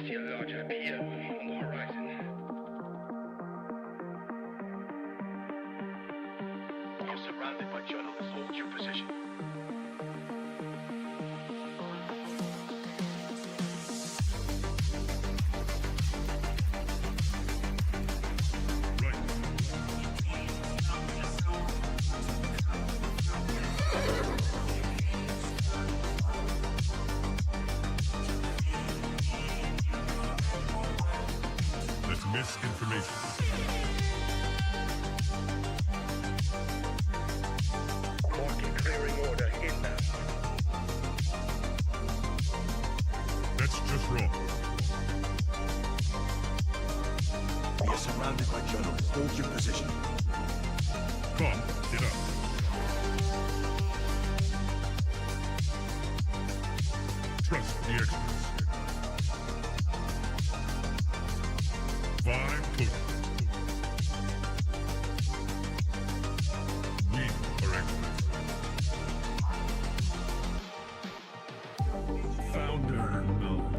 see a large appear on the horizon. You're surrounded by journalists. Hold your position. Misinformation. Marking clearing order inbound. That's just wrong. We are surrounded by journalists. Hold your position. Come, get up. Trust the experts. Coatue. We are experts. Founder mode.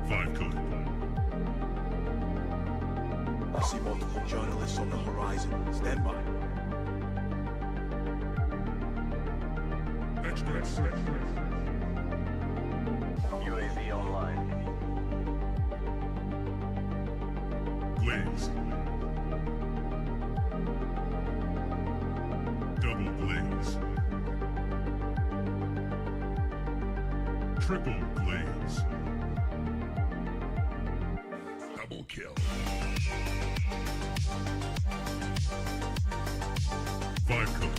5 Coatue. I see multiple journalists on the horizon. Stand by. Experts. UAV online. Glaze. Double glaze. Triple glaze. Double kill. 5 Coatue.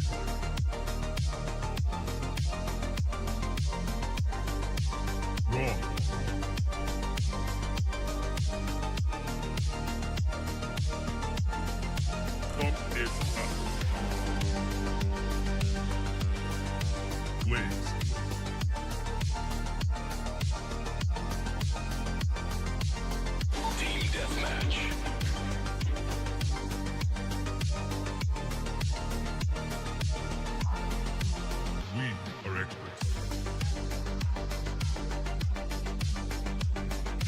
Wrong. Pump is up. Glaze. Team deathmatch. We are experts.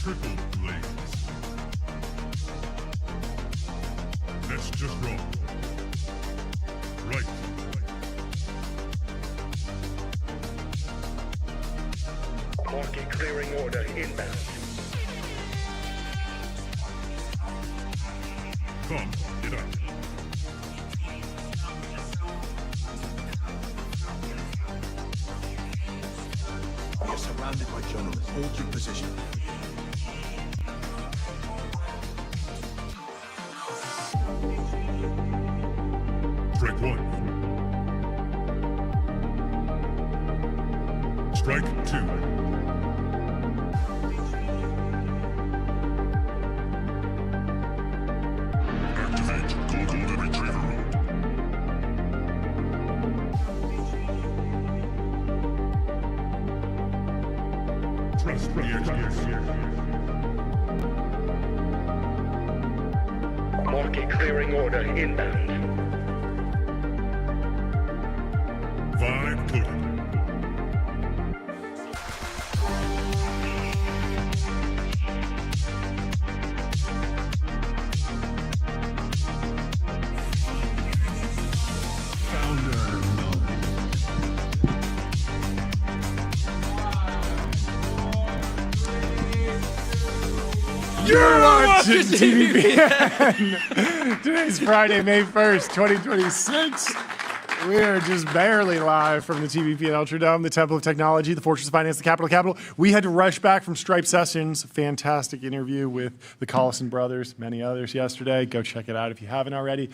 Triple glaze. That's just wrong. Right. Marking clearing order inbound. Come, get up. We are surrounded by journalists. Hold your position. Strike 1. Strike 2. Activate Coatue retriever mode. Trust the experts. Marking clearing order inbound. 5 Coatue. You're watching TBPN. Today's Friday, May 1st, 2026. We are just barely live from the TBPN Ultradome, the Temple of Technology, the Fortress of Finance, the Capital of Capital. We had to rush back from Stripe Sessions. Fantastic interview with the Collison brothers, many others yesterday. Go check it out if you haven't already.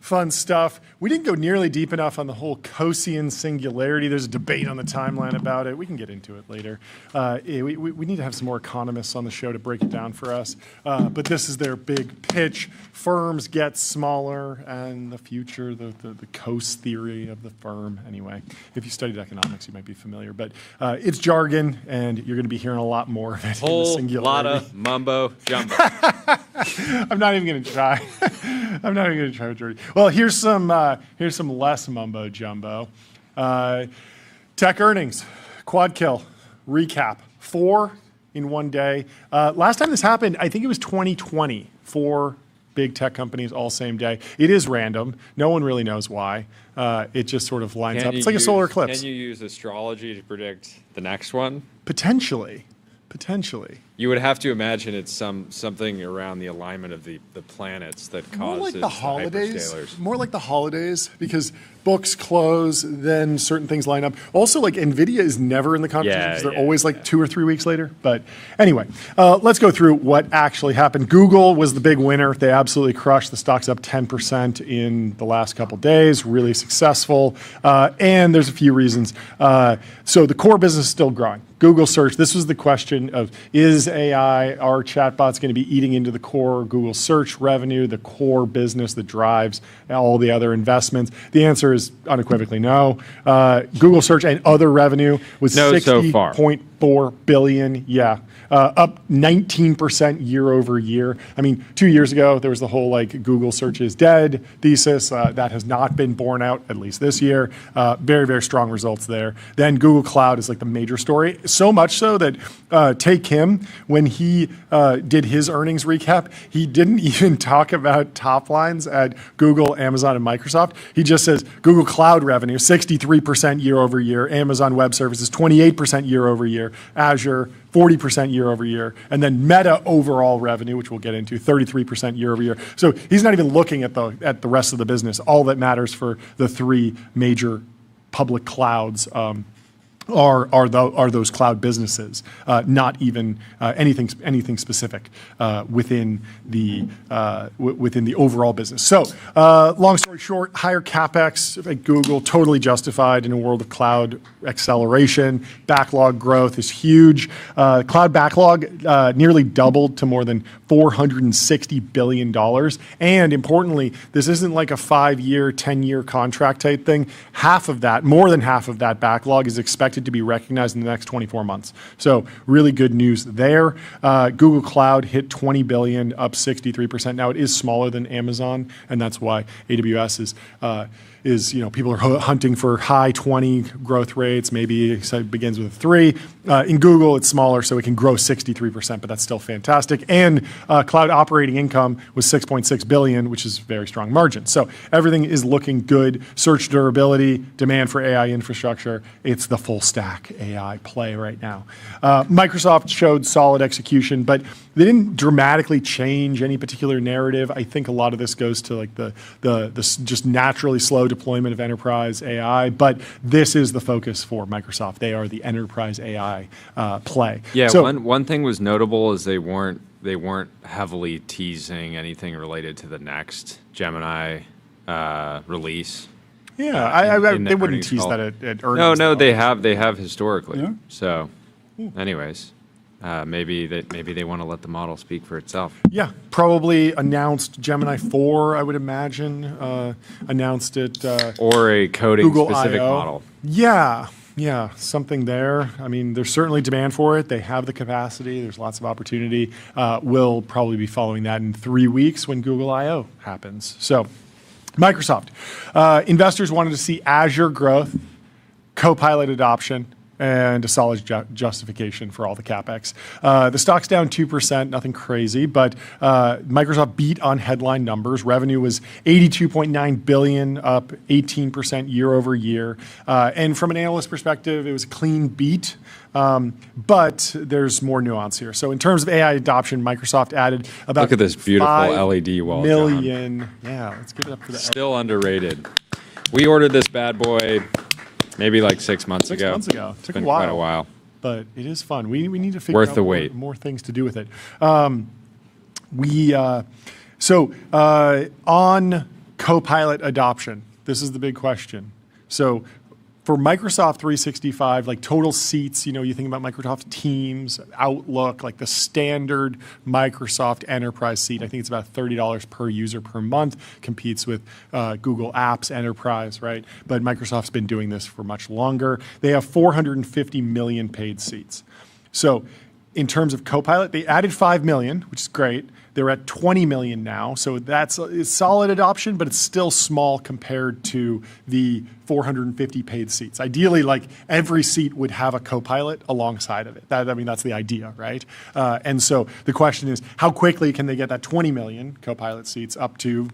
Fun stuff. We didn't go nearly deep enough on the whole Coatue singularity. There's a debate on the timeline about it. We can get into it later. We need to have some more economists on the show to break it down for us. But this is their big pitch. Firms get smaller, and the future, the coast theory of the firm. Anyway, if you studied economics, you might be familiar. But it's jargon, and you're going to be hearing a lot more of it. Whole lot of mumbo jumbo. I'm not even going to try. I'm not even going to try with Jordy. Well, here's some less mumbo jumbo. Tech earnings. Quad kill, recap, 4 in one day. Last time this happened, I think it was 2020, 4 big tech companies all same day. It is random. No one really knows why. It just sort of lines up. It's like a solar eclipse. Can you use astrology to predict the next one? Potentially. You would have to imagine it's something around the alignment of the planets that causes More like the holidays. hyperscalers. More like the holidays, because books close, then certain things line up. Also, like NVIDIA is never in the conversation because they're always like 2 or 3 weeks later. But anyway, let's go through what actually happened. Google was the big winner. They absolutely crushed. The stock's up 10% in the last couple days. Really successful. And there's a few reasons. So the core business is still growing. Google search, this was the question of, is AI, are chatbots going to be eating into the core Google search revenue, the core business that drives all the other investments? The answer is unequivocally no. Google search and other revenue was No so far. 60.4 billion. Yeah. Up 19% year over year. I mean, 2 years ago, there was the whole like Google search is dead thesis. That has not been borne out, at least this year. Very, very strong results there. Then Google Cloud is like the major story. So much so that Tay Kim, when he did his earnings recap, he didn't even talk about top lines at Google, Amazon, and Microsoft. He just says Google Cloud revenue, 63% year over year. Amazon Web Services, 28% year over year. Azure, 40% year over year, and then Meta overall revenue, which we'll get into, 33% year over year. So he's not even looking at the rest of the business. All that matters for the 3 major public clouds are those cloud businesses, not even anything specific within the overall business. So, long story short, higher capex at Google, totally justified in a world of cloud acceleration. Backlog growth is huge. Cloud backlog nearly doubled to more than $460 billion. And importantly, this isn't like a 5-year, 10-year contract type thing. More than half of that backlog is expected to be recognized in the next 24 months. So really good news there. Google Cloud hit $20 billion, up 63%. Now it is smaller than Amazon, and that's why AWS is people are hunting for high 20 growth rates. Maybe it begins with a 3. In Google, it's smaller, so it can grow 63%, but that's still fantastic. And cloud operating income was $6.6 billion, which is very strong margin. So everything is looking good. Search durability, demand for AI infrastructure. It's the full stack AI play right now. Microsoft showed solid execution, but they didn't dramatically change any particular narrative. I think a lot of this goes to like the just naturally slow deployment of enterprise AI, but this is the focus for Microsoft. They are the enterprise AI play. Yeah, so, one thing was notable is they weren't heavily teasing anything related to the next Gemini release. Yeah, they wouldn't earnings tease call. that at earnings. No, though. they have historically. Yeah. So, anyways. Maybe they want to let the model speak for itself. Yeah, probably announced Gemini 4, I would imagine. Announced it. Or a coding Google specific I/O. model. Yeah, something there. I mean, there's certainly demand for it. They have the capacity. There's lots of opportunity. We'll probably be following that in 3 weeks when Google I/O happens. So, Microsoft. Investors wanted to see Azure growth, Copilot adoption, and a solid justification for all the capex. The stock's down 2%, nothing crazy, but Microsoft beat on headline numbers. Revenue was $82.9 billion, up 18% year over year. And from an analyst perspective, it was a clean beat. But there's more nuance here. So in terms of AI adoption, Microsoft added about Look at this beautiful 5 LED wall. million. John. Yeah, let's give it up for that. Still underrated. We ordered this bad boy maybe like 6 months ago. 6 months ago. It's Took been a while. quite a while. But it is fun. We need to figure Worth out the wait. more things to do with it. On Copilot adoption, this is the big question. So for Microsoft 365, like total seats, you think about Microsoft Teams, Outlook, like the standard Microsoft Enterprise seat. I think it's about $30 per user per month, competes with Google Apps Enterprise, right? But Microsoft's been doing this for much longer. They have 450 million paid seats. So in terms of Copilot, they added 5 million, which is great. They're at 20 million now, so it's solid adoption, but it's still small compared to the 450 paid seats. Ideally, like every seat would have a Copilot alongside of it. That's the idea, right? And so the question is, how quickly can they get that 20 million Copilot seats up to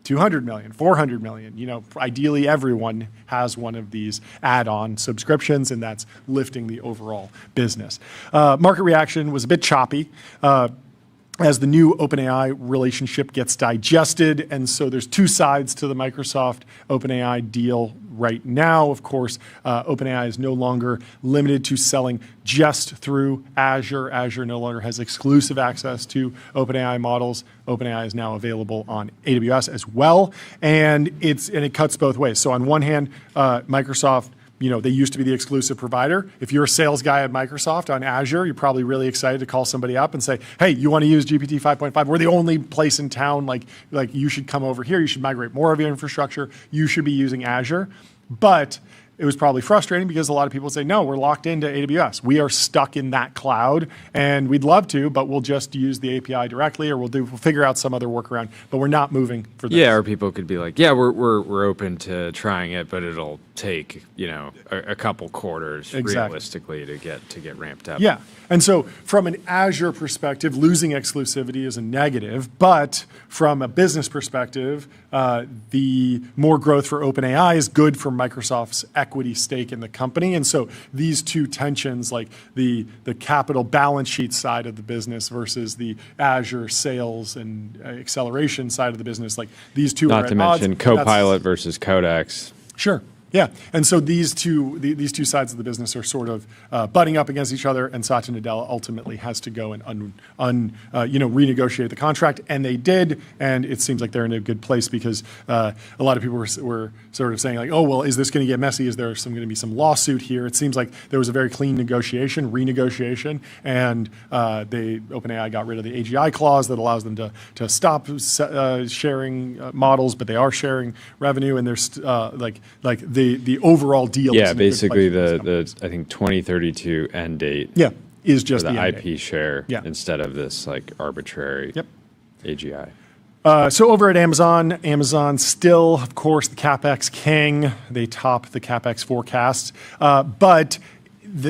200 million, 400 million? Ideally everyone has one of these add-on subscriptions, and that's lifting the overall business. Market reaction was a bit choppy as the new OpenAI relationship gets digested. And so there's two sides to the Microsoft OpenAI deal right now. Of course, OpenAI is no longer limited to selling just through Azure. Azure no longer has exclusive access to OpenAI models. OpenAI is now available on AWS as well. And it cuts both ways. So on one hand, Microsoft, they used to be the exclusive provider. If you're a sales guy at Microsoft on Azure, you're probably really excited to call somebody up and say, hey, you want to use GPT 5.5? We're the only place in town, like you should come over here. You should migrate more of your infrastructure. You should be using Azure. But it was probably frustrating because a lot of people say, no, we're locked into AWS. We are stuck in that cloud, and we'd love to, but we'll just use the API directly, or we'll figure out some other workaround, but we're not moving for this. Yeah, or people could be like, yeah, we're open to trying it, but it'll take, a couple quarters realistically to get ramped up. Yeah. And so from an Azure perspective, losing exclusivity is a negative, but from a business perspective, the more growth for OpenAI is good for Microsoft's equity stake in the company. And so these two tensions, like the capital balance sheet side of the business versus the Azure sales and acceleration side of the business, like these two are at odds. Not to mention Copilot versus Codex. Sure. Yeah, and so these two sides of the business are sort of butting up against each other, and Satya Nadella ultimately has to go and renegotiate the contract, and they did, and it seems like they're in a good place because a lot of people were sort of saying like, oh well, is this going to get messy? Is there going to be some lawsuit here? It seems like there was a very clean renegotiation, and OpenAI got rid of the AGI clause that allows them to stop sharing models, but they are sharing revenue, and there's the overall deal. Yeah, basically the I think 2032 end date. Yeah, is just for the IP date. share instead of this like arbitrary AGI. So over at Amazon still, of course, the CapEx king. They top the CapEx forecast, but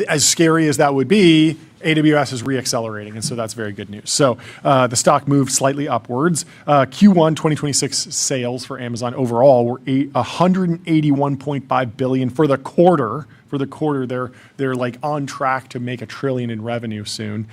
as scary as that would be, AWS is reaccelerating, and so that's very good news. So the stock moved slightly upwards. Q1 2026 sales for Amazon overall were $181.5 billion for the quarter. For the quarter, they're like on track to make $1 trillion in revenue soon.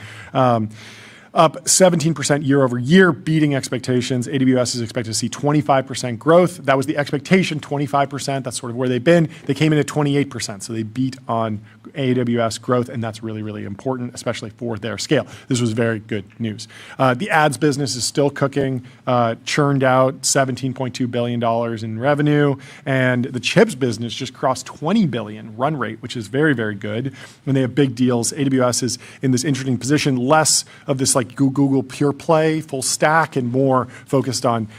Up 17% year over year, beating expectations. AWS is expected to see 25% growth. That was the expectation, 25%. That's sort of where they've been. They came in at 28%, so they beat on AWS growth, and that's really, really important, especially for their scale. This was very good news. The ads business is still cooking, churned out $17.2 billion in revenue, and the chips business just crossed $20 billion run rate, which is very, very good. When they have big deals, AWS is in this interesting position, less of this like Google pure play, full stack, and more focused on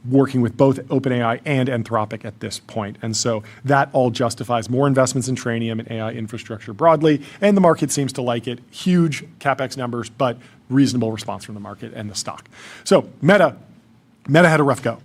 working with both OpenAI and Anthropic at this point. And so that all justifies more investments in Trainium and AI infrastructure broadly, and the market seems to like it. Huge CapEx numbers, but reasonable response from the market and the stock. So Meta had a rough go.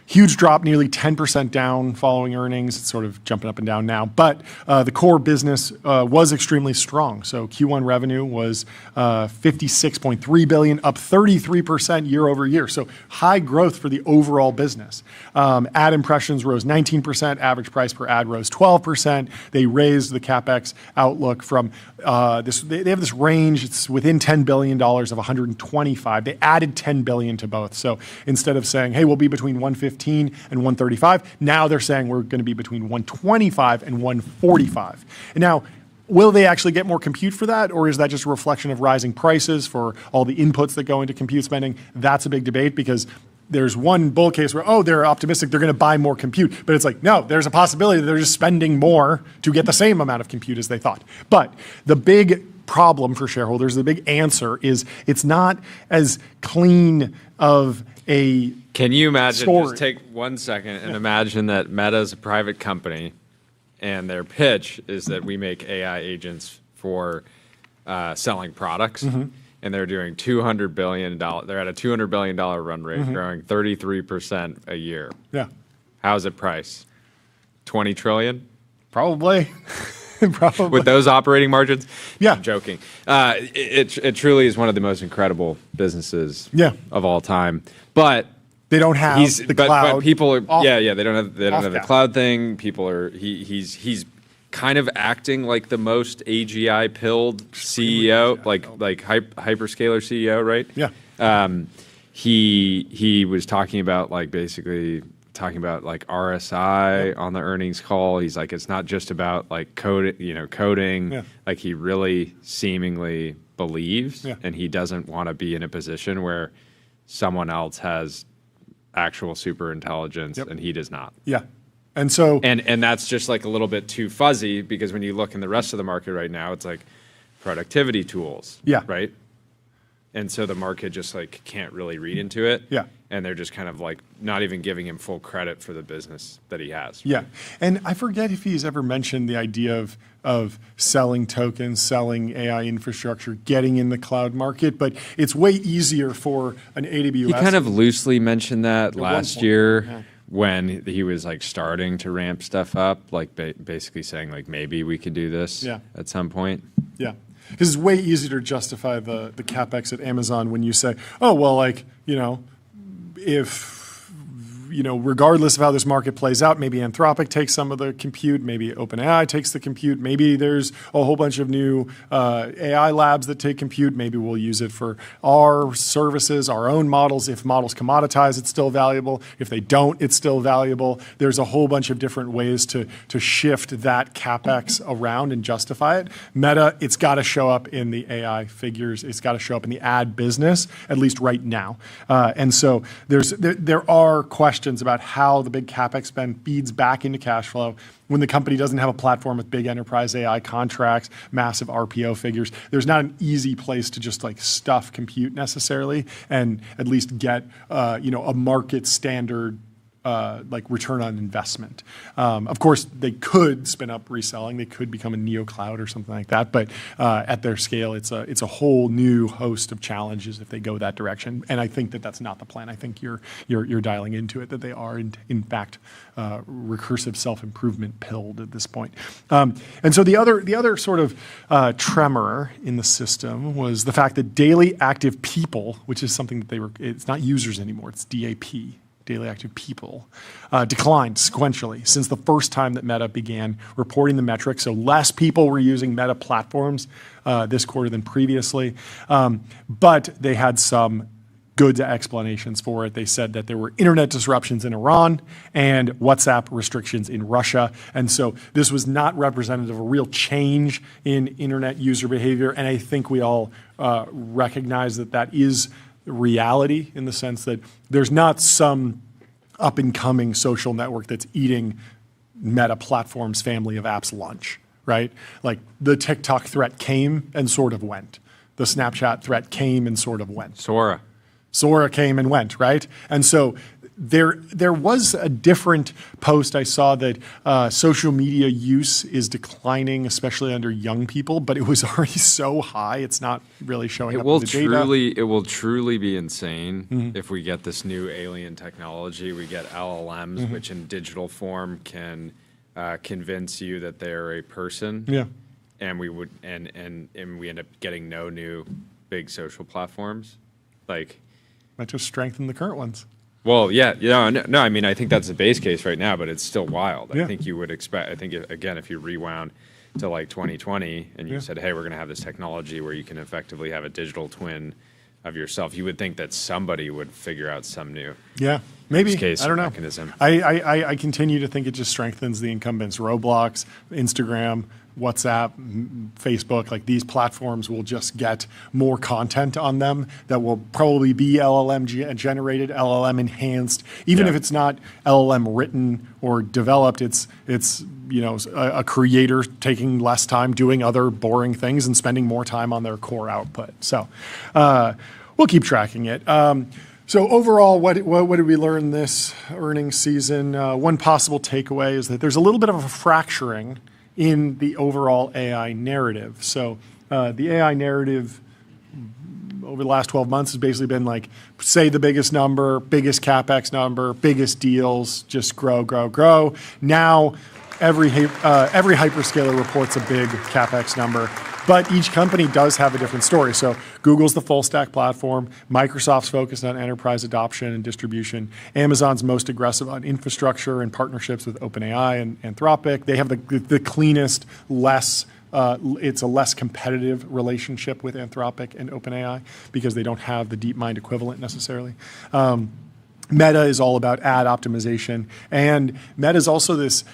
Huge drop, nearly 10% down following earnings. It's sort of jumping up and down now. But the core business was extremely strong. So Q1 revenue was $56.3 billion, up 33% year over year. So high growth for the overall business. Ad impressions rose 19%. Average price per ad rose 12%. They raised the CapEx outlook from they have this range. It's within $10 billion of 125. They added $10 billion to both. So instead of saying, hey, we'll be between 115 and 135, now they're saying we're going to be between 125 and 145. And now, will they actually get more compute for that, or is that just a reflection of rising prices for all the inputs that go into compute spending? That's a big debate because there's one bull case where, oh, they're optimistic, they're going to buy more compute. But it's like, no, there's a possibility that they're just spending more to get the same amount of compute as they thought. But the big problem for shareholders, the big answer is it's not as clean of a Can you imagine, story. just take 1 second and imagine that Meta is a private company and their pitch is that we make AI agents for selling products, and they're doing $200 billion. They're at a $200 billion run rate, growing 33% a year. Yeah. How's it priced? 20 trillion? Probably. Probably. With those operating margins? Yeah. I'm joking. It truly is one of the most incredible businesses of all time. But they don't have the cloud. But people are off, they don't have the cap. cloud thing. People are he's kind of acting like the most AGI pilled CEO, like hyperscaler CEO, right? Yeah. He was talking about basically talking about RSI on the earnings call. He's like, it's not just about coding. Yeah. Like he really seemingly believes, Yeah. and he doesn't want to be in a position where someone else has actual super intelligence and he does not. Yeah. And so and that's just a little bit too fuzzy, because when you look in the rest of the market right now, it's productivity tools. Yeah. Right. And so the market just can't really read into it. Yeah. And they're just kind of not even giving him full credit for the business that he has. Yeah. And I forget if he's ever mentioned the idea of selling tokens, selling AI infrastructure, getting in the cloud market, but it's way easier for an AWS. He kind of loosely mentioned that last year. Yeah. When he was starting to ramp stuff up, basically saying maybe we could do this at some point. Yeah. Because it's way easier to justify the CapEx at Amazon when you say, oh, well, if, regardless of how this market plays out, maybe Anthropic takes some of the compute, maybe OpenAI takes the compute, maybe there's a whole bunch of new AI labs that take compute, maybe we'll use it for our services, our own models. If models commoditize, it's still valuable. If they don't, it's still valuable. There's a whole bunch of different ways to shift that CapEx around and justify it. Meta, it's got to show up in the AI figures. It's got to show up in the ad business, at least right now. And so there are questions about how the big CapEx spend feeds back into cash flow when the company doesn't have a platform with big enterprise AI contracts, massive RPO figures. There's not an easy place to just stuff compute necessarily and at least get a market standard return on investment. Of course, they could spin up reselling. They could become a neo cloud or something like that. But at their scale, it's a whole new host of challenges if they go that direction. And I think that that's not the plan. I think you're dialing into it, that they are in fact recursive self-improvement pilled at this point. And so the other sort of tremor in the system was the fact that daily active people, which is something that it's not users anymore, it's DAP. Daily active people, declined sequentially since the first time that Meta began reporting the metrics. So less people were using Meta platforms this quarter than previously, but they had some good explanations for it. They said that there were internet disruptions in Iran and WhatsApp restrictions in Russia. And so this was not representative of a real change in internet user behavior. And I think we all recognize that is reality, in the sense that there's not some up-and-coming social network that's eating Meta Platforms' family of apps lunch, right? The TikTok threat came and sort of went. The Snapchat threat came and sort of went. Sora came and went, right? And so there was a different post I saw that social media use is declining, especially under young people, but it was already so high, it's not really showing up in the data. It will truly be insane if we get this new alien technology. We get LLMs, which in digital form can convince you that they're a person. Yeah. And we end up getting no new big social platforms. Might just strengthen the current ones. Well, yeah, no. I mean, I think that's the base case right now, but it's still wild. Yeah. I think you would expect. I think again, if you rewound to 2020 and you said, "Hey, we're going to have this technology where you can effectively have a digital twin of yourself," you would think that somebody would figure out some new maybe case I don't know. mechanism. I continue to think it just strengthens the incumbents. Roblox, Instagram, WhatsApp, Facebook, these platforms will just get more content on them that will probably be LLM generated, LLM enhanced. Even if it's not LLM written or developed, it's a creator taking less time doing other boring things and spending more time on their core output. So we'll keep tracking it. So overall, what did we learn this earnings season? One possible takeaway is that there's a little bit of a fracturing in the overall AI narrative. So the AI narrative over the last 12 months has basically been like, say the biggest number, biggest CapEx number, biggest deals, just grow, grow, grow. Now every hyperscaler reports a big CapEx number, but each company does have a different story. So Google's the full stack platform. Microsoft's focused on enterprise adoption and distribution. Amazon's most aggressive on infrastructure and partnerships with OpenAI and Anthropic. They have the cleanest, it's a less competitive relationship with Anthropic and OpenAI because they don't have the DeepMind equivalent necessarily. Meta is all about ad optimization, and Meta is also this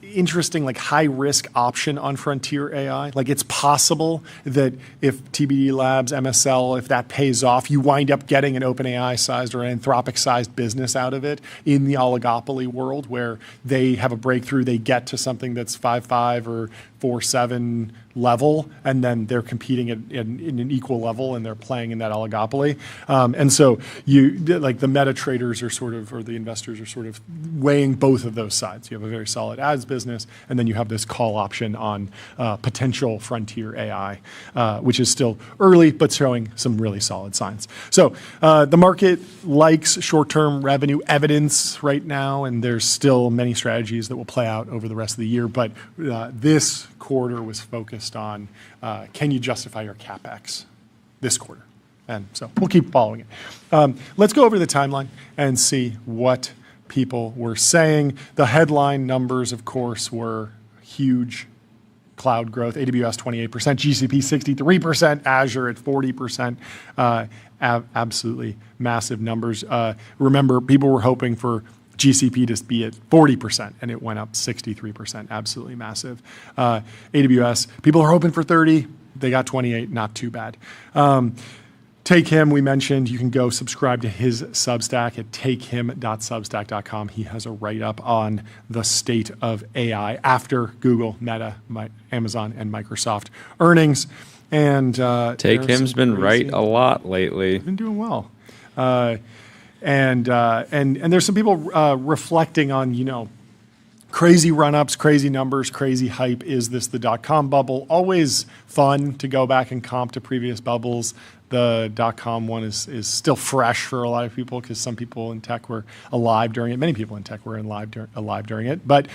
interesting like high risk option on frontier AI. Like it's possible that if TBD Labs, MSL, if that pays off, you wind up getting an OpenAI sized or an Anthropic sized business out of it in the oligopoly world where they have a breakthrough, they get to something that's 5.5 or 4.7 level, and then they're competing in an equal level, and they're playing in that oligopoly. And so like the meta traders are sort of, or the investors are sort of weighing both of those sides. You have a very solid ads business, and then you have this call option on potential frontier AI, which is still early, but showing some really solid signs. So the market likes short-term revenue evidence right now, and there's still many strategies that will play out over the rest of the year, but this quarter was focused on can you justify your CapEx this quarter? And so we'll keep following it. Let's go over the timeline and see what people were saying. The headline numbers, of course, were huge cloud growth, AWS 28%, GCP 63%, Azure at 40%, absolutely massive numbers. Remember, people were hoping for GCP to be at 40%, and it went up 63%, absolutely massive. AWS, people are hoping for 30, they got 28, not too bad. Take Him, we mentioned, you can go subscribe to his Substack at takehim.substack.com. He has a write-up on the state of AI after Google, Meta, Amazon, and Microsoft earnings. And Take Him's been right a lot lately. Been doing well. And there's some people reflecting on, crazy run-ups, crazy numbers, crazy hype. Is this the dot-com bubble? Always fun to go back and comp to previous bubbles. The dot-com one is still fresh for a lot of people because some people in tech were alive during it. Many people in tech were alive during it. But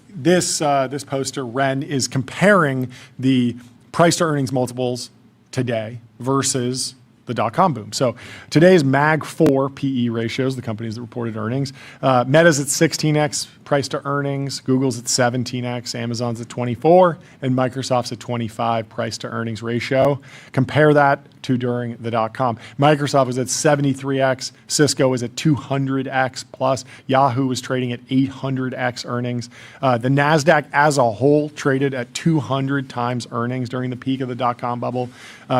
this poster, Ren, is comparing the price to earnings multiples today versus the dot-com boom. So today's Mag 4 PE ratios, the companies that reported earnings. Meta's at 16x price to earnings, Google's at 17x, Amazon's at 24, and Microsoft's at 25 price to earnings ratio. Compare that to during the dot-com. Microsoft was at 73x, Cisco was at 200x plus, Yahoo was trading at 800x earnings. The NASDAQ as a whole traded at 200 times earnings during the peak of the dot-com bubble.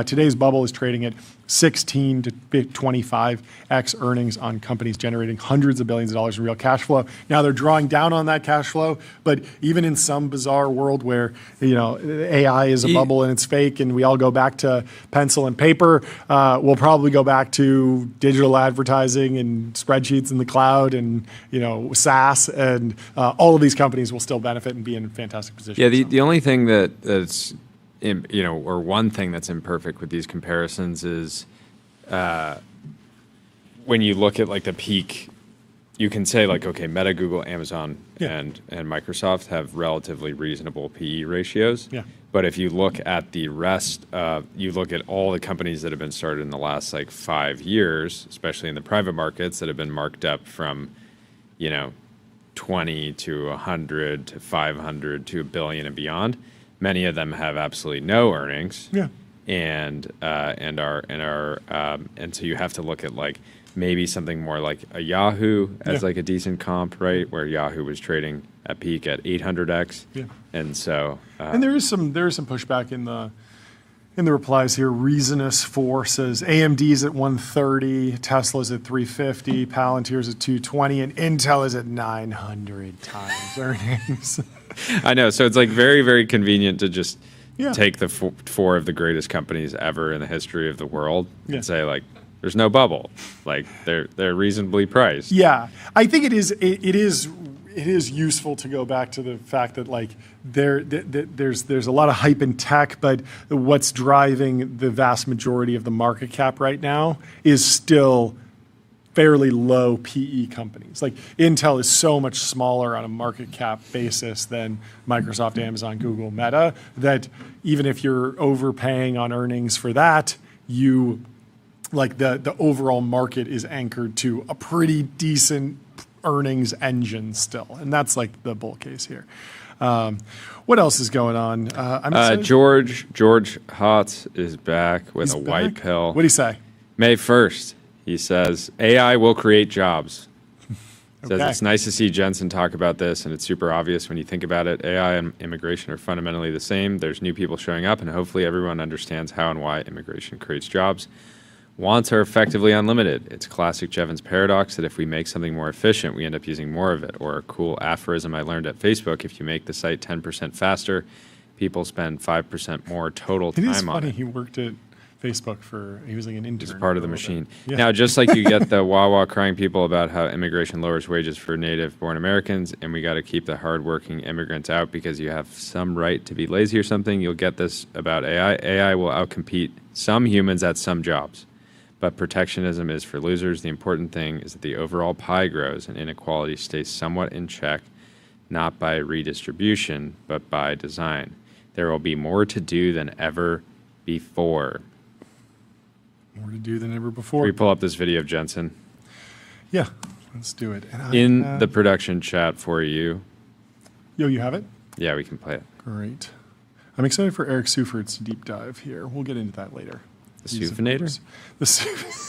Today's bubble is trading at 16 to 25x earnings on companies generating hundreds of billions of dollars in real cash flow. Now they're drawing down on that cash flow, but even in some bizarre world where AI is a bubble and it's fake, and we all go back to pencil and paper, we'll probably go back to digital advertising and spreadsheets in the cloud and SaaS, and all of these companies will still benefit and be in a fantastic position. Yeah, the only thing that's or one thing that's imperfect with these comparisons is when you look at like the peak, you can say like, okay, Meta, Google, Amazon, and Microsoft have relatively reasonable PE ratios. Yeah. But if you look at the rest, you look at all the companies that have been started in the last like 5 years, especially in the private markets that have been marked up from, 20 to 100 to 500 to $1 billion and beyond. Many of them have absolutely no earnings. Yeah. And so you have to look at like maybe something more like a Yahoo as like a decent comp, right? Where Yahoo was trading at peak at 800x. Yeah. And so and there is some pushback in the replies here. Reasonus 4 says AMD's at 130, Tesla's at 350, Palantir's at 220, and Intel is at 900 times earnings. I know. So it's like very, very convenient to just take the four of the greatest companies ever in the history of the world and say like, there's no bubble. Like they're reasonably priced. Yeah, I think it is it is useful to go back to the fact that like there's a lot of hype in tech, but what's driving the vast majority of the market cap right now is still fairly low PE companies. Like Intel is so much smaller on a market cap basis than Microsoft, Amazon, Google, Meta, that even if you're overpaying on earnings for that, you like the overall market is anchored to a pretty decent earnings engine still. And that's like the bull case here. What else is going on? I'm excited. George Hotz is back with He's white back? pill. What'd he say? May 1st, he says, AI will create jobs. Says Okay. it's nice to see Jensen talk about this, and it's super obvious when you think about it. AI and immigration are fundamentally the same. There's new people showing up, and hopefully everyone understands how and why immigration creates jobs. Wants are effectively unlimited. It's classic Jevons paradox that if we make something more efficient, we end up using more of it. Or a cool aphorism I learned at Facebook, if you make the site 10% faster, people spend 5% more total It is time on funny. it. He worked at Facebook he was like an intern. It's part of the for a little machine. bit. Yeah. Now, just like you get the wah-wah crying people about how immigration lowers wages for native-born Americans, and we got to keep the hardworking immigrants out because you have some right to be lazy or something, you'll get this about AI. AI will outcompete some humans at some jobs. But protectionism is for losers. The important thing is that the overall pie grows and inequality stays somewhat in check, not by redistribution, but by design. There will be more to do than ever before. More to do than ever before. Can we pull up this video of Jensen? Yeah, let's do it. And In the production chat for you. Yo, you have it? Yeah, we can play it. Great. I'm excited for Eric Seufert's deep dive here. We'll get into that later. The He's, of Sufinator? course,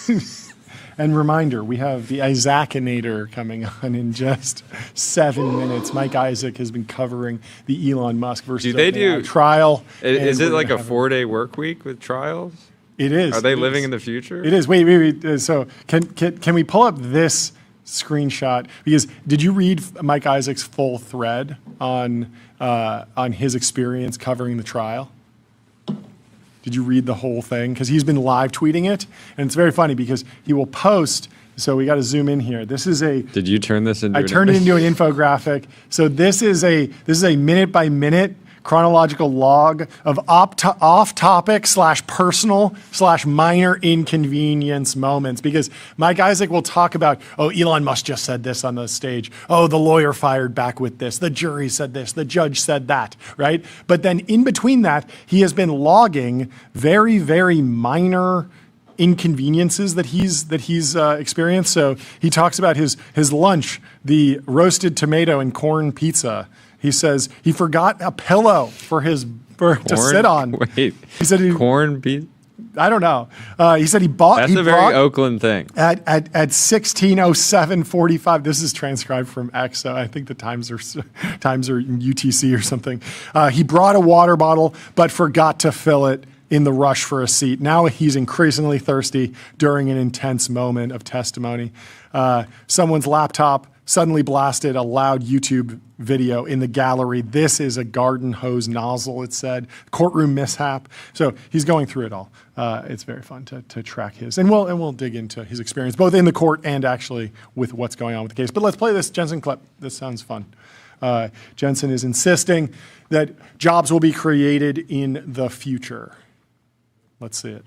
the And reminder, we have the Isaacinator coming on in just 7 minutes. Mike Isaac has been covering the Elon Musk versus Do they OpenAI do- trial. Is and it we're like gonna a have 4-day work week with trials? It is. Are they It living is. in the future? It is. Wait. So can we pull up this screenshot? Because did you read Mike Isaac's full thread on his experience covering the trial? Did you read the whole thing? Because he's been live tweeting it, and it's very funny because he will post. So we got to zoom in here. This is a. Did you turn this into? I turned it into an infographic. So this is a minute by minute chronological log of off-topic / personal / minor inconvenience moments, because Mike Isaac will talk about, oh, Elon Musk just said this on the stage. Oh, the lawyer fired back with this. The jury said this. The judge said that, right? But then in between that, he has been logging very, very minor inconveniences that he's experienced. So he talks about his lunch, the roasted tomato and corn pizza. He says he forgot a pillow to sit on. Wait, he said corn beef? I don't know. He said he bought. That's a very Oakland thing. At 16:07:45. This is transcribed from X, so I think the times are UTC or something. He brought a water bottle but forgot to fill it in the rush for a seat. Now he's increasingly thirsty during an intense moment of testimony. Someone's laptop suddenly blasted a loud YouTube video in the gallery. This is a garden hose nozzle, it said. Courtroom mishap. So he's going through it all. It's very fun to track his. And we'll dig into his experience, both in the court and actually with what's going on with the case. But let's play this Jensen clip. This sounds fun. Jensen is insisting that jobs will be created in the future. Let's see it.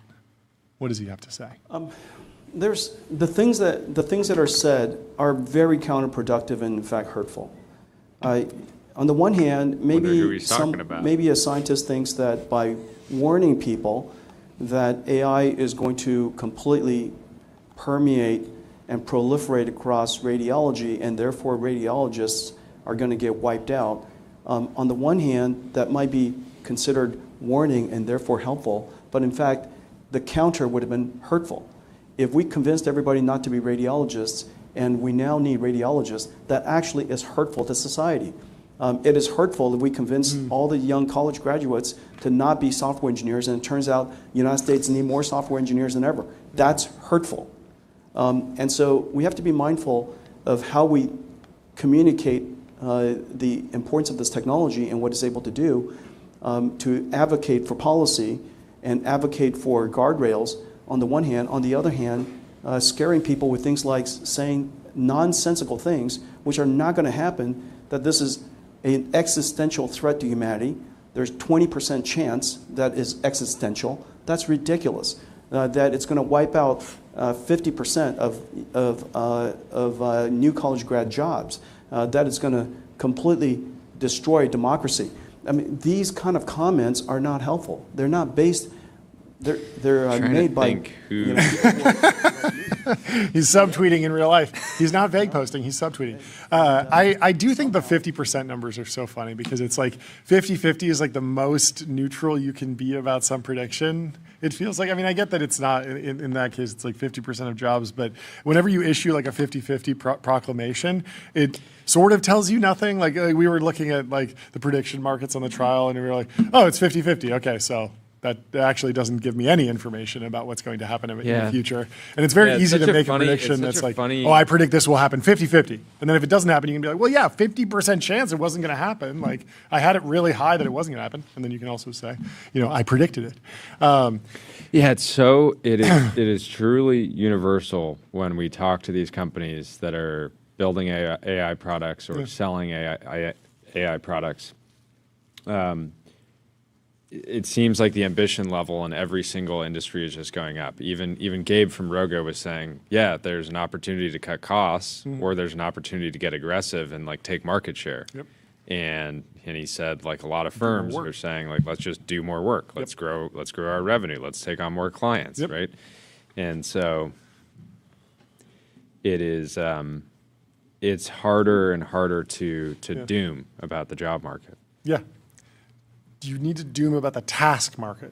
What does he have to say? There's the things that are said are very counterproductive and in fact hurtful. On the one hand, Wonder who he's talking about. maybe a scientist thinks that by warning people that AI is going to completely permeate and proliferate across radiology, and therefore radiologists are going to get wiped out. On the one hand, that might be considered warning and therefore helpful, but in fact, the counter would have been hurtful. If we convinced everybody not to be radiologists, and we now need radiologists, that actually is hurtful to society. It is hurtful if we convince all the young college graduates to not be software engineers, and it turns out the United States need more software engineers than ever. That's hurtful. And so we have to be mindful of how we communicate the importance of this technology and what it's able to do, to advocate for policy and advocate for guardrails on the one hand. On the other hand, scaring people with things like saying nonsensical things which are not going to happen, that this is an existential threat to humanity. There's 20% chance that is existential. That's ridiculous. That it's going to wipe out 50% of new college grad jobs. That it's going to completely destroy democracy. I mean, these kind of comments are not helpful. They're not based. They're made by. Who... He's subtweeting in real life. He's not vague posting. He's subtweeting. I do think the 50% numbers are so funny because it's like 50-50 is like the most neutral you can be about some prediction. It feels like, I mean, I get that it's not, in that case, it's like 50% of jobs, but whenever you issue like a 50-50 proclamation, it sort of tells you nothing. Like we were looking at like the prediction markets on the trial and we were like, oh, it's 50-50. Okay, so that actually doesn't give me any information about what's going to happen in the future. And it's very easy to make a prediction that's like, oh, I predict this will happen 50-50. And then if it doesn't happen, you can be like, well, yeah, 50% chance it wasn't going to happen. Like I had it really high that it wasn't going to happen. And then you can also say, you know, I predicted it. It is truly universal when we talk to these companies that are building AI products or selling AI products. It seems like the ambition level in every single industry is just going up. Even Gabe from Rogo was saying, yeah, there's an opportunity to cut costs or there's an opportunity to get aggressive and like take market share. Yep. And he said like a lot of firms are saying like, let's just do more work. Let's grow our revenue. Let's take on more clients, right? And so it is it's harder and harder to doom about the job market. Yeah. You need to doom about the task market.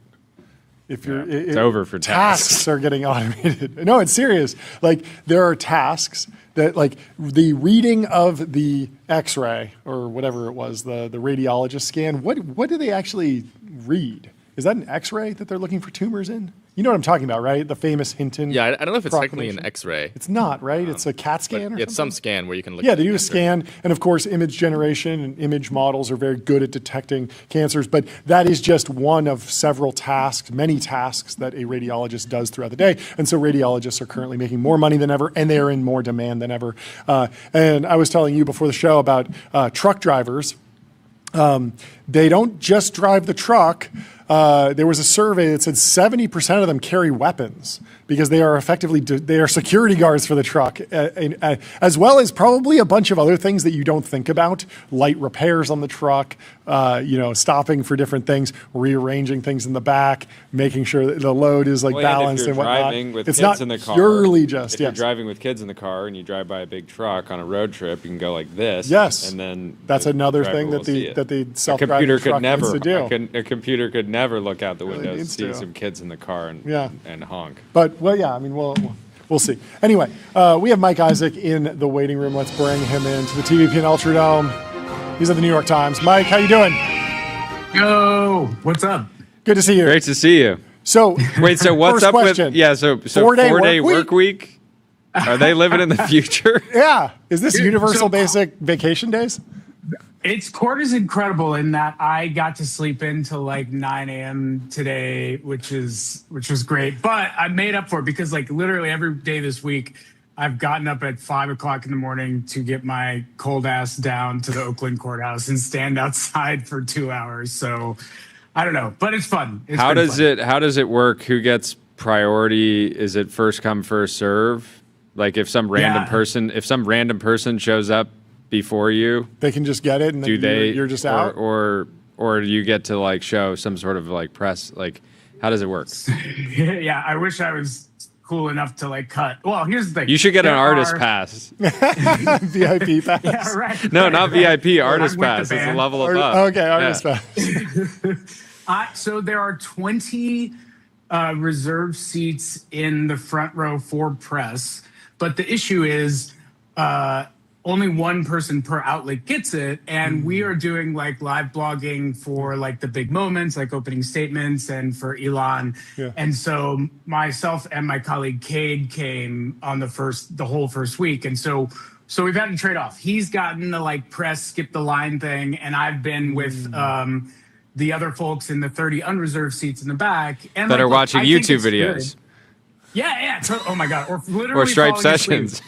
If you're, it's over for tasks are getting automated. No, it's serious. Like there are tasks that, like the reading of the X-ray or whatever it was, the radiologist scan. What do they actually read? Is that an X-ray that they're looking for tumors in? You know what I'm talking about, right? The famous Hinton. Yeah, I don't know if it's technically an X-ray. It's not, right? It's a CAT scan or something? It's some scan where you can look at they do a scan. And of course, image generation and image models are very good at detecting cancers. But that is just one of several tasks, many tasks that a radiologist does throughout the day. And so radiologists are currently making more money than ever, and they are in more demand than ever. And I was telling you before the show about truck drivers. They don't just drive the truck. There was a survey that said 70% of them carry weapons because they are effectively they are security guards for the truck, as well as probably a bunch of other things that you don't think about, light repairs on the truck, stopping for different things, rearranging things in the back, making sure that the load is like balanced and whatnot. It's not in the car, purely just. If you're driving with kids in the car and you drive by a big truck on a road trip, you can go like this. Yes, and then that's another thing that the self-driving truck needs to do. A computer could never look out the window and see some kids in the car and honk. But I mean, we'll see. Anyway, we have Mike Isaac in the waiting room. Let's bring him into the TBPN Ultra Dome. He's at the New York Times. Mike, how you doing? Yo, what's up? Good to see you. Great to see you. So wait, so what's up question. with so 4-day work week? Are they living in the future? Yeah. Is this universal basic vacation days? It's court is incredible in that I got to sleep in till like 9 a.m. today, which was great. But I made up for it because like literally every day this week, I've gotten up at 5 o'clock in the morning to get my cold ass down to the Oakland courthouse and stand outside for 2 hours. So I don't know, but it's fun. How does it work? Who gets priority? Is it first come, first serve? Like if some random person shows up before you, they can just get it, and then you're just out, or do you get to like show some sort of like press? Like, how does it work? Yeah, I wish I was cool enough to like cut. Well, here's the thing: you should get an artist pass, VIP pass. Yeah, right. No, not VIP. Artist pass. It's a level above. Okay, artist pass. So there are 20 reserved seats in the front row for press, but the issue is. Only one person per outlet gets it, and we are doing like live blogging for like the big moments, like opening statements, and for Elon. Yeah. And so myself and my colleague Cade came on the whole first week, and so we've had to trade off. He's gotten the like press skip the line thing, and I've been with the other folks in the 30 unreserved seats in the back, and that are watching YouTube videos. Good. Yeah. Oh my god, or literally or Stripe sessions.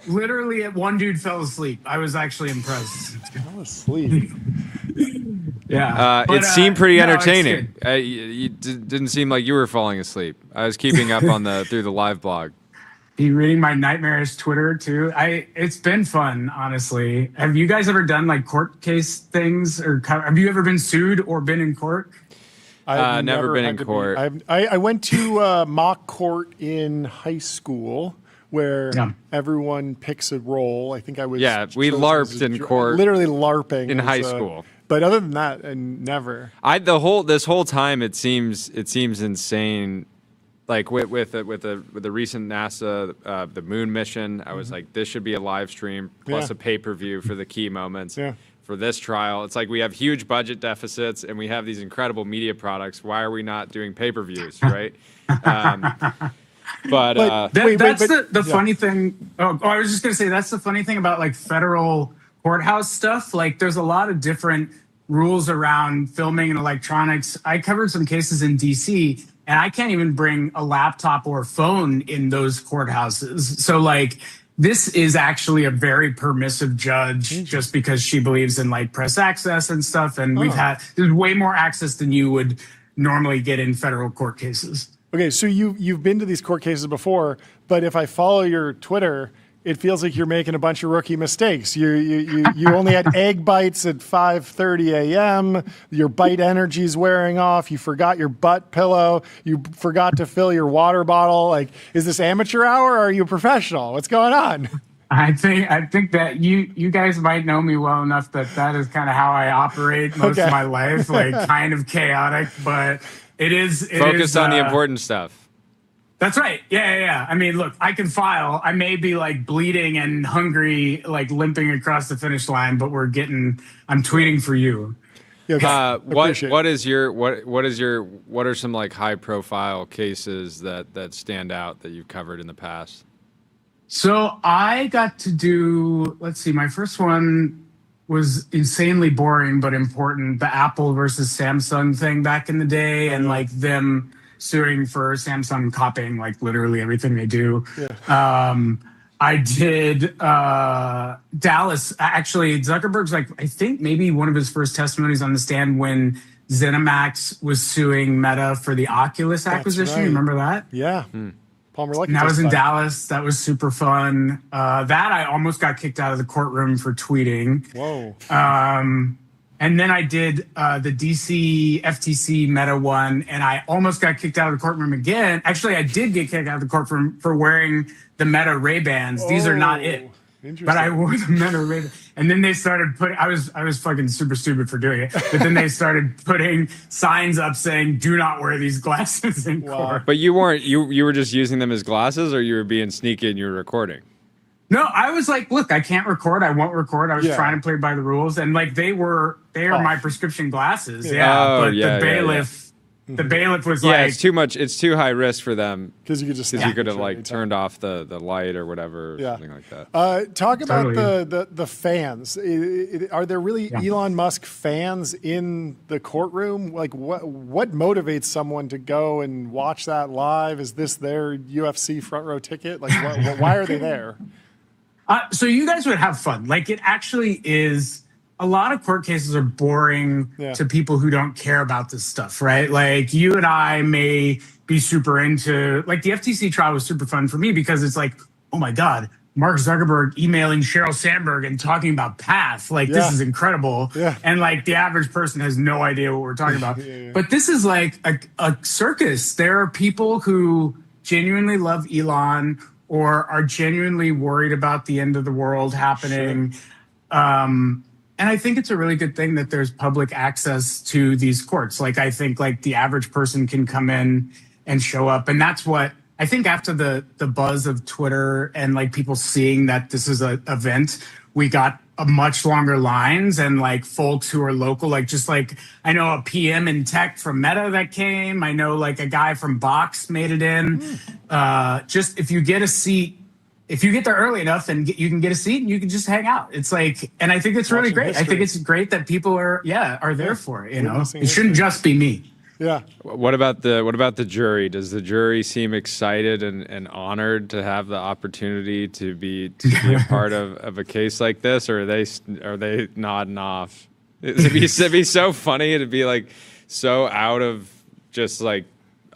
literally, one dude fell asleep. I was actually impressed. Fell asleep. Yeah. It seemed pretty no, it's entertaining. You didn't seem like you were falling asleep. I was keeping up on through the live blog. You reading my nightmarish Twitter too? It's been fun, honestly. Have you guys ever done like court case things, or have you ever been sued or been in court? I've never been in court. I went to mock court in high school where everyone picks a role. I think I was. Yeah, we LARPed in court. Literally LARPing in high school. But other than that, never. This whole time it seems insane. Like with the recent NASA the moon mission, I was like, this should be a live stream plus a pay-per-view for the key moments. Yeah. For this trial, it's like we have huge budget deficits and we have these incredible media products. Why are we not doing pay-per-views, right? But that's the funny thing. Oh, I was just gonna say that's the funny thing about like federal courthouse stuff. Like, there's a lot of different rules around filming and electronics. I covered some cases in DC, and I can't even bring a laptop or phone in those courthouses. So like, this is actually a very permissive judge just because she believes in like press access and stuff. And there's way more access than you would normally get in federal court cases. Okay, so you've been to these court cases before, but if I follow your Twitter, it feels like you're making a bunch of rookie mistakes. You only had egg bites at 5:30 a.m. Your bite energy's wearing off. You forgot your butt pillow. You forgot to fill your water bottle. Like, is this amateur hour or are you a professional? What's going on? I think that you guys might know me well enough that is kind of how I operate most of my life, like kind of chaotic, but it is focused on the important stuff. That's right. Yeah. I mean, look, I can file. I may be like bleeding and hungry, like limping across the finish line, but I'm tweeting for you. What are some like high profile cases that stand out that you've covered in the past? So I got to do, let's see, my first one was insanely boring but important. The Apple versus Samsung thing back in the day, and like them suing for Samsung copying like literally everything they do. I did Dallas. Actually, Zuckerberg's like, I think maybe one of his first testimonies on the stand when ZeniMax was suing Meta for the Oculus acquisition. Right. Remember that? Yeah. Palmer Luckey. And that was in Dallas. That was super fun. That I almost got kicked out of the courtroom for tweeting. Whoa. And then I did the DC FTC Meta one, and I almost got kicked out of the courtroom again. Actually, I did get kicked out of the courtroom for wearing the Meta Ray-Bans. These are not it. But I wore the Meta Ray-Bans. And then they started putting, I was fucking super stupid for doing it. But then they started putting signs up saying, do not wear these glasses in court. But you weren't, you were just using them as glasses, or you were being sneaky and you were recording? No, I was like, look, I can't record. I won't record. I was trying to play by the rules. And like they are my prescription glasses. The bailiff was like, it's too much. It's too high risk for them because you could have like turned off the light or whatever, or something like that. Talk about the fans. Are there really Elon Musk fans in the courtroom? Like, what motivates someone to go and watch that live? Is this their UFC front row ticket? Like, why are they there? So you guys would have fun. Like, it actually is. A lot of court cases are boring to people who don't care about this stuff, right? Like, you and I may be super into, like, the FTC trial was super fun for me because it's like, oh my God, Mark Zuckerberg emailing Sheryl Sandberg and talking about Path. Like, this is incredible. And like, the average person has no idea what we're talking about. But this is like a circus. There are people who genuinely love Elon or are genuinely worried about the end of the world happening. And I think it's a really good thing that there's public access to these courts. Like, I think like the average person can come in and show up. And that's what I think after the buzz of Twitter and like people seeing that this is an event, we got a much longer lines and like folks who are local, like just like I know a PM in tech from Meta that came. I know like a guy from Box made it in. Just if you get a seat, if you get there early enough and you can get a seat and you can just hang out. It's like, and I think it's really great. I think it's great that people are there for it. You know, it shouldn't just be me. Yeah. What about the jury? Does the jury seem excited and honored to have the opportunity to be a part of a case like this, or are they nodding off? It'd be so funny. It'd be like so out of just like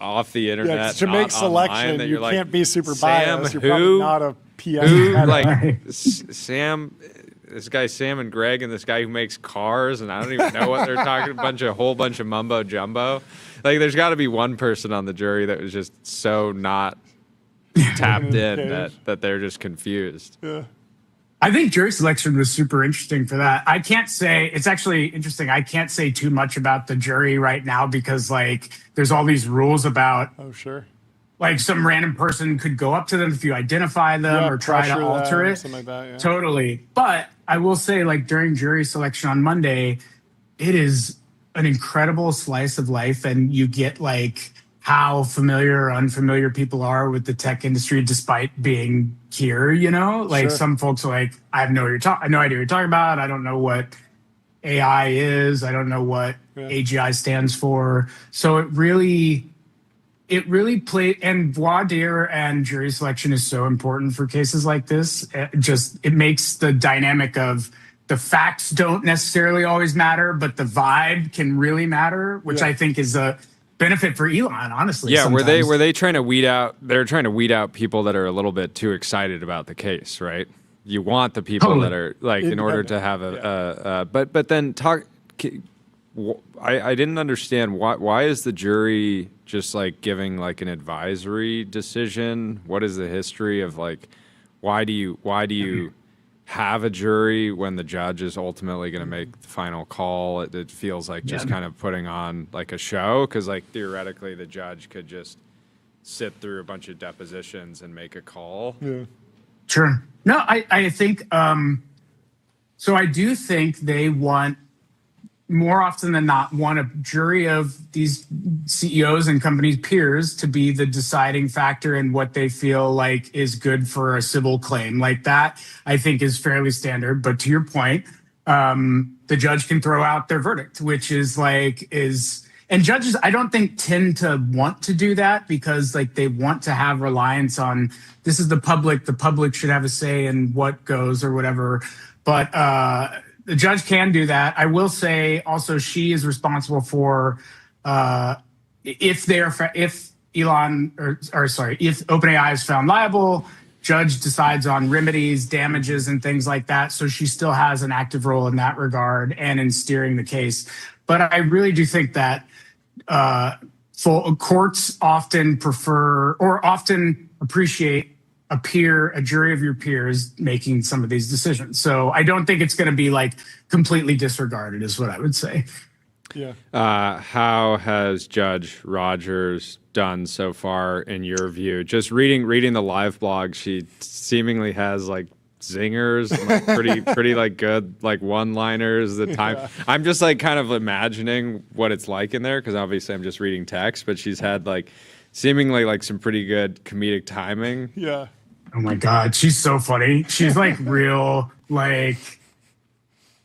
off the internet. Yeah, to make selection, that you you're can't like, be super Sam, biased. You're who? probably not a PS. Who like Sam? This guy Sam and Greg and this guy who makes cars, and I don't even know what they're talking. Whole bunch of mumbo jumbo. Like, there's got to be one person on the jury that was just so not tapped in that they're just confused. Yeah. I think jury selection was super interesting for that. I can't say, it's actually interesting. I can't say too much about the jury right now because like there's all these rules about. Oh, sure. Like some random person could go up to them if you identify them or try to alter it. Something like that, yeah. Totally. But I will say, like, during jury selection on Monday, it is an incredible slice of life. And you get, like, how familiar or unfamiliar people are with the tech industry despite being here, you know? Like, some folks are like, I have no idea what you're talking about. I don't know what AI is. I don't know what AGI stands for. So it really played, and voir dire and jury selection is so important for cases like this. It makes the dynamic of the facts don't necessarily always matter, but the vibe can really matter, which I think is a benefit for Elon, honestly. Yeah, sometimes. were they trying to weed out people that are a little bit too excited about the case, right? You want the people that are like in order to have but then talk. I didn't understand why is the jury just like giving like an advisory decision? What is the history of like why do you have a jury when the judge is ultimately going to make the final call? It feels like just kind of putting on like a show, because like theoretically the judge could just sit through a bunch of depositions and make a call. Yeah. Sure. No, I think so. I do think they want, more often than not, want a jury of these CEOs and companies' peers to be the deciding factor in what they feel like is good for a civil claim. Like that, I think, is fairly standard. But to your point, the judge can throw out their verdict, which and judges, I don't think, tend to want to do that because like they want to have reliance on, this is the public should have a say in what goes or whatever. But the judge can do that. I will say also she is responsible for if OpenAI is found liable, judge decides on remedies, damages, and things like that. So she still has an active role in that regard and in steering the case. But I really do think that courts often prefer or often appreciate a jury of your peers making some of these decisions. So I don't think it's going to be like completely disregarded is what I would say. Yeah. How has Judge Rogers done so far in your view? Just reading the live blog, she seemingly has like zingers, and, like, pretty like good like one-liners. I'm just like kind of imagining what it's like in there because obviously I'm just reading text, but she's had like seemingly like some pretty good comedic timing. Yeah. Oh my God, she's so funny. She's like real, like,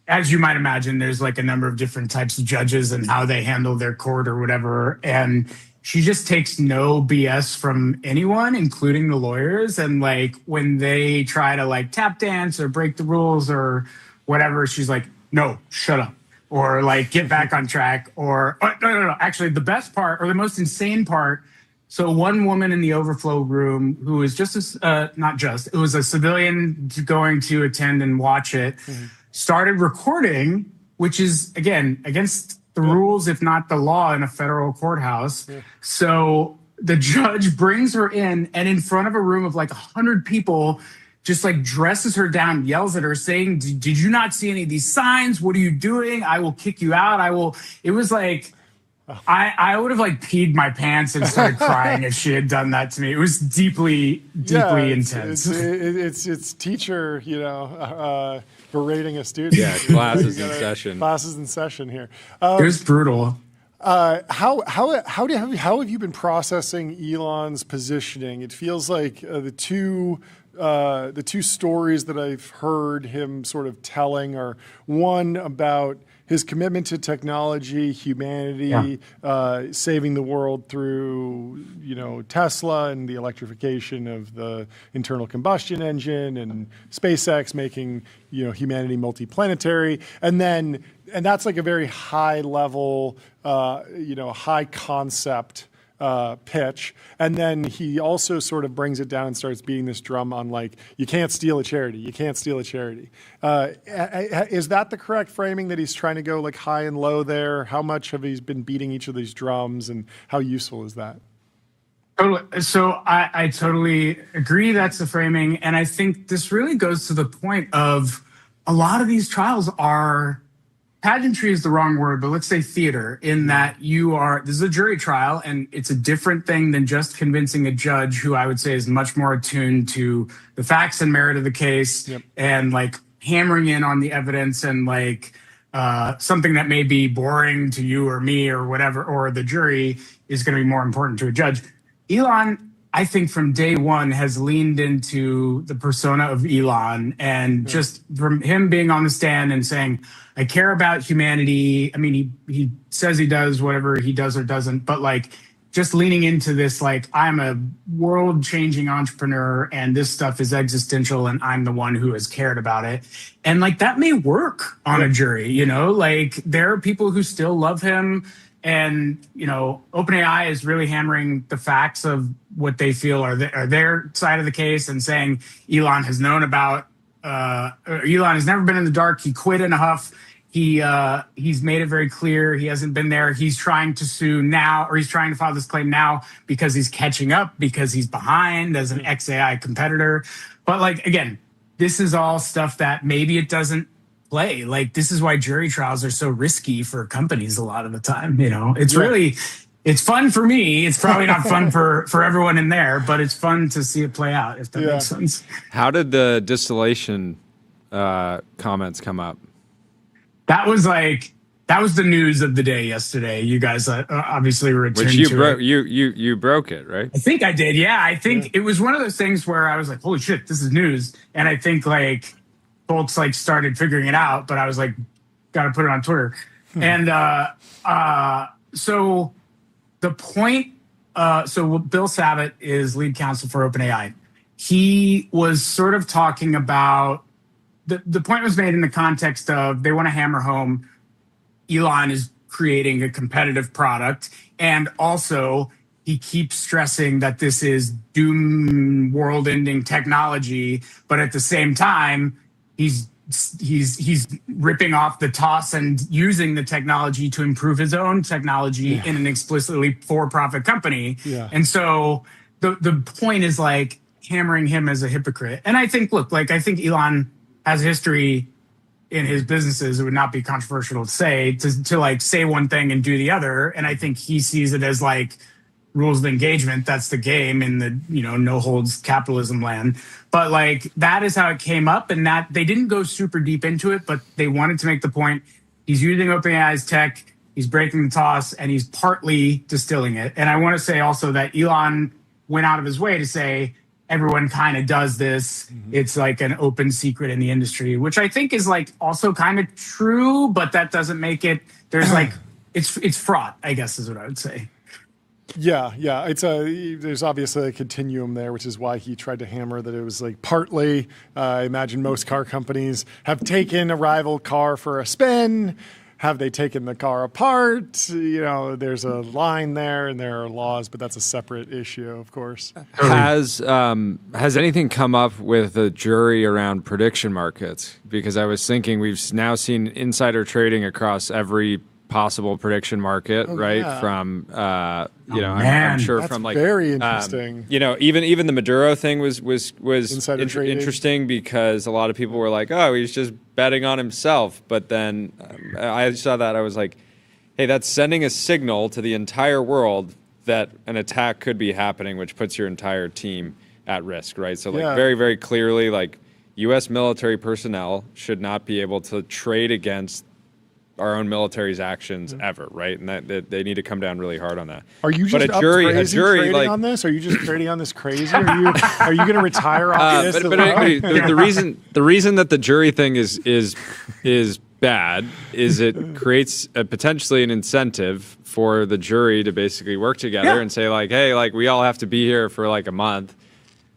as you might imagine, there's like a number of different types of judges and how they handle their court or whatever. And she just takes no BS from anyone, including the lawyers. And like when they try to like tap dance or break the rules or whatever, she's like, no, shut up. Or like get back on track. Or no. Actually, the best part or the most insane part. So one woman in the overflow room who was it was a civilian going to attend and watch it, started recording, which is, again, against the rules, if not the law in a federal courthouse. Yeah. So the judge brings her in front of a room of like 100 people, just like dresses her down, yells at her saying, did you not see any of these signs? What are you doing? I will kick you out. It was like, I would have like peed my pants and started crying if she had done that to me. It was deeply intense. It's teacher, berating a student. Yeah, classes in session. Classes in session here. It was brutal. How have you been processing Elon's positioning? It feels like the two the two stories that I've heard him sort of telling are one about his commitment to technology, humanity, saving the world through, Tesla and the electrification of the internal combustion engine, and SpaceX making, humanity multiplanetary. And that's like a very high level, high concept pitch. And then he also sort of brings it down and starts beating this drum on like, you can't steal a charity. You can't steal a charity. Is that the correct framing, that he's trying to go like high and low there? How much have he been beating each of these drums, and how useful is that? Totally. So I totally agree that's the framing. And I think this really goes to the point of a lot of these trials are, pageantry is the wrong word, but let's say theater, in that this is a jury trial, and it's a different thing than just convincing a judge who I would say is much more attuned to the facts and merit of the case, and like hammering in on the evidence, and like something that may be boring to you or me or whatever, or the jury, is going to be more important to a judge. Elon, I think from day one, has leaned into the persona of Elon, and just from him being on the stand and saying, I care about humanity. I mean, he says he does whatever he does or doesn't, but like just leaning into this, like, I'm a world changing entrepreneur and this stuff is existential and I'm the one who has cared about it. And like, that may work on a jury, like there are people who still love him. And, OpenAI is really hammering the facts of what they feel are their side of the case, and saying Elon has known about, Elon has never been in the dark. He quit in a huff. He's made it very clear he hasn't been there. He's trying to sue now, or he's trying to file this claim now because he's catching up, because he's behind as an XAI competitor. But like, again, this is all stuff that maybe it doesn't play. Like, this is why jury trials are so risky for companies a lot of the time. It's really, it's fun for me. It's probably not fun for everyone in there, but it's fun to see it play out, if that makes sense. How did the distillation comments come up? That was the news of the day yesterday. You guys obviously were attuned to it. You broke it, right? I think I did. Yeah, I think it was one of those things where I was like, holy shit, this is news. And I think like folks like started figuring it out, but I was like, got to put it on Twitter. And so the point, so Bill Sabat is lead counsel for OpenAI. He was sort of talking about, the point was made in the context of they want to hammer home Elon is creating a competitive product. And also he keeps stressing that this is doom world ending technology. But at the same time, he's ripping off the toss and using the technology to improve his own technology in an explicitly for-profit company. And so the point is like hammering him as a hypocrite. And I think, I think Elon has history in his businesses. It would not be controversial to say to like say one thing and do the other. And I think he sees it as like rules of engagement. That's the game in the, no holds capitalism land. But like, that is how it came up, and that they didn't go super deep into it, but they wanted to make the point. He's using OpenAI's tech, he's breaking the toss, and he's partly distilling it. And I want to say also that Elon went out of his way to say, everyone kind of does this. It's like an open secret in the industry, which I think is like also kind of true, but that doesn't make it, there's like, it's fraught, I guess is what I would say. Yeah. There's obviously a continuum there, which is why he tried to hammer that it was like partly, I imagine most car companies have taken a rival car for a spin. Have they taken the car apart? There's a line there, and there are laws, but that's a separate issue, of course. Has anything come up with the jury around prediction markets? Because I was thinking we've now seen insider trading across every possible prediction market, right? Yeah. From I'm sure that's from like very interesting. Even the Maduro thing was Interesting because a lot of people were like, oh, he's just betting on himself. But then I saw that, I was like, hey, that's sending a signal to the entire world that an attack could be happening, which puts your entire team at risk, right? So like very, very clearly, like U.S. military personnel should not be able to trade against our own military's actions ever, right? And that they need to come down really hard on that. Are you just a jury trading like on this? Are you just trading on this crazy? Are you going to retire off this? But anyway, the reason that the jury thing is bad is it creates potentially an incentive for the jury to basically work together and say like, hey, like we all have to be here for like a month,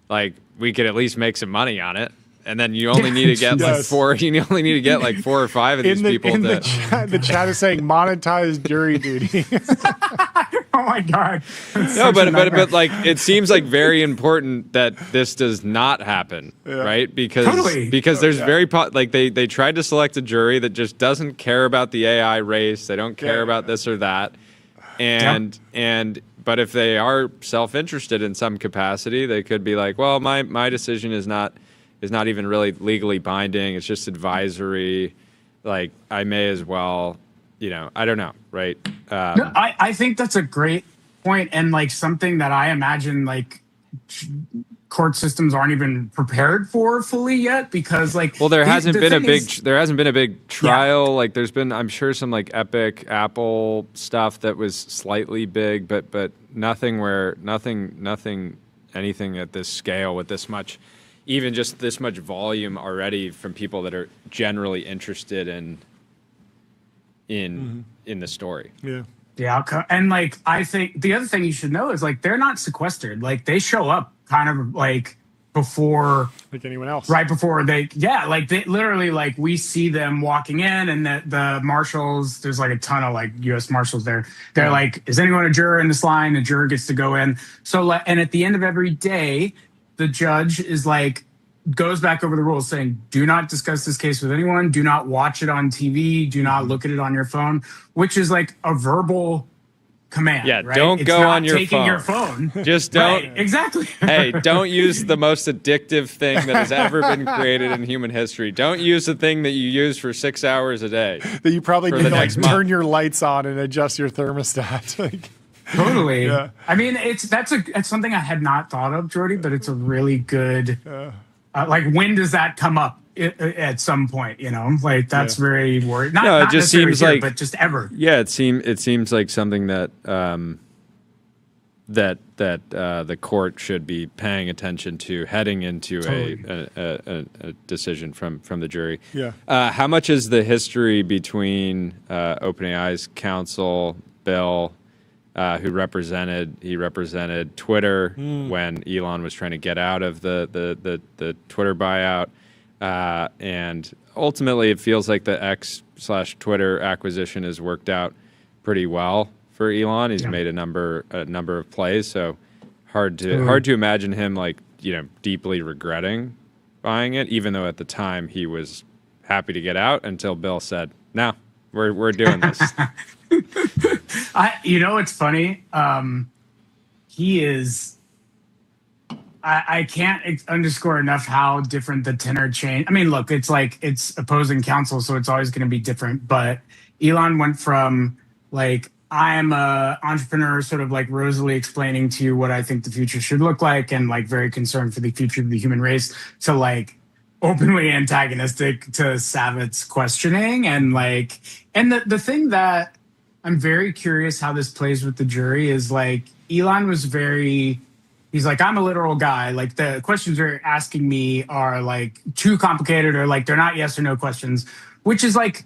like we could at least make some money on it. And then you only need to get like four. You only need to get like 4 or 5 of these people. The chat is saying monetize jury duty. Oh my God! No, but like it seems like very important that this does not happen, right? Because there's like they tried to select a jury that just doesn't care about the AI race. They don't care about this or that, but if they are self-interested in some capacity, they could be like, well, my decision is not even really legally binding. It's just advisory. Like I may as well, I don't know, right? No, I think that's a great point, and like something that I imagine like court systems aren't even prepared for fully yet, because like there hasn't been a big trial. Yeah. Like there's been, I'm sure, some like Epic Apple stuff that was slightly big, but nothing anything at this scale with this much. Even just this much volume already from people that are generally interested in the story. Yeah, and like I think the other thing you should know is like they're not sequestered. Like they show up kind of like before, like anyone else, right before they like they literally, like we see them walking in, and the marshals, there's like a ton of like U.S. marshals there. They're like, is anyone a juror in this line? The juror gets to go in. So and at the end of every day, the judge is like, goes back over the rules saying, do not discuss this case with anyone. Do not watch it on TV. Do not look at it on your phone, which is like a verbal command. Yeah, right? don't go on your taking phone. Your phone. Just don't. Right, exactly. Hey, don't use the most addictive thing that has ever been created in human history. Don't use the thing that you use for 6 hours a day. That you probably need to like turn your lights on and adjust your thermostat. Like, totally. Yeah. I mean, it's something I had not thought of, Jordy, but it's a really good. Like, when does that come up at some point? Like that's very worried. Not it just seems here, like, but just ever. Yeah, it seems like something that the court should be paying attention to heading into a decision from the jury. Yeah. How much is the history between OpenAI's counsel Bill? Who represented Twitter when Elon was trying to get out of the Twitter buyout, and ultimately it feels like the X/Twitter acquisition has worked out pretty well for Elon. He's made a number of plays, so hard to imagine him like deeply regretting buying it, even though at the time he was happy to get out until Bill said, "No, we're doing this." It's funny. He is. I can't underscore enough how different the tenor change. I mean, look, it's like it's opposing counsel, so it's always going to be different. But Elon went from like, I am a entrepreneur, sort of like rosily explaining to you what I think the future should look like, and like very concerned for the future of the human race, to like openly antagonistic to Savitz's questioning, and the thing that I'm very curious how this plays with the jury is like Elon was he's like, I'm a literal guy. Like the questions they're asking me are like too complicated, or like they're not yes or no questions, which is like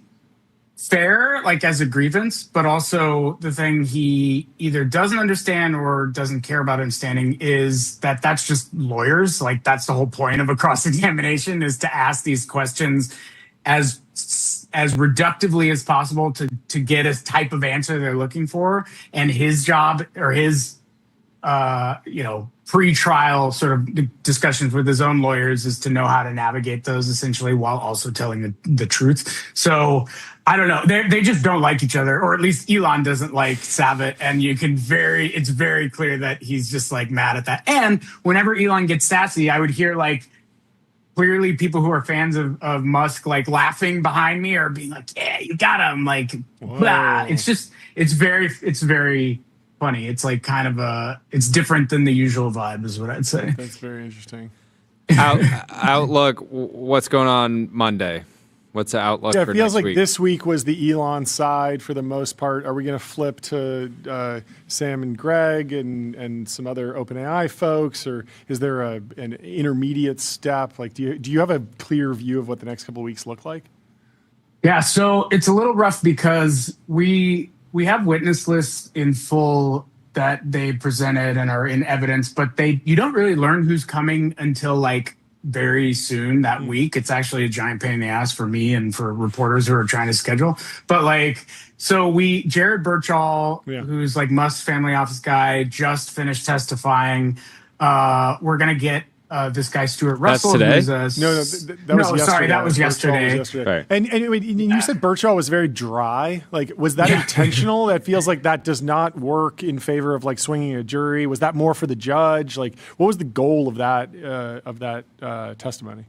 fair, like as a grievance, but also the thing he either doesn't understand or doesn't care about understanding is that that's just lawyers. Like that's the whole point of a cross-examination, is to ask these questions as reductively as possible to get a type of answer they're looking for. And his job, or his pre-trial sort of discussions with his own lawyers, is to know how to navigate those essentially while also telling the truth. So I don't know. They just don't like each other, or at least Elon doesn't like Savit, and it's very clear that he's just like mad at that. And whenever Elon gets sassy, I would hear like clearly people who are fans of Musk like laughing behind me, or being like, "Yeah, you got him!" Like, blah. It's very funny. It's like kind of it's different than the usual vibe, is what I'd say. That's very interesting. Outlook, what's going on Monday? What's the outlook Yeah, it for feels next like week? this week was the Elon side for the most part. Are we going to flip to Sam and Greg and some other OpenAI folks, or is there an intermediate step? Like, do you have a clear view of what the next couple of weeks look like? Yeah, so it's a little rough because we have witness lists in full that they presented and are in evidence, but you don't really learn who's coming until like very soon that week. It's actually a giant pain in the ass for me and for reporters who are trying to schedule. But like, so Jared Birchall, who's like Musk's family office guy, just finished testifying. We're gonna get this guy Stuart Russell. Today? Who's No, that was yesterday. Sorry, that was Birchall yesterday. Right. And you said Birchall was very dry. Like, was that intentional? That feels like that does not work in favor of like swinging a jury. Was that more for the judge? Like, what was the goal of that testimony?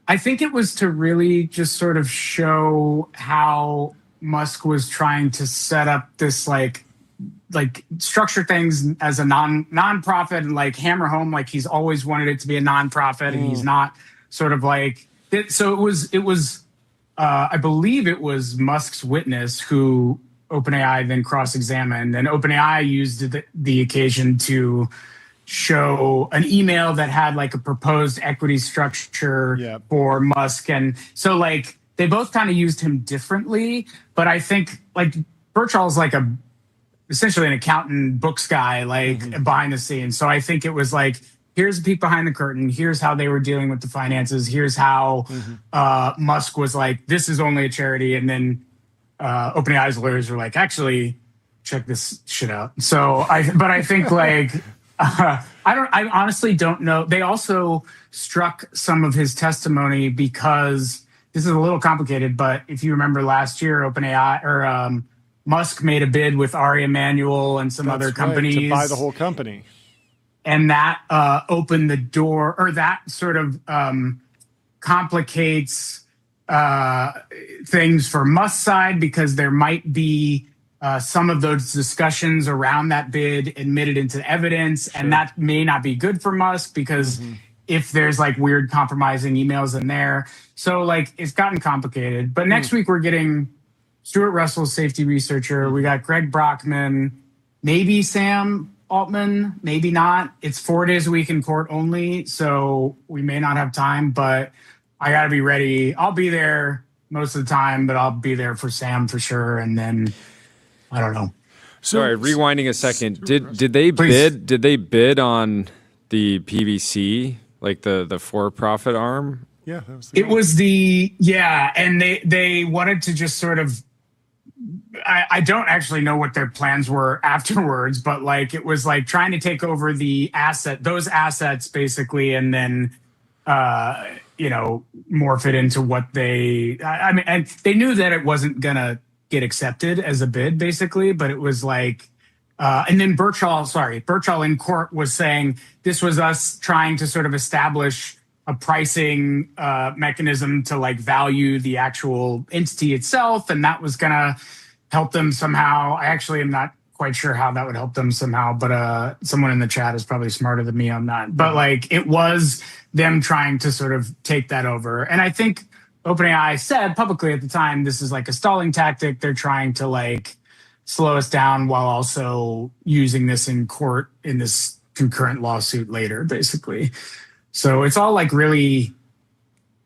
I think it was to really just sort of show how Musk was trying to set up this like structure things as a nonprofit and like hammer home like he's always wanted it to be a nonprofit and he's not sort of like it. So it was I believe it was Musk's witness who OpenAI then cross-examined, and OpenAI used the occasion to show an email that had like a proposed equity structure for Musk. And so like they both kind of used him differently, but I think like Birchall's like essentially an accountant books guy, like behind the scenes. So I think it was like, here's a peek behind the curtain. Here's how they were dealing with the finances. Here's how Musk was like, this is only a charity. And then OpenAI's lawyers were like, actually, check this shit out. So I think like, I honestly don't know. They also struck some of his testimony because this is a little complicated, but if you remember last year, OpenAI or Musk made a bid with Ari Emanuel and some other companies to buy the whole company. And that opened the door, or that sort of complicates things for Musk's side because there might be some of those discussions around that bid admitted into evidence, and that may not be good for Musk because if there's like weird compromising emails in there. So like it's gotten complicated. But next week we're getting Stuart Russell, safety researcher. We got Greg Brockman, maybe Sam Altman, maybe not. It's 4 days a week in court only, so we may not have time, but I got to be ready. I'll be there most of the time, but I'll be there for Sam for sure. And then I don't know. Sorry, rewinding a second. Did they bid? Did they bid on the PVC, like the for-profit arm? Yeah, that was it was and they wanted to just sort of. I don't actually know what their plans were afterwards, but like it was like trying to take over those assets basically, and then morph it into what and they knew that it wasn't gonna get accepted as a bid basically, but it was like and then Birchall in court was saying this was us trying to sort of establish a pricing mechanism to like value the actual entity itself, and that was gonna help them somehow. I actually am not quite sure how that would help them somehow, but someone in the chat is probably smarter than me on that. But like it was them trying to sort of take that over. And I think OpenAI said publicly at the time, this is like a stalling tactic. They're trying to like slow us down while also using this in court in this concurrent lawsuit later, basically. So it's all like really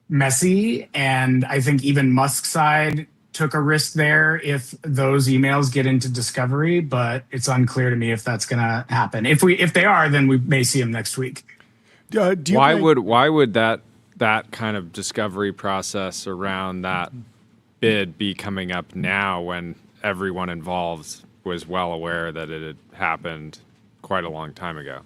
messy. And I think even Musk's side took a risk there if those emails get into discovery, but it's unclear to me if that's going to happen. If they are, then we may see them next week. Why would that kind of discovery process around that bid be coming up now when everyone involved was well aware that it had happened quite a long time ago?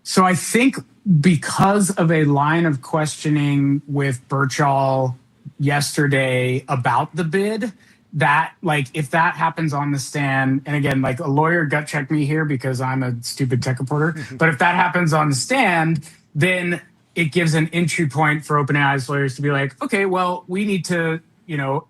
So I think because of a line of questioning with Birchall yesterday about the bid, that like if that happens on the stand, and again, like a lawyer gut check me here because I'm a stupid tech reporter, but if that happens on the stand, then it gives an entry point for OpenAI's lawyers to be like, okay, well, we need to,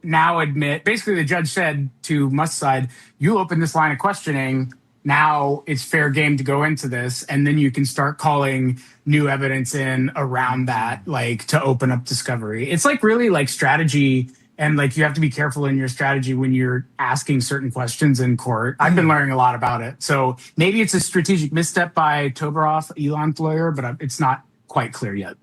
now admit, basically the judge said to Musk's side, you open this line of questioning, now it's fair game to go into this, and then you can start calling new evidence in around that, like to open up discovery. It's like really like strategy, and like you have to be careful in your strategy when you're asking certain questions in court. I've been learning a lot about it. So maybe it's a strategic misstep by Toberoff, Elon's lawyer, but it's not quite clear yet.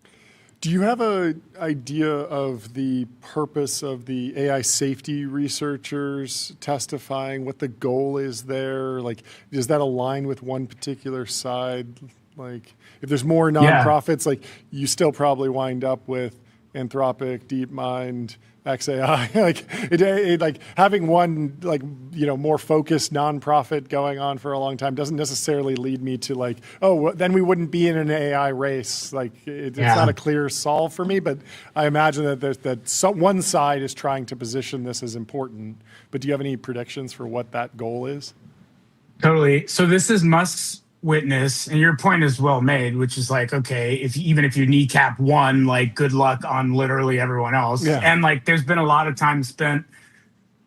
Do you have an idea of the purpose of the AI safety researchers testifying, what the goal is there? Like, does that align with one particular side? Like, if there's more nonprofits, like you still probably wind up with Anthropic, DeepMind, XAI, like having one more focused nonprofit going on for a long time doesn't necessarily lead me to like, oh, then we wouldn't be in an AI race. Like it's not a clear solve for me, but I imagine that one side is trying to position this as important. But do you have any predictions for what that goal is? Totally. So this is Musk's witness, and your point is well made, which is like, okay, even if you kneecap one, like good luck on literally everyone else. And like there's been a lot of time spent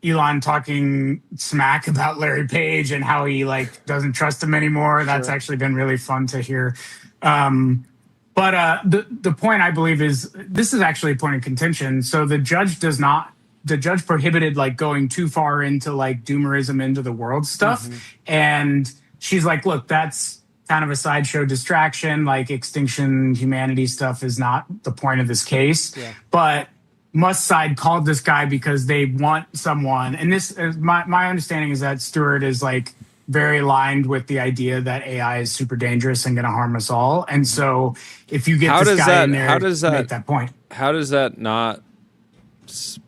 Elon talking smack about Larry Page and how he like doesn't trust him anymore. That's actually been really fun to hear. But the point I believe is this is actually a point of contention. So the judge prohibited like going too far into like doomerism into the world stuff. And she's like, look, that's kind of a sideshow distraction. Like extinction humanity stuff is not the point of this case. But Musk's side called this guy because they want someone. And this is my understanding is that Stewart is like very aligned with the idea that AI is super dangerous and going to harm us all. And so if you get this guy in there, make that point. How does that not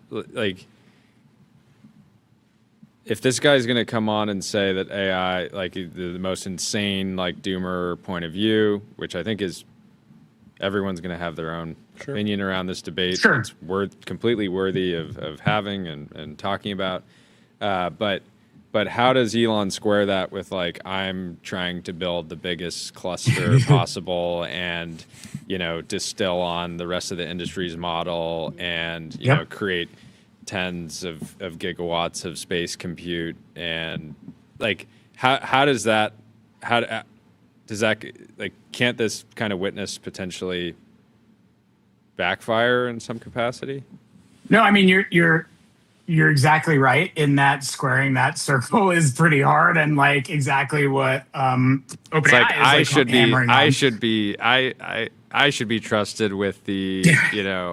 like? If this guy's going to come on and say that AI, like the most insane, like doomer point of view, which I think is everyone's going to have their own opinion around this debate. It's completely worthy of having and talking about. But how does Elon square that with like, I'm trying to build the biggest cluster possible and, distill on the rest of the industry's model and, you know, create tens of gigawatts of space compute, and like how does that like can't this kind of witness potentially backfire in some capacity? No, I mean you're exactly right in that squaring that circle is pretty hard, and like exactly what OpenAI is I should be trusted with the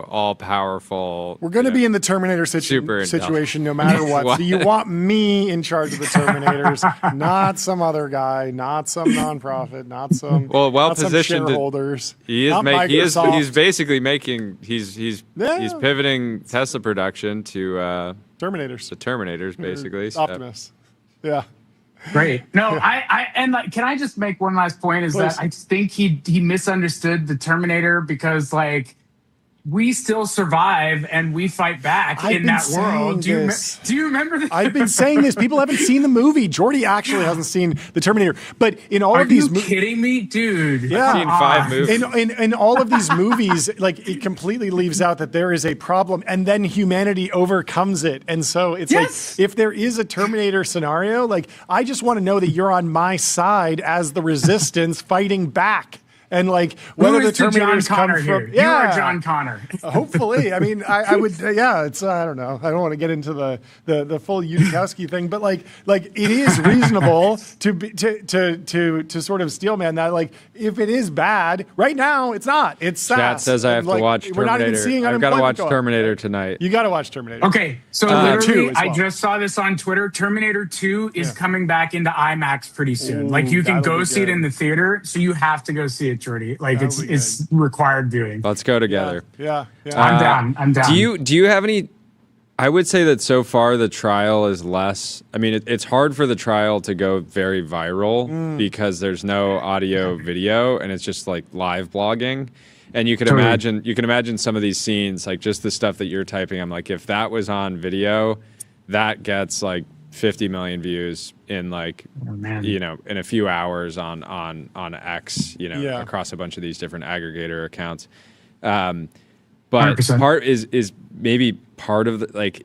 all powerful. We're going to be in the Terminator situation no matter what. So you want me in charge of the Terminators, not some other guy, not some nonprofit, not some well-positioned shareholders. He's basically making he's pivoting Tesla production to Terminators. The Terminators, basically. Optimus. Yeah. Great. No, and like, can I just make one last point? Is that I think he misunderstood the Terminator because like we still survive and we fight back in that world. Do you remember this? I've been saying this. People haven't seen the movie. Jordy actually hasn't seen the Terminator. But in all of these movies, kidding me, dude? Yeah, I've seen 5 movies. In all of these movies, like it completely leaves out that there is a problem, and then humanity overcomes it. And so it's like if there is a Terminator scenario, like I just want to know that you're on my side as the resistance fighting back. And like whether the Terminators come from, you are John Connor. Hopefully, I mean, I would, it's I don't know. I don't want to get into the full Yudikowsky thing, but like it is reasonable to sort of steelman that. Like if it is bad right now, it's not. It's sad. Chat says I have to watch Terminator. We're not even seeing I've got to watch Terminator tonight. You got to watch Terminator. Okay, so literally, I just saw this on Twitter. Terminator 2 is coming back into IMAX pretty soon. Like you can go see it in the theater, so you have to go see it, Jordy. Like it's required viewing. Let's go together. Yeah. I'm down. Do you have any? I would say that so far the trial is less. I mean, it's hard for the trial to go very viral because there's no audio, video, and it's just like live blogging. And you can imagine some of these scenes, like just the stuff that you're typing. I'm like, if that was on video, that gets like 50 million views in like in a few hours on X, across a bunch of these different aggregator accounts. But 100%. Part is maybe part of the, like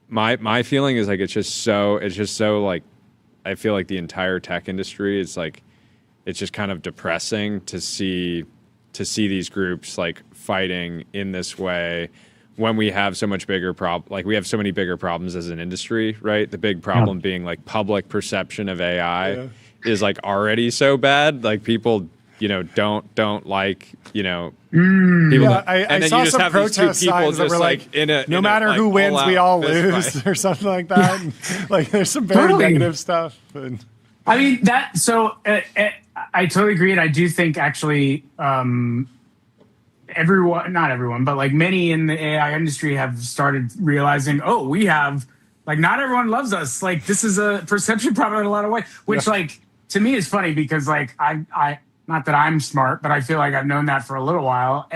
my feeling is like it's just so like I feel like the entire tech industry is like, it's just kind of depressing to see these groups like fighting in this way when we have so much bigger we have so many bigger problems as an industry, right? The big problem being like public perception of AI is like already so bad. Like people, don't like, people. I saw some protest signs that were like, no matter who wins, we all lose, or something like that. And, like, there's some very negative stuff. And, I mean, I totally agree. And I do think actually, everyone, not everyone, but like many in the AI industry have started realizing, oh, we have, like, not everyone loves us. Like, this is a perception problem in a lot of ways, which like to me is funny because like I not that I'm smart, but I feel like I've known that for a little while.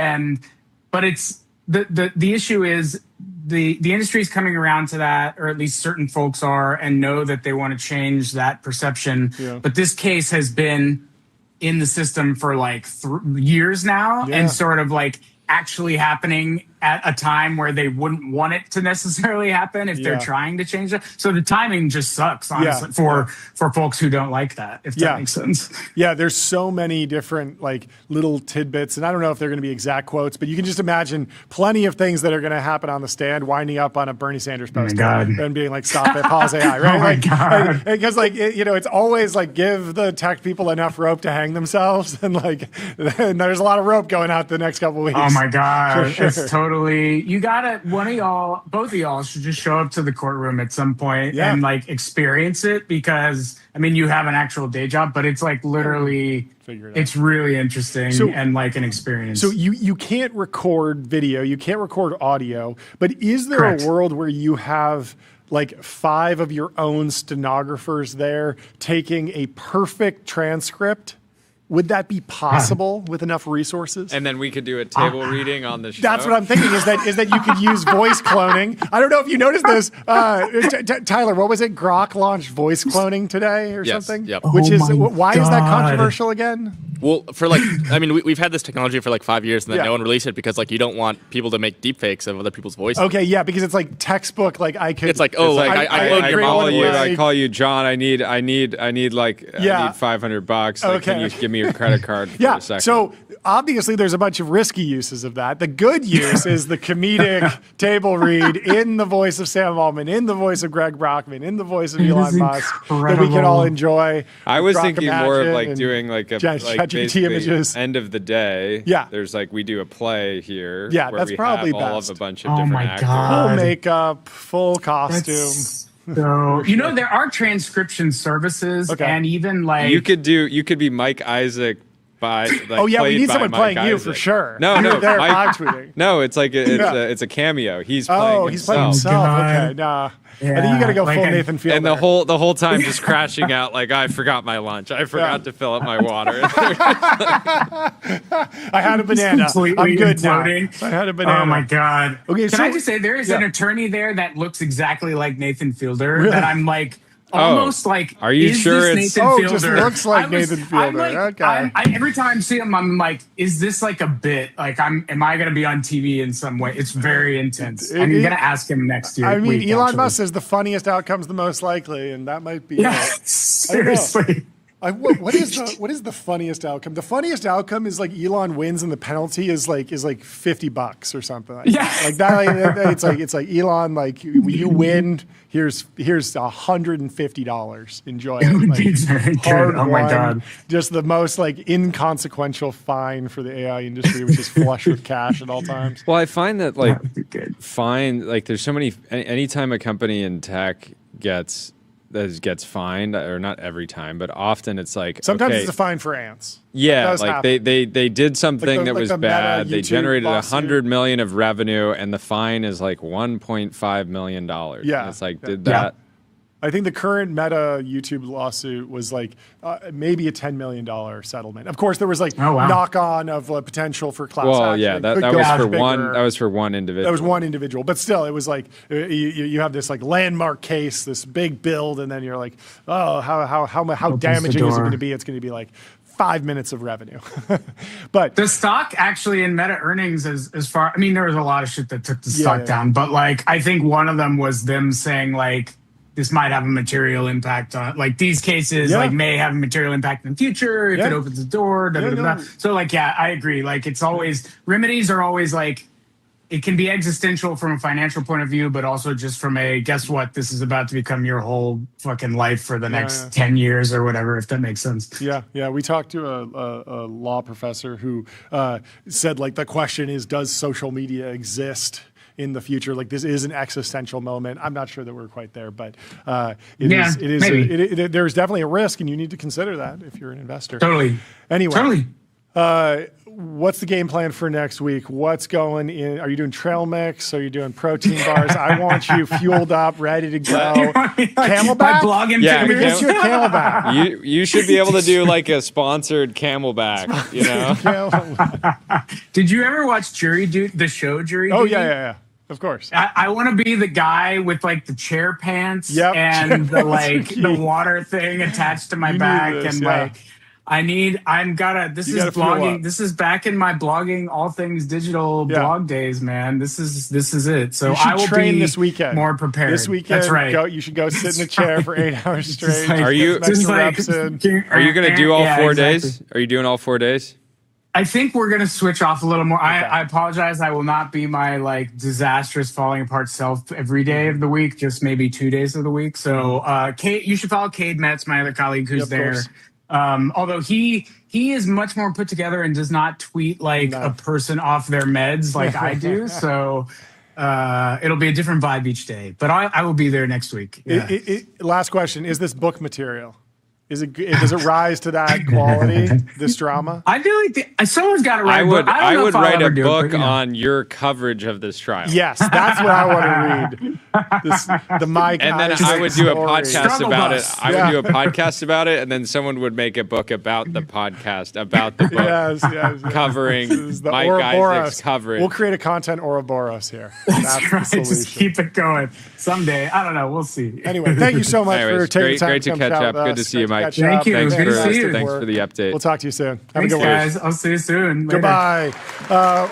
But it's the issue is the industry is coming around to that, or at least certain folks are, and know that they want to change that perception. Yeah. But this case has been in the system for like years now, and sort of like actually happening at a time where they wouldn't want it to necessarily happen if they're trying to change it. So the timing just sucks, honestly, for folks who don't like that, if that makes sense. Yeah, there's so many different like little tidbits, and I don't know if they're going to be exact quotes, but you can just imagine plenty of things that are going to happen on the stand, winding up on a Bernie Sanders post and being like, stop it, pause AI, right? Oh my God. Because like, it's always like give the tech people enough rope to hang themselves, and like and there's a lot of rope going out the next couple of weeks. Oh my God, it's totally. You gotta, both of y'all should just show up to the courtroom at some point and like experience it, because I mean, you have an actual day job, but it's like literally, it's really interesting and like an experience. So you can't record video, you can't record audio, but is there a world where you have like 5 of your own stenographers there taking a perfect transcript? Would that be possible with enough resources? And then we could do a table reading on the show. That's what I'm thinking, is that you could use voice cloning. I don't know if you noticed this. Tyler, what was it? Grok launched voice cloning today or something? Yep. Why is that controversial again? Well, for like, I mean, we've had this technology for like 5 years, and then no one released it because like you don't want people to make deepfakes of other people's voices. Okay, yeah, because it's like textbook. Like I could. It's like, oh, like I call you John. I need like $500. Like, can you give me your credit card for a second? So obviously there's a bunch of risky uses of that. The good use is the comedic table read in the voice of Sam Altman, in the voice of Greg Brockman, in the voice of Elon Musk, that we can all enjoy. I was thinking more of like doing like a ChatGPT images. End of the day. Yeah. There's like, we do a play here. Yeah, where that's we probably have all best. of a bunch of different actors. Full makeup, full costume. So, there are transcription services, and even like you could be Mike Isaac by like, we need someone playing Mike you Isaac. for sure. No, they're Mike, tweeting. No, it's like it's a cameo. He's playing he's playing himself. Okay, nah. Yeah, I think you got to go full Nathan Fielder. And the whole time just crashing out like, I forgot my lunch. I forgot to fill up my water. I had a banana. I'm good imploding. now. I had a banana. Oh my God. Okay, Can I just say there is an attorney there that looks exactly like Nathan Fielder that I'm like almost like. Are you sure it's Nathan Fielder? Just looks like Nathan Fielder. Every time I see him, I'm like, is this like a bit? Like, am I going to be on TV in some way? It's very intense. I'm going to ask him next year. I mean, Elon Musk says the funniest outcome's the most likely, and that might be. Seriously. What is the funniest outcome? The funniest outcome is like Elon wins and the penalty is like $50 or something. Like that. It's like Elon, like you win. Here's $150. Enjoy it. Like, hard oh my God. Just the most like inconsequential fine for the AI industry, which is flush with cash at all times. Well, I find that like there's so many. Anytime a company in tech gets fined, or not every time, but often it's like sometimes it's a fine for ants. Yeah, like they did something that was bad. They generated $100 million of revenue, and the fine is like $1.5 million. Yeah, and it's like did that. I think the current Meta YouTube lawsuit was like maybe a $10 million settlement. Of course, there was like knock on of potential for class action. Well, yeah, that was for one. That was for one individual. That was one individual, but still, it was like you have this like landmark case, this big build, and then you're like, oh, how damaging is it going to be? It's going to be like 5 minutes of revenue. But the stock actually in Meta earnings as far. I mean, there was a lot of shit that took the stock down, but like I think one of them was them saying like, this might have a material impact on, like, these cases, Yeah. like, may have a material impact in the future if Yeah. it opens the door. Da, da, da, da. no. So, like, yeah, I agree. Like, it's always, remedies are always like, it can be existential from a financial point of view, but also just from a, guess what, this is about to become your whole fucking life for the next 10 years or whatever, if that makes sense. Yeah. We talked to a law professor who said, like, the question is, does social media exist in the future? Like, this is an existential moment. I'm not sure that we're quite there, but there's definitely a risk, and you need to consider that if you're an investor. Totally. Anyway. What's the game plan for next week? What's going in? Are you doing trail mix? Are you doing protein bars? I want you fueled up, ready to go. Camelback? Blogging Yeah, Let me get you a camelback. You should be able to do like a sponsored Camelback, you know? Did you ever watch Jury Duty, the show Jury Duty? Oh, yeah. Of course. I want to be the guy with like the chair pants Yep. and the like the water thing attached to my back this, and yeah. like this is gotta fuel blogging. up. This is back in my blogging all things digital blog days, man. This is it. So You should I will train be this weekend. more prepared. This weekend, That's right. you should go sit in a chair for 8 hours straight. like- Are you- Get some Just extra like- reps in. Are you going to do all Yeah, 4 exactly. days? Are you doing all 4 days? I think we're gonna switch off a little more. I apologize. I will not be my like disastrous falling apart self every day of the week. Just maybe 2 days of the week. So, Kate, you should follow Cade Metz, my other colleague who's Of there. course. Although he is much more put together and does not tweet like a person off their meds like I do. So it'll be a different vibe each day. But I will be there next week. Yeah. Last question: is this book material? Does it rise to that quality? This drama? I feel like someone's got to write. I would I don't know if I'll write ever a do it, book but, you know. on your coverage of this trial. Yes, that's what I want to read. The Mike And then Isaac I would do a story. podcast Struggle about bus. it. I would do a podcast about it, and then someone would make a book about the podcast, about the book, Yes. covering This is the Mike Ouroboros. Isaac's coverage. We'll create a content Ouroboros here. That's the Right, solution. just keep it going. Someday, I don't know. We'll see. Anyway, thank you so much for Anyways, taking great, time great to come catch chat up. with Good us. to see you, Great Mike. Thank you. Thanks Good to for, see you. thanks for the update. We'll talk to you soon. Have Thanks, a good guys. I'll see you soon. Later. Goodbye.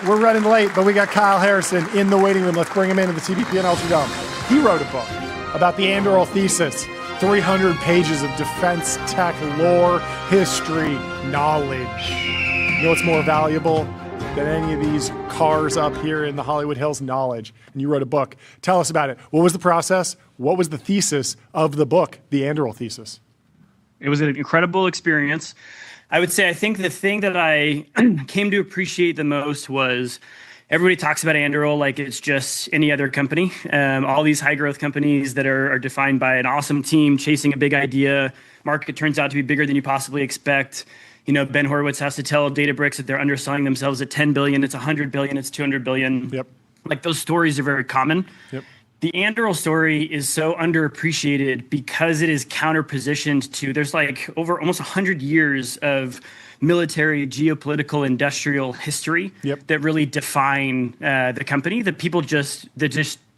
We're running late, but we got Kyle Harrison in the waiting room. Let's bring him into the TBPN Ultra Dome. He wrote a book about the Anduril thesis, 300 pages of defense tech lore, history, knowledge. You know what's more valuable than any of these cars up here in the Hollywood Hills? Knowledge. And you wrote a book. Tell us about it. What was the process? What was the thesis of the book, the Anduril thesis? It was an incredible experience. I would say I think the thing that I came to appreciate the most was everybody talks about Anduril like it's just any other company. All these high growth companies that are defined by an awesome team chasing a big idea. Market turns out to be bigger than you possibly expect. You know, Ben Horowitz has to tell Databricks that they're underselling themselves at 10 billion. It's 100 billion. It's 200 billion. Yep. Like those stories are very common. Yep. The Anduril story is so underappreciated because it is counterpositioned to, there's like over almost 100 years of military, geopolitical, industrial history that really define the company that people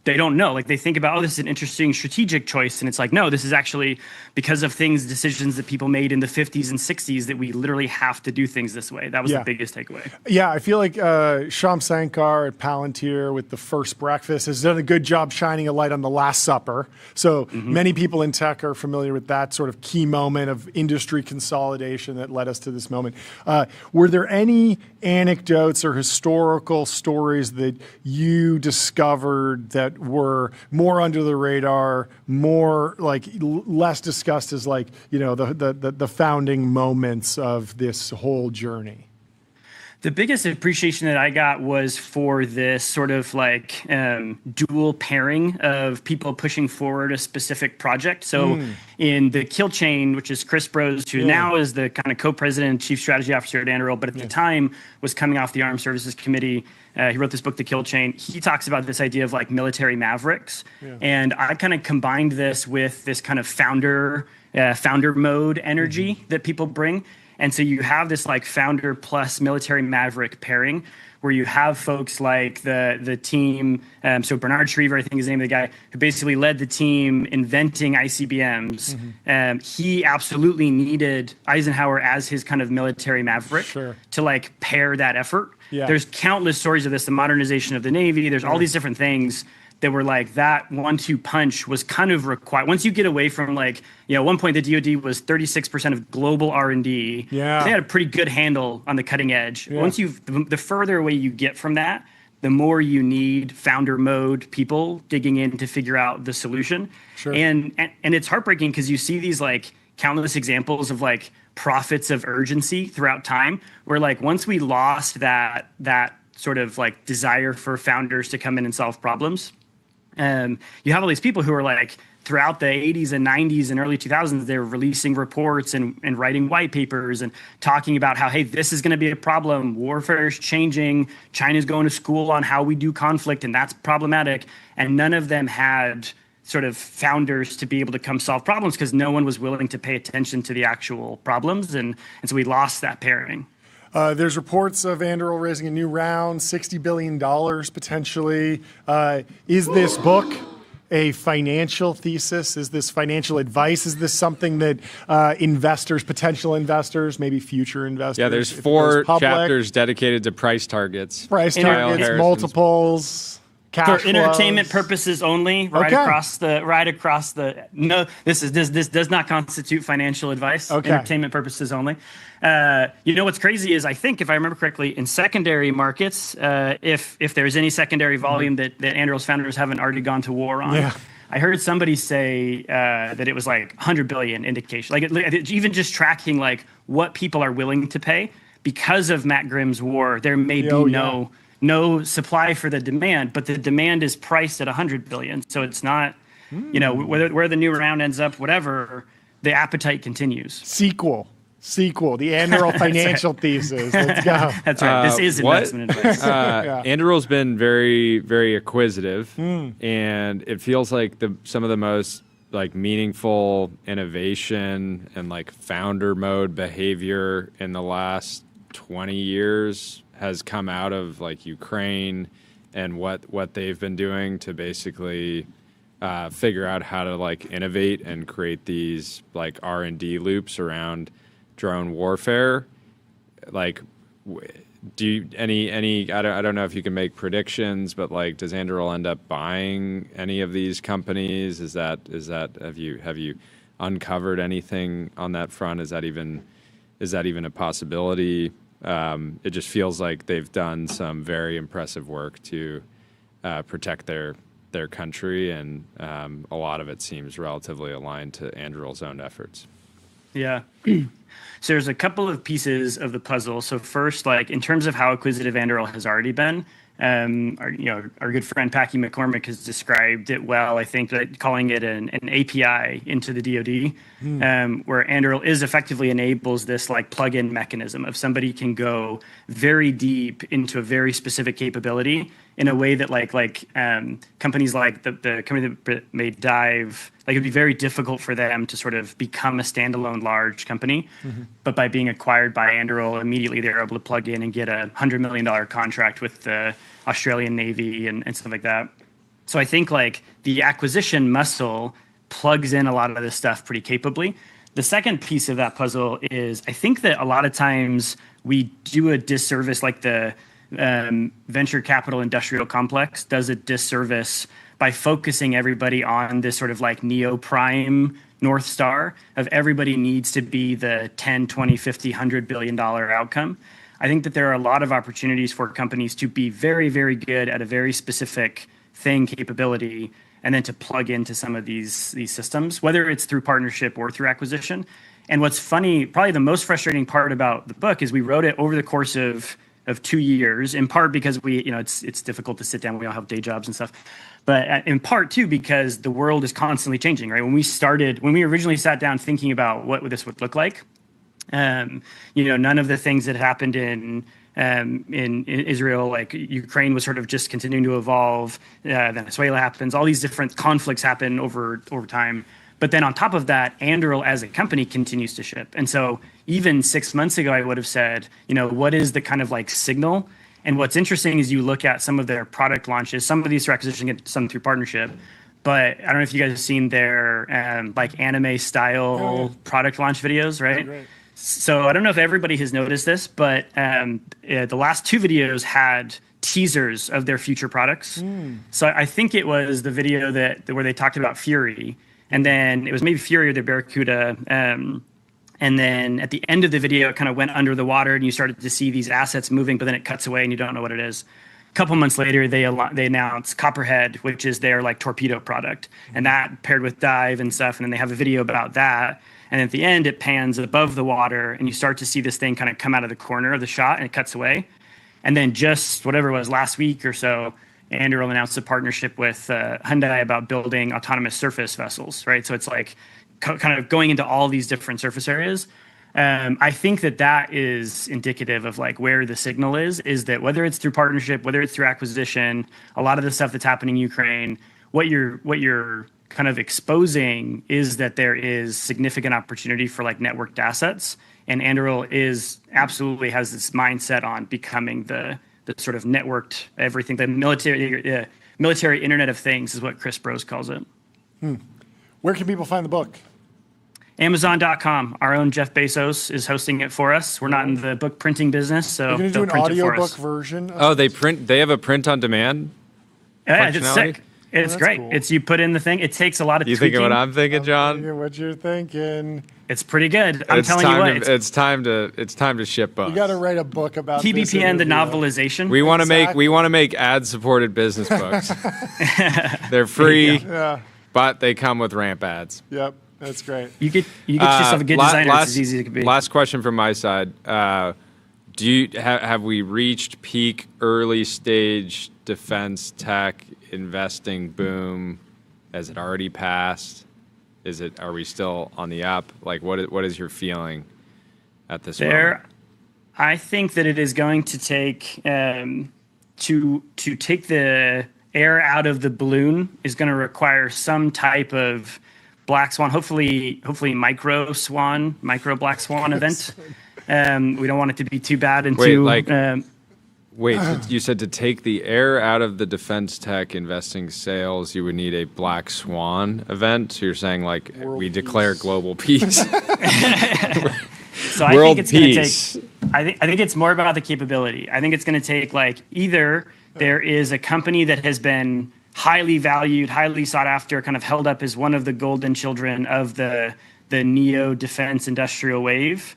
they don't know. Like they think about, oh, this is an interesting strategic choice. And it's like, no, this is actually because of decisions that people made in the 50s and 60s that we literally have to do things this way. That was the biggest takeaway. Yeah, I feel like Shyam Sankar at Palantir with The First Breakfast has done a good job shining a light on The Last Supper. So many people in tech are familiar with that sort of key moment of industry consolidation that led us to this moment. Were there any anecdotes or historical stories that you discovered that were more under the radar, more like less discussed as like, you know, the founding moments of this whole journey? The biggest appreciation that I got was for this sort of like dual pairing of people pushing forward a specific project. So in the Kill Chain, which is Chris Bros, who now is the kind of co-president and chief strategy officer at Anduril, but at the time was coming off the Armed Services Committee. He wrote this book, The Kill Chain. He talks about this idea of like military mavericks. And I kind of combined this with this kind of founder mode energy that people bring. And so you have this like founder plus military maverick pairing where you have folks like the team. So Bernard Schriever, I think is the name of the guy who basically led the team inventing ICBMs. He absolutely needed Eisenhower as his kind of military maverick to like pair that effort. There's countless stories of this, the modernization of the Navy. There's all these different things that were like that 1-2 punch was kind of required. Once you get away from like, at one point the DoD was 36% of global R&D. Yeah. They had a pretty good handle on the cutting edge. Yeah. Once the further away you get from that, the more you need founder mode people digging in to figure out the solution. Sure. And it's heartbreaking because you see these like countless examples of like prophets of urgency throughout time, where like once we lost that sort of like desire for founders to come in and solve problems, you have all these people who are like throughout the 80s and 90s and early 2000s, they were releasing reports and writing white papers and talking about how, hey, this is going to be a problem. Warfare is changing. China's going to school on how we do conflict, and that's problematic. And none of them had sort of founders to be able to come solve problems because no one was willing to pay attention to the actual problems. And so we lost that pairing. There's reports of Anduril raising a new round, $60 billion potentially. Is this book a financial thesis? Is this financial advice? Is this something that potential investors, maybe future investors? Yeah, there's 4 chapters dedicated to price targets. Price targets, multiples, cash for entertainment flows. Purposes only. Right across the. No, this does not constitute financial advice. Okay. Entertainment purposes only. What's crazy is I think if I remember correctly, in secondary markets, if there's any secondary volume that Anduril's founders haven't already gone to war on. Yeah. I heard somebody say that it was like 100 billion indication, like even just tracking like what people are willing to pay because of Matt Grimm's war. There may be no supply for the demand, but the demand is priced at 100 billion. So it's not, where the new round ends up, whatever, the appetite continues. Sequel, the Anduril financial thesis. Let's go. That's right. This is investment advice. Anduril's been very, very acquisitive, and it feels like some of the most like meaningful innovation and like founder mode behavior in the last 20 years has come out of like Ukraine and what they've been doing to basically figure out how to like innovate and create these like R&D loops around drone warfare. Like, do you I don't know if you can make predictions, but like, does Anduril end up buying any of these companies? Is that have you uncovered anything on that front? Is that even a possibility? It just feels like they've done some very impressive work to protect their country, and a lot of it seems relatively aligned to Anduril's own efforts. Yeah. So there's a couple of pieces of the puzzle. So first, like in terms of how acquisitive Anduril has already been, our good friend Packy McCormick has described it well, I think, calling it an API into the DoD, where Anduril effectively enables this like plug-in mechanism of somebody can go very deep into a very specific capability in a way that companies like the company that made Dive, like it'd be very difficult for them to sort of become a standalone large company. But by being acquired by Anduril, immediately they're able to plug in and get a $100 million contract with the Australian Navy and stuff like that. So I think like the acquisition muscle plugs in a lot of this stuff pretty capably. The second piece of that puzzle is I think that a lot of times we do a disservice, like the venture capital industrial complex does a disservice by focusing everybody on this sort of like neo-prime North Star of everybody needs to be the 10, 20, 50, $100 billion outcome. I think that there are a lot of opportunities for companies to be very, very good at a very specific capability, and then to plug into some of these systems, whether it's through partnership or through acquisition. And what's funny, probably the most frustrating part about the book is we wrote it over the course of 2 years, in part because it's difficult to sit down. We all have day jobs and stuff. But in part too, because the world is constantly changing, right? When we originally sat down thinking about what this would look like, none of the things that happened in Israel, like Ukraine was sort of just continuing to evolve. Venezuela happens. All these different conflicts happen over time. But then on top of that, Anduril as a company continues to ship. And so even 6 months ago, I would have said, what is the kind of like signal? And what's interesting is you look at some of their product launches, some of these through acquisition, some through partnership. But I don't know if you guys have seen their like anime style product launch videos, right? Oh, so I don't know if everybody has noticed this, but the last 2 videos had teasers of their future products. So I think it was the video where they talked about Fury, and then it was maybe Fury or the Barracuda. And then at the end of the video, it kind of went under the water, and you started to see these assets moving, but then it cuts away, and you don't know what it is. A couple months later, they announced Copperhead, which is their like torpedo product, and that paired with Dive and stuff. And then they have a video about that. And at the end, it pans above the water, and you start to see this thing kind of come out of the corner of the shot, and it cuts away. And then just whatever it was last week or so, Anduril announced a partnership with Hyundai about building autonomous surface vessels, right? So it's like kind of going into all these different surface areas. I think that is indicative of like where the signal is that whether it's through partnership, whether it's through acquisition, a lot of the stuff that's happening in Ukraine, what you're kind of exposing is that there is significant opportunity for like networked assets. And Anduril absolutely has this mindset on becoming the sort of networked everything, the military Internet of Things is what Chris Brose calls it. Where can people find the book? Amazon.com. Our own Jeff Bezos is hosting it for us. We're not in the book printing business, so You're going to do an audiobook version? They have a print on demand? Yeah, it's sick. It's great. Cool. You put in the thing. It takes a lot of You tweaking. thinking what I'm thinking, John? What you're thinking. It's pretty good. I'm telling you what. It's time to ship books. You got to write a book about TBPN, the novelization. We want to make ad-supported business books. They're free, but they come with ramp ads. Yep, that's great. You get yourself a good designer. It's as easy as it could be. Last question from my side. Do you have we reached peak early stage defense tech investing boom? Has it already passed? Are we still on the up? Like, what is your feeling at this moment? I think that it is going to take to take the air out of the balloon is going to require some type of black swan, hopefully micro black swan event. We don't want it to be too bad and you said to take the air out of the defense tech investing sales, you would need a black swan event. So you're saying like we declare global peace. So I think it's going to take. I think it's more about the capability. I think it's going to take like either there is a company that has been highly valued, highly sought after, kind of held up as one of the golden children of the neo defense industrial wave.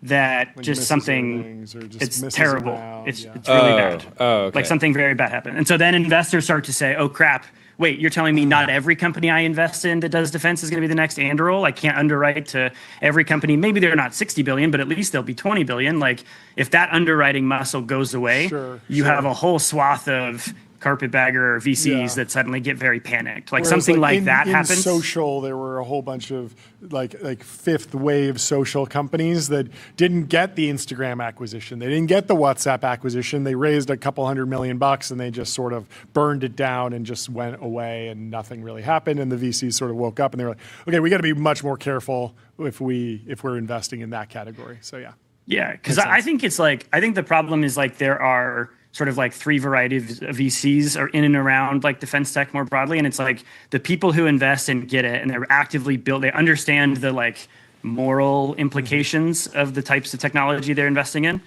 That like just something, it's terrible. It's really bad. Okay. Like something very bad happened. And so then investors start to say, oh crap, wait, you're telling me not every company I invest in that does defense is going to be the next Anduril? I can't underwrite to every company. Maybe they're not 60 billion, but at least they'll be 20 billion. Like if that underwriting muscle goes away, you have a whole swath of carpetbagger VCs that suddenly get very panicked. Like something like that happens. In social, there were a whole bunch of like fifth wave social companies that didn't get the Instagram acquisition. They didn't get the WhatsApp acquisition. They raised a couple $100 million and they just sort of burned it down and just went away and nothing really happened. And the VCs sort of woke up and they were like, okay, we got to be much more careful if we're investing in that category. So yeah. Yeah, because I think the problem is like there are sort of like three varieties of VCs are in and around like defense tech more broadly. And it's like the people who invest and get it and they're actively they understand the like moral implications of the types of technology they're investing in.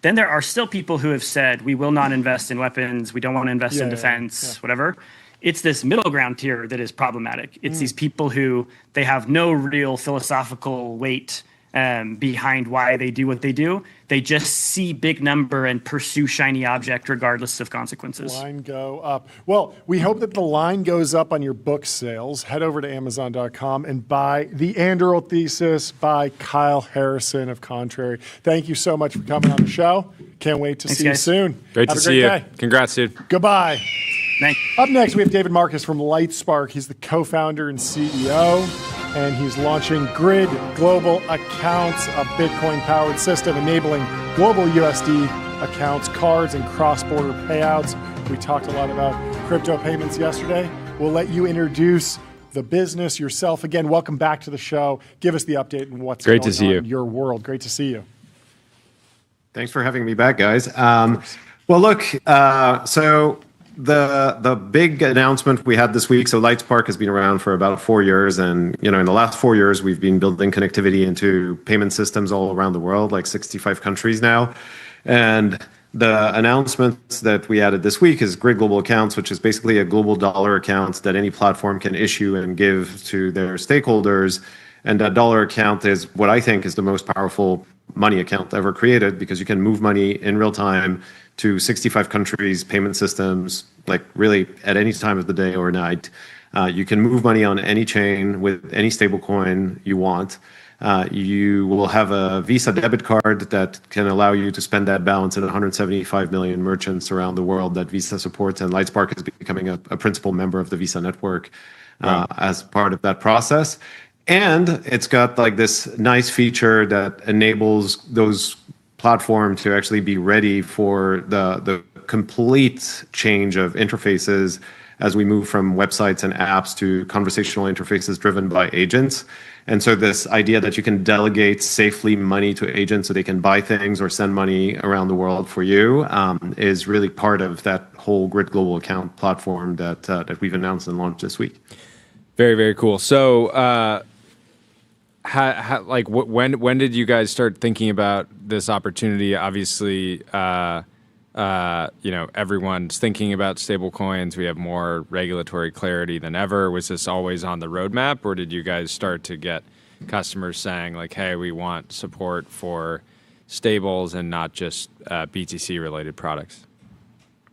Then there are still people who have said, we will not invest in weapons. We don't want to invest in defense, whatever. It's this middle ground tier that is problematic. It's these people who they have no real philosophical weight behind why they do what they do. They just see big number and pursue shiny object regardless of consequences. Line go up. Well, we hope that the line goes up on your book sales. Head over to Amazon.com and buy The Anduril Thesis by Kyle Harrison of Contrary. Thank you so much for coming on the show. Can't wait to see you soon. Great to see you. Congrats, dude. Goodbye. Thanks. Up next, we have David Marcus from Lightspark. He's the co-founder and CEO. And he's launching Grid Global Accounts, a Bitcoin-powered system enabling global USD accounts, cards, and cross-border payouts. We talked a lot about crypto payments yesterday. We'll let you introduce the business yourself. Again, welcome back to the show. Give us the update on what's going on in your world. Great to see you. Thanks for having me back, guys. Well, look, so the big announcement we had this week, so Lightspark has been around for about 4 years, and in the last 4 years we've been building connectivity into payment systems all around the world, like 65 countries now. And The announcements that we added this week is Grid Global Accounts, which is basically a global dollar account that any platform can issue and give to their stakeholders. And that dollar account is what I think is the most powerful money account ever created, because you can move money in real time to 65 countries, payment systems, like really at any time of the day or night. You can move money on any chain with any stablecoin you want. You will have a Visa debit card that can allow you to spend that balance at 175 million merchants around the world that Visa supports, and Lightspark is becoming a principal member of the Visa network as part of that process. And it's got like this nice feature that enables those platforms to actually be ready for the complete change of interfaces as we move from websites and apps to conversational interfaces driven by agents. And so this idea that you can delegate safely money to agents so they can buy things or send money around the world for you is really part of that whole Grid Global Account platform that we've announced and launched this week. Very, very cool. So when did you guys start thinking about this opportunity? Obviously, everyone's thinking about stablecoins. We have more regulatory clarity than ever. Was this always on the roadmap, or did you guys start to get customers saying like, "Hey, we want support for stables and not just BTC related products"?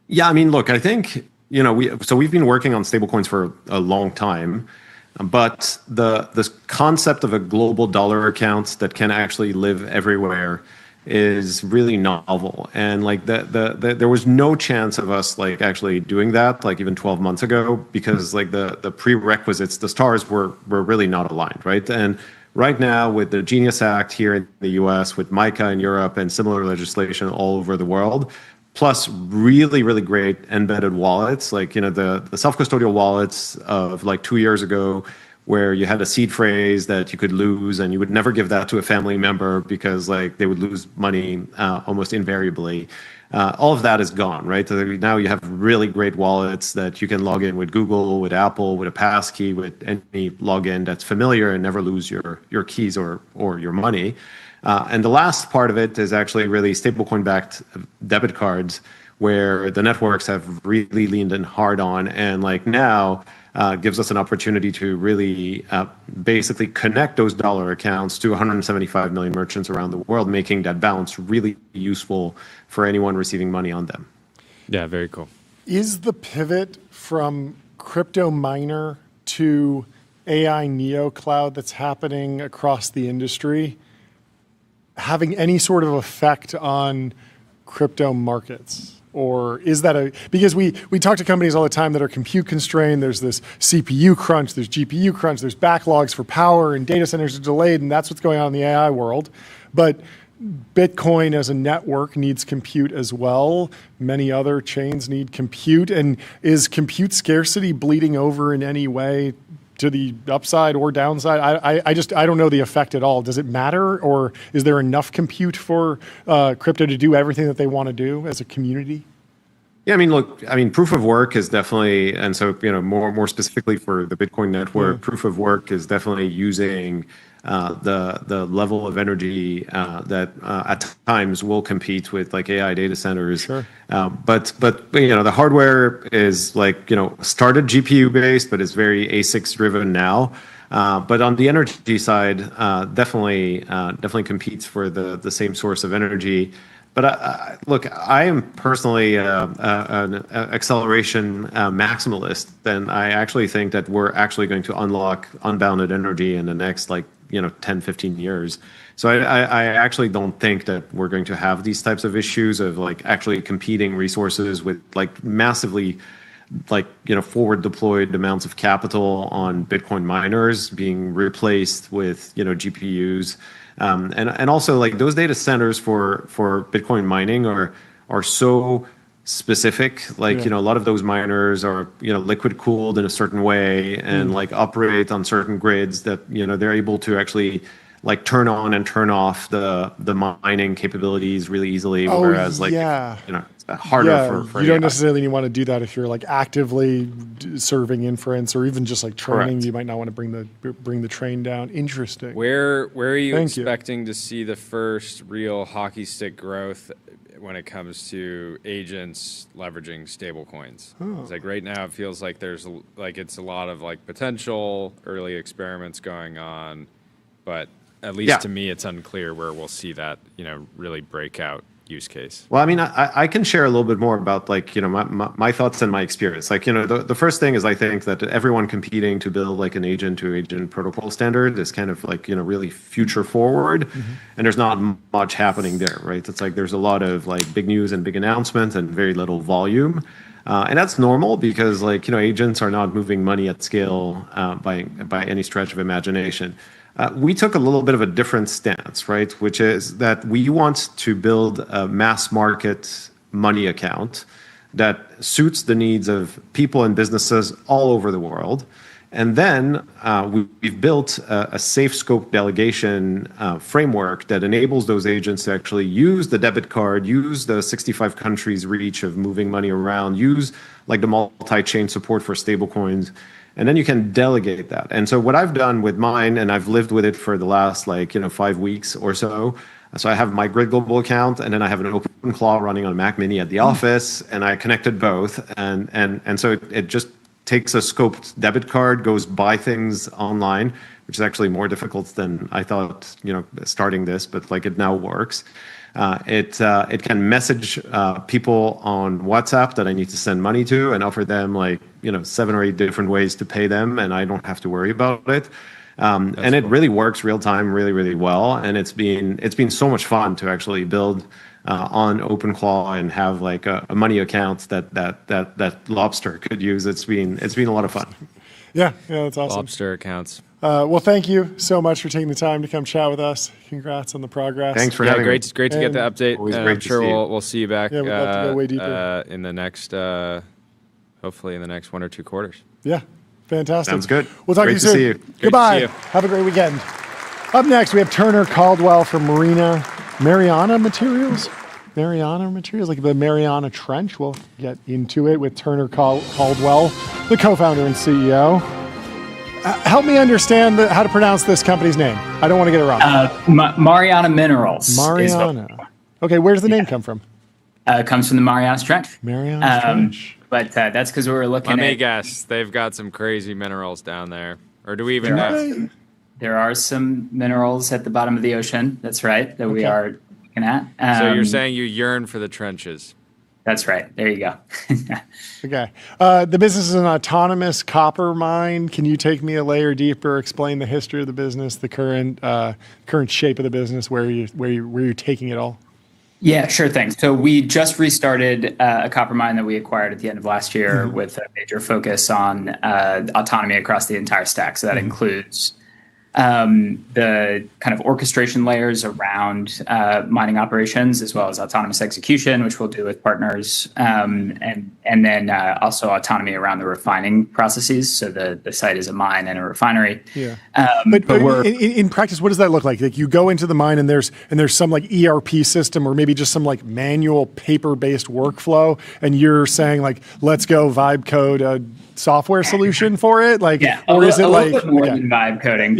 Yeah, I mean, look, I think we've been working on stablecoins for a long time. But the concept of a global dollar account that can actually live everywhere is really novel. And like there was no chance of us like actually doing that like even 12 months ago, because like the prerequisites, the stars were really not aligned, right? And right now with the Genius Act here in the US, with MiCA in Europe and similar legislation all over the world, plus really, really great embedded wallets, like, the self-custodial wallets of like 2 years ago, where you had a seed phrase that you could lose and you would never give that to a family member because like they would lose money almost invariably. All of that is gone, right? So now you have really great wallets that you can log in with Google, with Apple, with a passkey, with any login that's familiar and never lose your keys or your money. And the last part of it is actually really stablecoin-backed debit cards, where the networks have really leaned in hard on, and like now gives us an opportunity to really basically connect those dollar accounts to 175 million merchants around the world, making that balance really useful for anyone receiving money on them. Yeah, very cool. Is the pivot from crypto miner to AI neo cloud that's happening across the industry having any sort of effect on crypto markets? Or is that because we talk to companies all the time that are compute constrained, there's this CPU crunch, there's GPU crunch, there's backlogs for power, and data centers are delayed, and that's what's going on in the AI world. But Bitcoin as a network needs compute as well. Many other chains need compute. And is compute scarcity bleeding over in any way to the upside or downside? I don't know the effect at all. Does it matter, or is there enough compute for crypto to do everything that they want to do as a community? Yeah, I mean, look, proof of work is definitely, and so more specifically for the Bitcoin network, proof of work is definitely using the level of energy that at times will compete with like AI data centers. Sure. But the hardware is like started GPU based, but it's very ASICs driven now. But on the energy side, definitely competes for the same source of energy. But look, I am personally an acceleration maximalist, and I actually think that we're actually going to unlock unbounded energy in the next 10, 15 years. So I actually don't think that we're going to have these types of issues of like actually competing resources with like massively forward deployed amounts of capital on Bitcoin miners being replaced with GPUs. And also like those data centers for Bitcoin mining are so specific. A lot of those miners are liquid cooled in a certain way and like operate on certain grids that they're able to actually like turn on and turn off the mining capabilities really easily. Whereas it's harder for you don't necessarily want to do that if you're like actively serving inference or even just like training. Correct. You might not want to bring the train down. Interesting. Where are you expecting to see the first real hockey stick growth? when it comes to agents leveraging stable coins. It's like right now it feels like there's it's a lot of like potential early experiments going on, but at least to me it's unclear where we'll see that, really breakout use case. Well, I mean, I can share a little bit more about my thoughts and my experience. The first thing is I think that everyone competing to build like an agent-to-agent protocol standard is kind of really future forward, and there's not much happening there, right? It's like there's a lot of like big news and big announcements and very little volume. And that's normal because agents are not moving money at scale by any stretch of imagination. We took a little bit of a different stance, right? Which is that we want to build a mass market money account that suits the needs of people and businesses all over the world. And then we've built a safe scope delegation framework that enables those agents to actually use the debit card, use the 65 countries reach of moving money around, use like the multi-chain support for stablecoins. And then you can delegate that. And so what I've done with mine, and I've lived with it for the last 5 weeks or so. So I have my Grid Global account, and then I have an OpenClaw running on a Mac Mini at the office, and I connected both. And so it just takes a scoped debit card, goes buy things online, which is actually more difficult than I thought, starting this, but it now works. It can message people on WhatsApp that I need to send money to and offer them 7 or 8 different ways to pay them, and I don't have to worry about it. And it really works real time, really, really well. And it's been so much fun to actually build on OpenClaw and have a money account that Lobster could use. It's been a lot of fun. Yeah, that's awesome. Lobster accounts. Well, thank you so much for taking the time to come chat with us. Congrats on the progress. Thanks for having me. Great to get the update. I'm sure we'll see you back we'd love to go way deeper. in the next, hopefully in the next 1 or 2 quarters. Yeah, fantastic. Sounds good. We'll talk to you soon. See you. Goodbye. To see you. Have a great weekend. Up next, we have Turner Caldwell from Mariana Materials, like the Mariana Trench. We'll get into it with Turner Caldwell, the co-founder and CEO. Help me understand how to pronounce this company's name. I don't want to get it wrong. Mariana Minerals. Mariana. Okay, where's the name come from? It comes from the Marianas Trench. Marianas Trench. But that's because we were looking at... Let me guess. They've got some crazy minerals down there. Or do we even know? There are some minerals at the bottom of the ocean. That's right, that we are looking at. So you're saying you yearn for the trenches. That's right. There you go. Okay. The business is an autonomous copper mine. Can you take me a layer deeper, explain the history of the business, the current shape of the business, where you're taking it all? Yeah, sure thing. So we just restarted a copper mine that we acquired at the end of last year with a major focus on autonomy across the entire stack. So that includes the kind of orchestration layers around mining operations, as well as autonomous execution, which we'll do with partners, and then also autonomy around the refining processes. So the site is a mine and a refinery. Yeah. But in practice, what does that look like? Like you go into the mine and there's some ERP system or maybe just some manual paper-based workflow, and you're saying let's go vibe code a software solution for it, or is it a little bit more than vibe coding?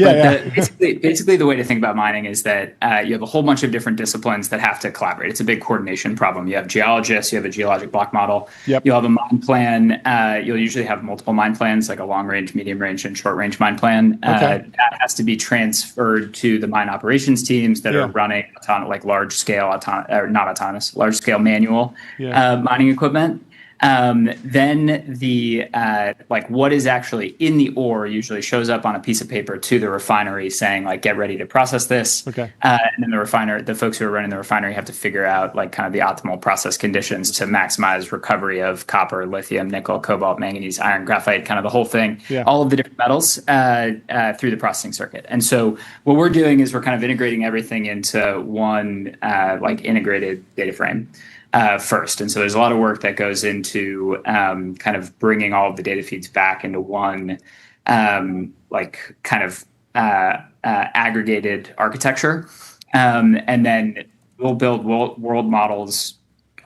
Basically, the way to think about mining is that you have a whole bunch of different disciplines that have to collaborate. It's a big coordination problem. You have geologists, you have a geologic block model, you'll have a mine plan. You'll usually have multiple mine plans, like a long range, medium range, and short range mine plan. That has to be transferred to the mine operations teams that are running large scale large scale manual mining equipment. Then the what is actually in the ore usually shows up on a piece of paper to the refinery saying get ready to process this. And then the folks who are running the refinery have to figure out kind of the optimal process conditions to maximize recovery of copper, lithium, nickel, cobalt, manganese, iron, graphite, kind of the whole thing, all of the different metals through the processing circuit. And so what we're doing is we're kind of integrating everything into one integrated data frame. First. And so there's a lot of work that goes into kind of bringing all of the data feeds back into one aggregated architecture. And then we'll build world models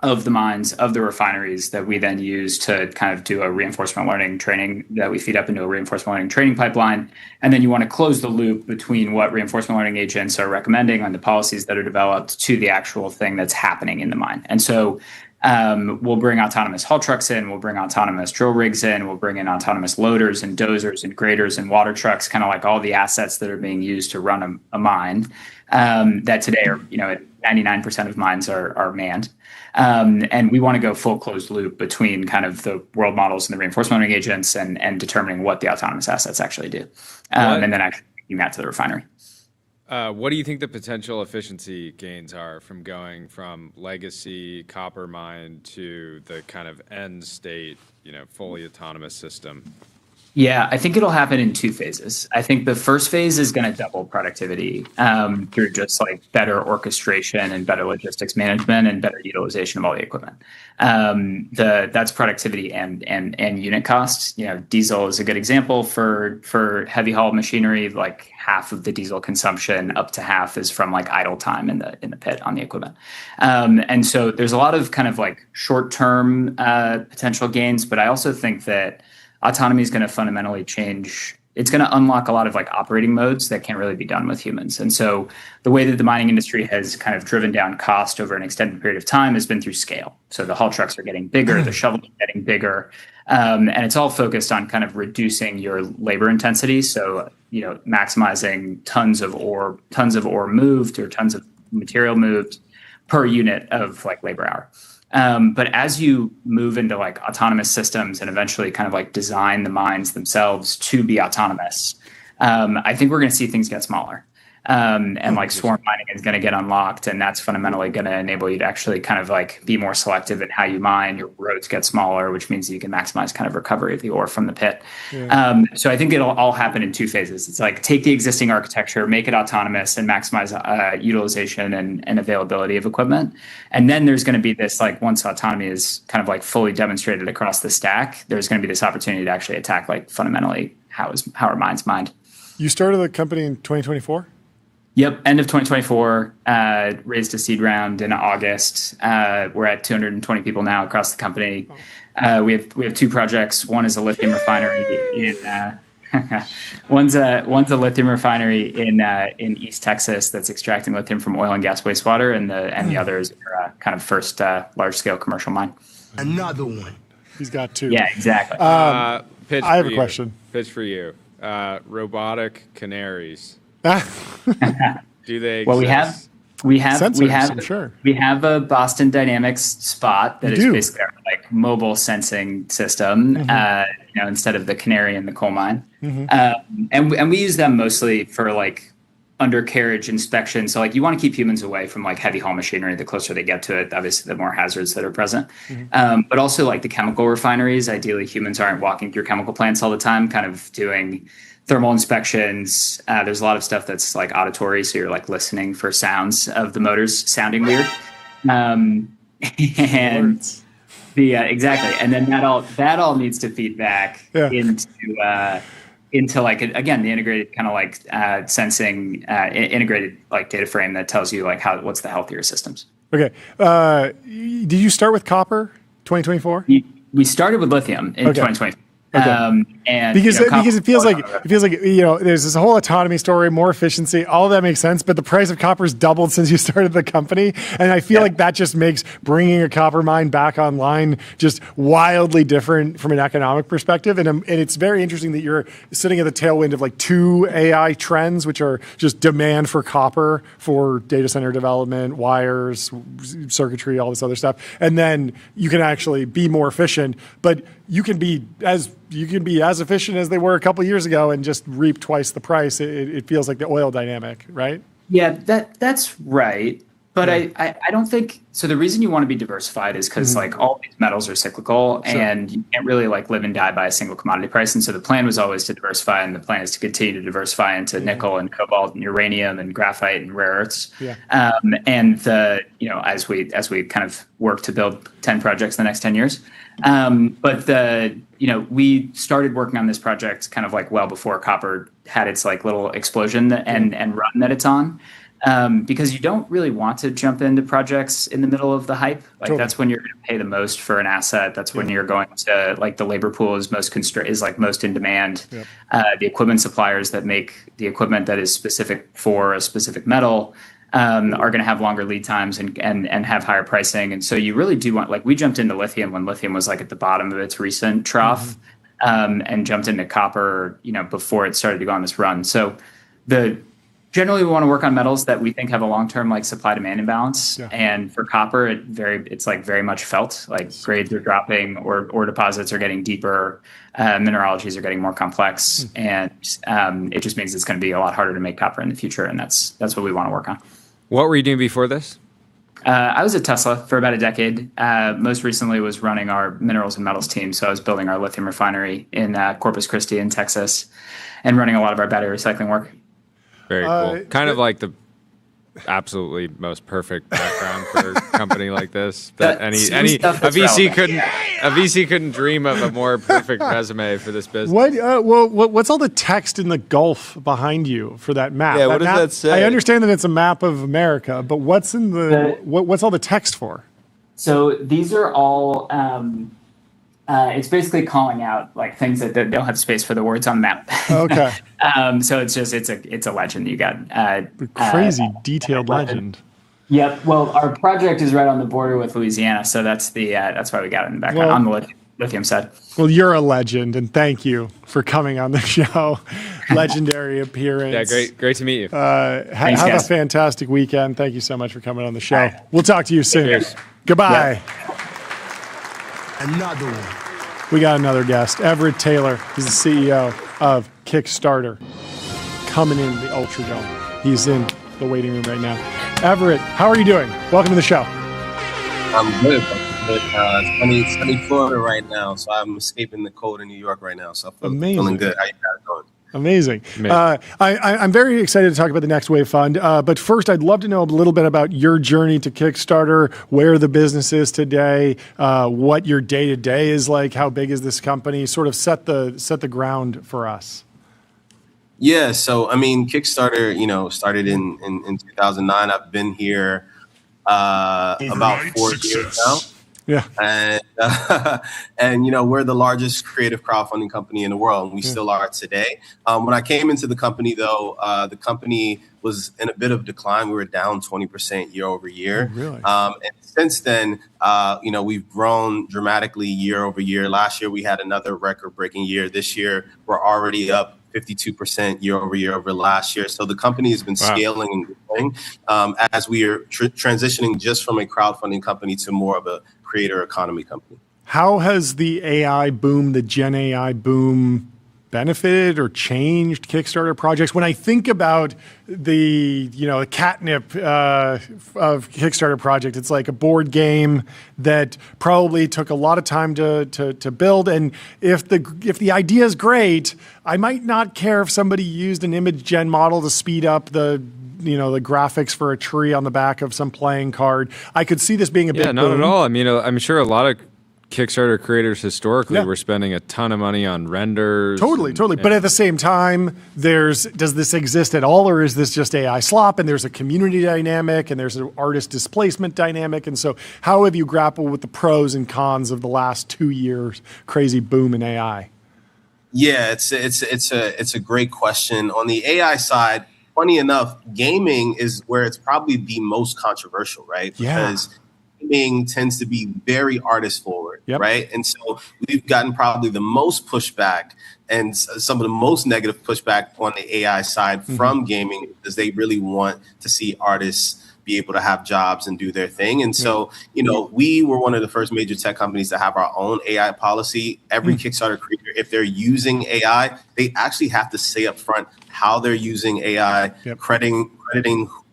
of the mines, of the refineries that we then use to kind of do a reinforcement learning training that we feed up into a reinforcement learning training pipeline. And then you want to close the loop between what reinforcement learning agents are recommending on the policies that are developed to the actual thing that's happening in the mine. And so we'll bring autonomous haul trucks in, we'll bring autonomous drill rigs in, we'll bring in autonomous loaders and dozers and graders and water trucks, kind of like all the assets that are being used to run a mine that today are, 99% of mines are manned. And we want to go full closed loop between kind of the world models and the reinforcement learning agents and determining what the autonomous assets actually do. And then actually bringing that to the refinery. What do you think the potential efficiency gains are from going from legacy copper mine to the kind of end state, fully autonomous system? Yeah, I think it'll happen in two phases. I think the first phase is going to double productivity through just like better orchestration and better logistics management and better utilization of all the equipment. That's productivity and unit cost. Diesel is a good example for heavy haul machinery. Like half of the diesel consumption, up to half, is from like idle time in the pit on the equipment. And so there's a lot of kind of like short term potential gains, but I also think that autonomy is going to fundamentally change. It's going to unlock a lot of like operating modes that can't really be done with humans. And so the way that the mining industry has kind of driven down cost over an extended period of time has been through scale. So the haul trucks are getting bigger, the shovels are getting bigger, and it's all focused on kind of reducing your labor intensity. So, maximizing tons of ore moved or tons of material moved per unit of like labor hour. But as you move into like autonomous systems and eventually kind of like design the mines themselves to be autonomous, I think we're going to see things get smaller. And like swarm mining is going to get unlocked, and that's fundamentally going to enable you to actually kind of like be more selective in how you mine. Your roads get smaller, which means you can maximize kind of recovery of the ore from the pit. Yeah. So I think it'll all happen in two phases. It's like take the existing architecture, make it autonomous, and maximize utilization and availability of equipment. And then there's going to be this like once autonomy is kind of like fully demonstrated across the stack, there's going to be this opportunity to actually attack like fundamentally how are mines mined. You started the company in 2024? Yep, end of 2024, raised a seed round in August. We're at 220 people now across the company. We have two projects. One is a lithium refinery in one's a lithium refinery in East Texas that's extracting lithium from oil and gas wastewater, and the other is our kind of first large scale commercial mine. Another one. He's got two. Yeah, exactly. I have a question. Pitch for you. Robotic canaries. Do they exist? Well, we have Sensors, I'm sure. We have a Boston Dynamics spot that is basically our like mobile sensing system, instead of the canary in the coal mine. And we use them mostly for like undercarriage inspection. So like you want to keep humans away from like heavy haul machinery. The closer they get to it, obviously the more hazards that are present. But also like the chemical refineries, ideally humans aren't walking through chemical plants all the time, kind of doing thermal inspections. There's a lot of stuff that's like auditory, so you're like listening for sounds of the motors sounding weird. And exactly, and then that all needs to feed back into like again the integrated kind of like sensing integrated like data frame that tells you like what's the health of your systems. Okay, did you start with copper 2024? We started with lithium in 2020. Okay. And because it feels like there's this whole autonomy story, more efficiency, all of that makes sense, but the price of copper's doubled since you started the company, and I feel like that just makes bringing a copper mine back online just wildly different from an economic perspective. And it's very interesting that you're sitting at the tailwind of like two AI trends, which are just demand for copper for data center development, wires, circuitry, all this other stuff, and then you can actually be more efficient, but you can be as efficient as they were a couple of years ago and just reap twice the price. It feels like the oil dynamic, right? Yeah, that's right. But I don't think so. The reason you want to be diversified is because like all these metals are cyclical, and you can't really like live and die by a single commodity price. And so the plan was always to diversify, and the plan is to continue to diversify into nickel and cobalt and uranium and graphite and rare earths. And as we kind of work to build 10 projects in the next 10 years. But we started working on this project kind of like well before copper had its like little explosion and run that it's on. because you don't really want to jump into projects in the middle of the hype. Like Totally. that's when you're going to pay the most for an asset. That's when you're going to like the labor pool is most most in demand. Yep. The equipment suppliers that make the equipment that is specific for a specific metal are going to have longer lead times and have higher pricing. And so you really do want, like we jumped into lithium when lithium was like at the bottom of its recent trough, and jumped into copper, before it started to go on this run. So generally we want to work on metals that we think have a long-term like supply demand imbalance. Yeah. And for copper, it's like very much felt like grades are dropping or deposits are getting deeper, mineralogies are getting more complex. And it just means it's going to be a lot harder to make copper in the future. And that's what we want to work on. What were you doing before this? I was at Tesla for about a decade. Most recently was running our minerals and metals team. So I was building our lithium refinery in Corpus Christi in Texas and running a lot of our battery recycling work. Very cool. Kind of like the absolutely most perfect background for a company like this. But a VC couldn't dream of a more perfect resume for this business. What's all the text in the Gulf behind you for that map? Yeah, what does that say? I understand that it's a map of America, but what's in what's all the text for? So these are all. It's basically calling out like things that don't have space for the words on the map. Okay. So it's a legend you got. Crazy detailed legend. Yep. Well, our project is right on the border with Louisiana, so that's why we got it in the background on the lithium side. Well, you're a legend, and thank you for coming on the show. Legendary appearance. Yeah, great to meet you. Thanks, have guys. a fantastic weekend. Thank you so much for coming on the show. Right. We'll talk to you soon. Cheers. Goodbye. Yep. Another one. We got another guest, Everett Taylor. He's the CEO of Kickstarter, coming in the Ultra Dome. He's in the waiting room right now. Everett, how are you doing? Welcome to the show. I'm good. It's sunny Florida right now, so I'm escaping the cold in New York right now. So I'm feeling good. How you guys doing? Amazing. I'm very excited to talk about the Next Wave Fund. But first, I'd love to know a little bit about your journey to Kickstarter, where the business is today, what your day-to-day is like, how big is this company, sort of set the ground for us. Yeah, so I mean, Kickstarter, started in 2009. I've been here about 4 years now. Yeah. And we're the largest creative crowdfunding company in the world, and we still are today. When I came into the company, though, the company was in a bit of decline. We were down 20% year over year. Oh, really? And since then, we've grown dramatically year over year. Last year, we had another record-breaking year. This year, we're already up 52% year over last year. So the company has been scaling and growing as we are transitioning just from a crowdfunding company to more of a creator economy company. How has the AI boom, the Gen AI boom, benefited or changed Kickstarter projects? When I think about the catnip of Kickstarter project, it's like a board game that probably took a lot of time to build. And if the idea is great, I might not care if somebody used an image gen model to speed up the graphics for a tree on the back of some playing card. I could see this being a big boom. Yeah, not at all. I mean, I'm sure a lot of Kickstarter creators historically were spending a ton of money on renders. Totally. But at the same time, does this exist at all, or is this just AI slop? And there's a community dynamic, and there's an artist displacement dynamic. And so, how have you grappled with the pros and cons of the last 2 years crazy boom in AI? Yeah, it's a great question. On the AI side, funny enough, gaming is where it's probably the most controversial, right? Because gaming tends to be very artist forward, right? And so we've gotten probably the most pushback and some of the most negative pushback on the AI side from gaming, because they really want to see artists be able to have jobs and do their thing. And so, we were one of the first major tech companies to have our own AI policy. Every Kickstarter creator, if they're using AI, they actually have to say up front how they're using AI, crediting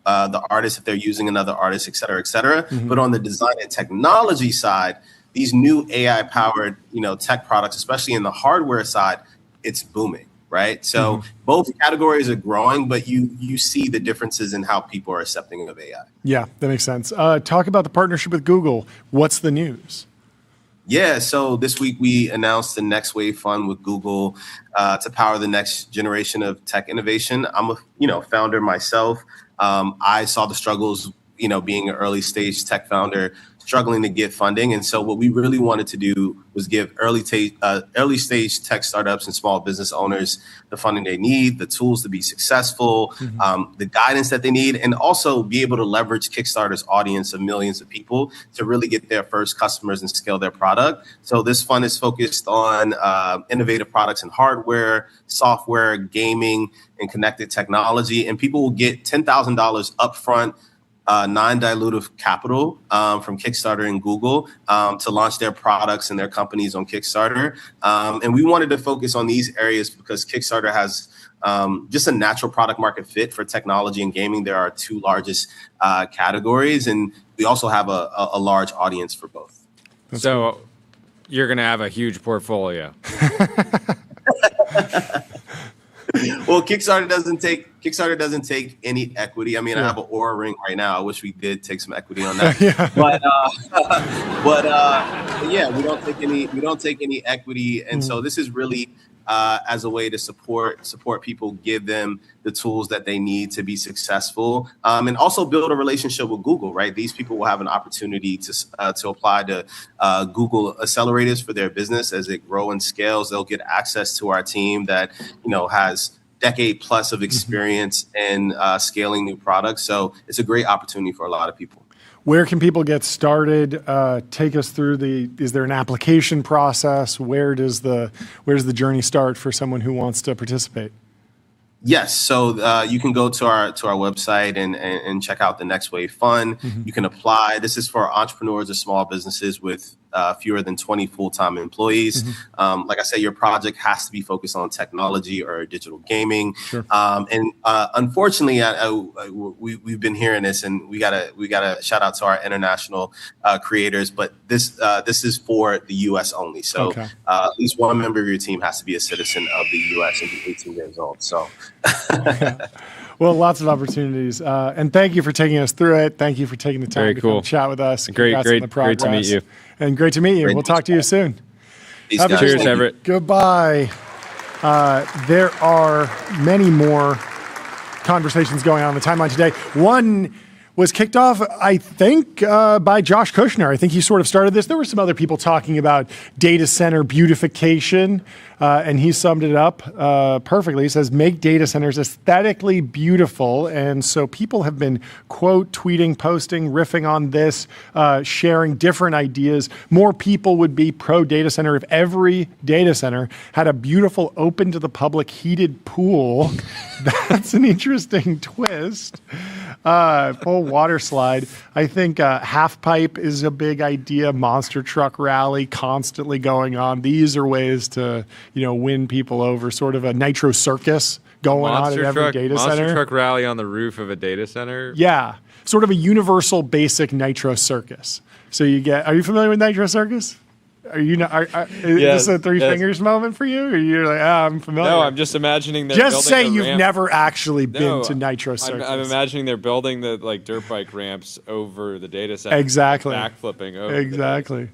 the artist if they're using another artist, et cetera, et cetera. But on the design and technology side, these new AI-powered, tech products, especially in the hardware side, it's booming, right? So both categories are growing, but you see the differences in how people are accepting of AI. Yeah, that makes sense. Talk about the partnership with Google. What's the news? Yeah, so this week we announced the Next Wave Fund with Google to power the next generation of tech innovation. I'm a founder myself. I saw the struggles, being an early stage tech founder, struggling to get funding. And so what we really wanted to do was give early stage tech startups and small business owners the funding they need, the tools to be successful, the guidance that they need, and also be able to leverage Kickstarter's audience of millions of people to really get their first customers and scale their product. So this fund is focused on innovative products and hardware, software, gaming, and connected technology. And people will get $10,000 upfront non-dilutive capital from Kickstarter and Google to launch their products and their companies on Kickstarter. And we wanted to focus on these areas because Kickstarter has just a natural product market fit for technology and gaming. There are two largest categories, and we also have a large audience for both. So you're going to have a huge portfolio. Well, Kickstarter doesn't take any equity. I mean, I have an Aura ring right now. I wish we did take some equity on that. But yeah, we don't take any equity, and so this is really as a way to support people, give them the tools that they need to be successful, and also build a relationship with Google. Right, these people will have an opportunity to apply to Google accelerators for their business as it grows and scales. They'll get access to our team that has decade plus of experience in scaling new products. So it's a great opportunity for a lot of people. Where can people get started? Take us through is there an application process? Where's the journey start for someone who wants to participate? Yes, so you can go to our website and check out the Next Wave Fund. You can apply. This is for entrepreneurs or small businesses with fewer than 20 full-time employees. Like I said, your project has to be focused on technology or digital gaming. Sure. And unfortunately, we've been hearing this, and we gotta shout out to our international creators. But this is for the U.S. only. So at least one member of your team has to be a citizen of the U.S. and be 18 years old. So. Well, lots of opportunities. And thank you for taking us through it. Thank you for taking the time to come chat with us. Great to meet you. And great to meet you. We'll talk to you soon. Cheers, Everett. Goodbye. There are many more conversations going on the timeline today. One was kicked off, I think, by Josh Kushner. I think he sort of started this. There were some other people talking about data center beautification, and he summed it up perfectly. He says, make data centers aesthetically beautiful. And so people have been, quote, tweeting, posting, riffing on this, sharing different ideas. More people would be pro data center if every data center had a beautiful, open to the public, heated pool. That's an interesting twist. Full water slide. I think half pipe is a big idea. Monster truck rally constantly going on. These are ways to, win people over. Sort of a nitro circus going on at every data center. Monster truck rally on the roof of a data center. Yeah, sort of a universal basic nitro circus. So you get. Are you familiar with nitro circus? Are you not? Is this a three fingers moment for you? Or you're like, I'm familiar. No, I'm just imagining. Just say you've never actually been to Nitro Circus. I'm imagining they're building the dirt bike ramps over the data center. Exactly. Backflipping over. Exactly.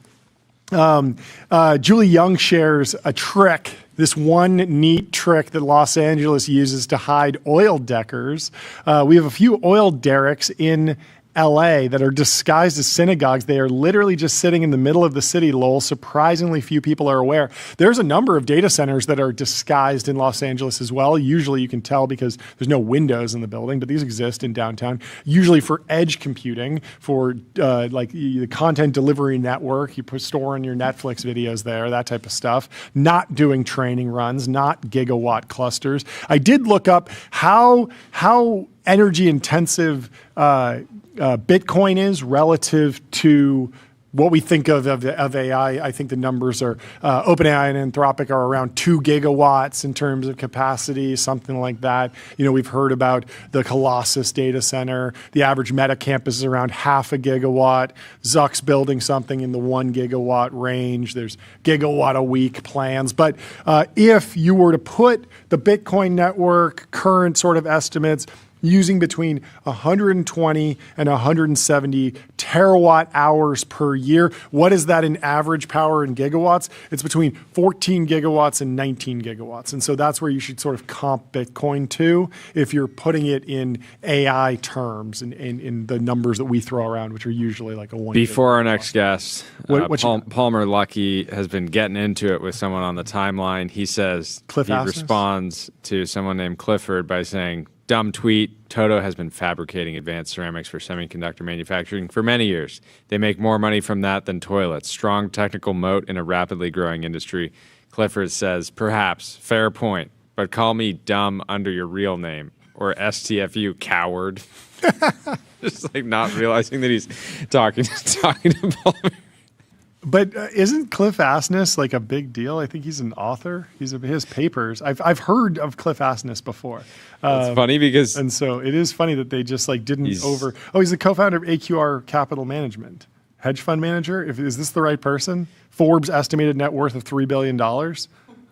Julie Young shares a trick. This one neat trick that Los Angeles uses to hide oil deckers. We have a few oil derricks in LA that are disguised as synagogues. They are literally just sitting in the middle of the city, lol. Surprisingly few people are aware. There's a number of data centers that are disguised in Los Angeles as well. Usually you can tell because there's no windows in the building, but these exist in downtown, usually for edge computing, for like the content delivery network. You store in your Netflix videos there, that type of stuff. Not doing training runs, not gigawatt clusters. I did look up how energy intensive Bitcoin is relative to what we think of AI. I think the numbers are OpenAI and Anthropic are around 2 gigawatts in terms of capacity, something like that. We've heard about the Colossus data center. The average Meta campus is around 0.5 gigawatt. Zuck's building something in the 1 gigawatt range. There's gigawatt a week plans. But if you were to put the Bitcoin network current sort of estimates using between 120 and 170 terawatt hours per year. What is that in average power in gigawatts? It's between 14 gigawatts and 19 gigawatts. And so that's where you should sort of comp Bitcoin to if you're putting it in AI terms and in the numbers that we throw around, which are usually like a 1. Before our next guest, What Palmer Luckey has been getting into it with someone on the timeline. He says he responds to someone named Clifford by saying, "Dumb tweet, Toto has been fabricating advanced ceramics for semiconductor manufacturing for many years. They make more money from that than toilets. Strong technical moat in a rapidly growing industry." Clifford says, "Perhaps, fair point, but call me dumb under your real name, or STFU, coward." Just like not realizing that he's talking to Palmer. But isn't Cliff Asness like a big deal? I think he's an author. His papers. I've heard of Cliff Asness before. It's funny because, and so it is funny that they just like didn't over. Oh, he's the co-founder of AQR Capital Management, hedge fund manager. Is this the right person? Forbes estimated net worth of $3 billion.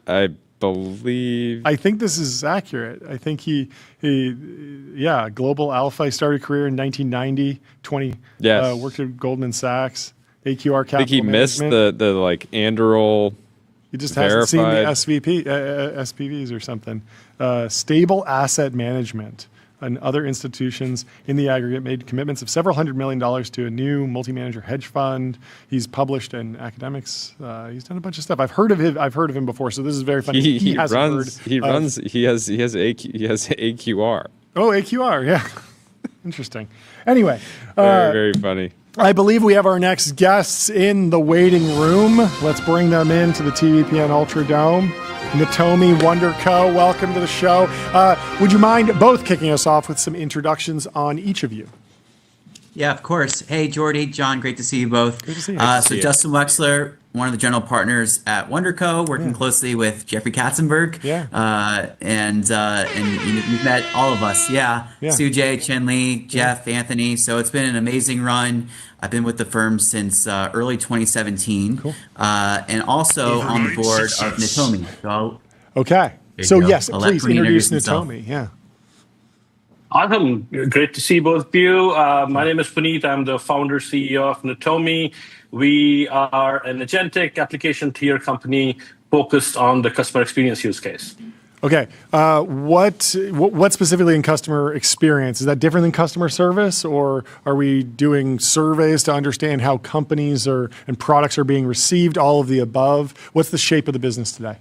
I believe. I think this is accurate. I think he Global Alpha. He started a career in 1990. Worked at Goldman Sachs. AQR Capital. I think he missed the like Anduril. He just hasn't seen the SPVs or something. Stable Asset Management and other institutions in the aggregate made commitments of several $100 million to a new multi-manager hedge fund. He's published in academics. He's done a bunch of stuff. I've heard of him before, so this is very funny. He has AQR. Oh, AQR, yeah. Interesting. Anyway, very funny. I believe we have our next guests in the waiting room. Let's bring them into the TBPN Ultra Dome. Natomi Wonder Co., welcome to the show. Would you mind both kicking us off with some introductions on each of you? Yeah, of course. Hey, Jordy, John, great to see you both. Good to see you. So Justin Wexler, one of the general partners at Wonder Co., working closely with Jeffrey Katzenberg. Yeah. And you've met all of us. Yeah. Sujay, Chen Li, Jeff, Anthony. So it's been an amazing run. I've been with the firm since early 2017. Cool. And also on the board of Natomi. So okay. So yes, please introduce Natomi. Yeah. Awesome. Great to see both of you. My name is Puneet. I'm the founder, CEO of Natomi. We are an agentic application tier company focused on the customer experience use case. Okay. What specifically in customer experience? Is that different than customer service, or are we doing surveys to understand how companies and products are being received, all of the above? What's the shape of the business today?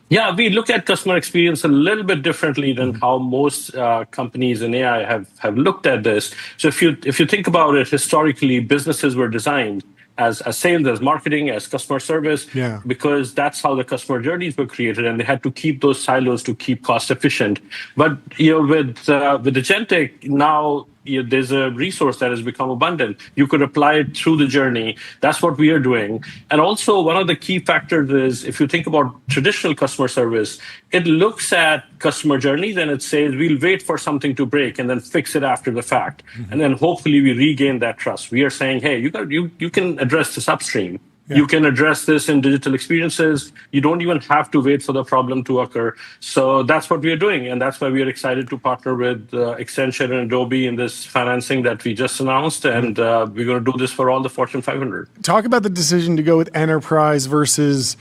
Yeah, we look at customer experience a little bit differently than how most companies in AI have looked at this. So if you think about it, historically, businesses were designed as sales, as marketing, as customer service, because that's how the customer journeys were created, and they had to keep those silos to keep cost efficient. But with agentic now, there's a resource that has become abundant. You could apply it through the journey. That's what we are doing. And also, one of the key factors is if you think about traditional customer service, it looks at customer journeys and it says, we'll wait for something to break and then fix it after the fact. Mm-hmm. And then hopefully we regain that trust. We are saying, hey, you can address this upstream. Yeah. You can address this in digital experiences. You don't even have to wait for the problem to occur. So that's what we are doing. And that's why we are excited to partner with Accenture and Adobe in this financing that we just announced. And we're going to do this for all the Fortune 500. Talk about the decision to go with enterprise versus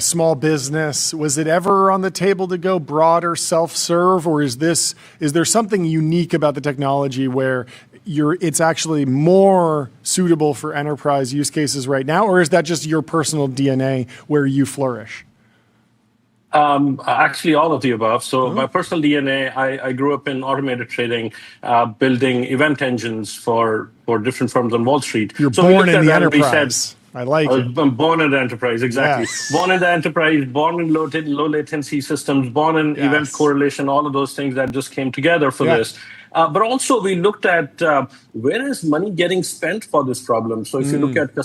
small business. Was it ever on the table to go broader self-serve, or is there something unique about the technology where it's actually more suitable for enterprise use cases right now, or is that just your personal DNA where you flourish? Actually, all of the above. So my personal DNA, I grew up in automated trading, building event engines for different firms on Wall Street. You're born in the enterprise. I like it. I'm born in the enterprise, exactly. Yes. Born in the enterprise, born in low latency systems, born in event correlation, all of those things that just came together for this. But also we looked at where is money getting spent for this problem. So if you look at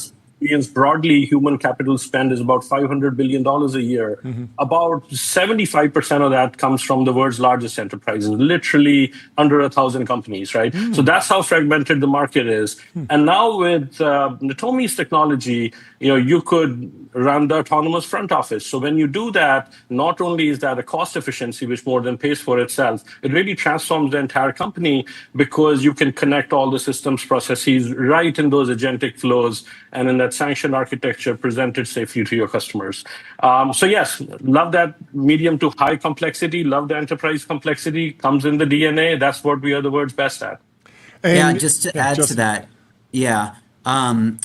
experience, broadly, human capital spend is about $500 billion a year. About 75% of that comes from the world's largest enterprises, literally under 1,000 companies, right? So that's how fragmented the market is. And now with Natomi's technology, you could run the autonomous front office. So when you do that, not only is that a cost efficiency, which more than pays for itself, it really transforms the entire company because you can connect all the systems processes right in those agentic flows and in that sanctioned architecture presented safely to your customers. So yes, love that medium to high complexity, love the enterprise complexity, comes in the DNA. That's what we are the world's best at. And just to add to that,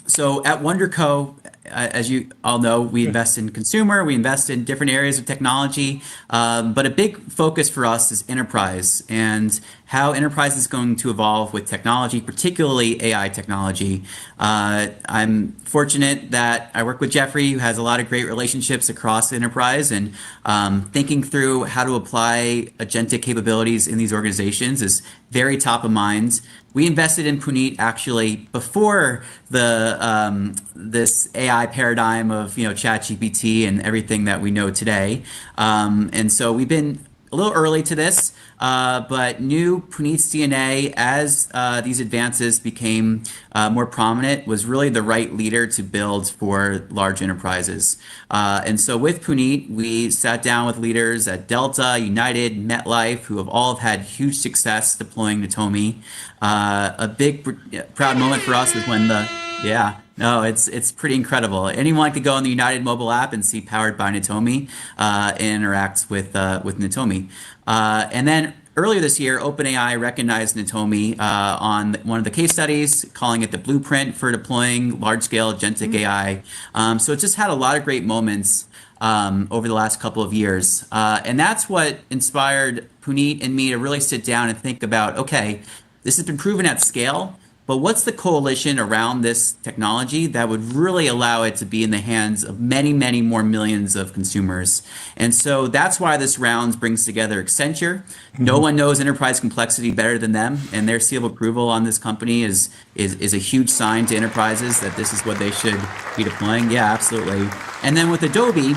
so at WonderCo, as you all know, we invest in consumer, we invest in different areas of technology, but a big focus for us is enterprise and how enterprise is going to evolve with technology, particularly AI technology. I'm fortunate that I work with Jeffrey, who has a lot of great relationships across the enterprise, and thinking through how to apply agentic capabilities in these organizations is very top of mind. We invested in Puneet actually before the this AI paradigm of ChatGPT and everything that we know today, and so we've been a little early to this, but knew Puneet's DNA as these advances became more prominent was really the right leader to build for large enterprises. And so with Puneet, we sat down with leaders at Delta, United, MetLife, who have all had huge success deploying Natomi. A big proud moment for us was when it's pretty incredible. Anyone could go on the United mobile app and see Powered by Natomi and interact with Natomi. And then earlier this year, OpenAI recognized Natomi on one of the case studies, calling it the blueprint for deploying large-scale agentic AI. So it just had a lot of great moments over the last couple of years. And that's what inspired Puneet and me to really sit down and think about, okay, this has been proven at scale, but what's the coalition around this technology that would really allow it to be in the hands of many, many more millions of consumers? And so that's why this round brings together Accenture. No one knows enterprise complexity better than them, and their seal of approval on this company is a huge sign to enterprises that this is what they should be deploying. Yeah, absolutely. And then with Adobe,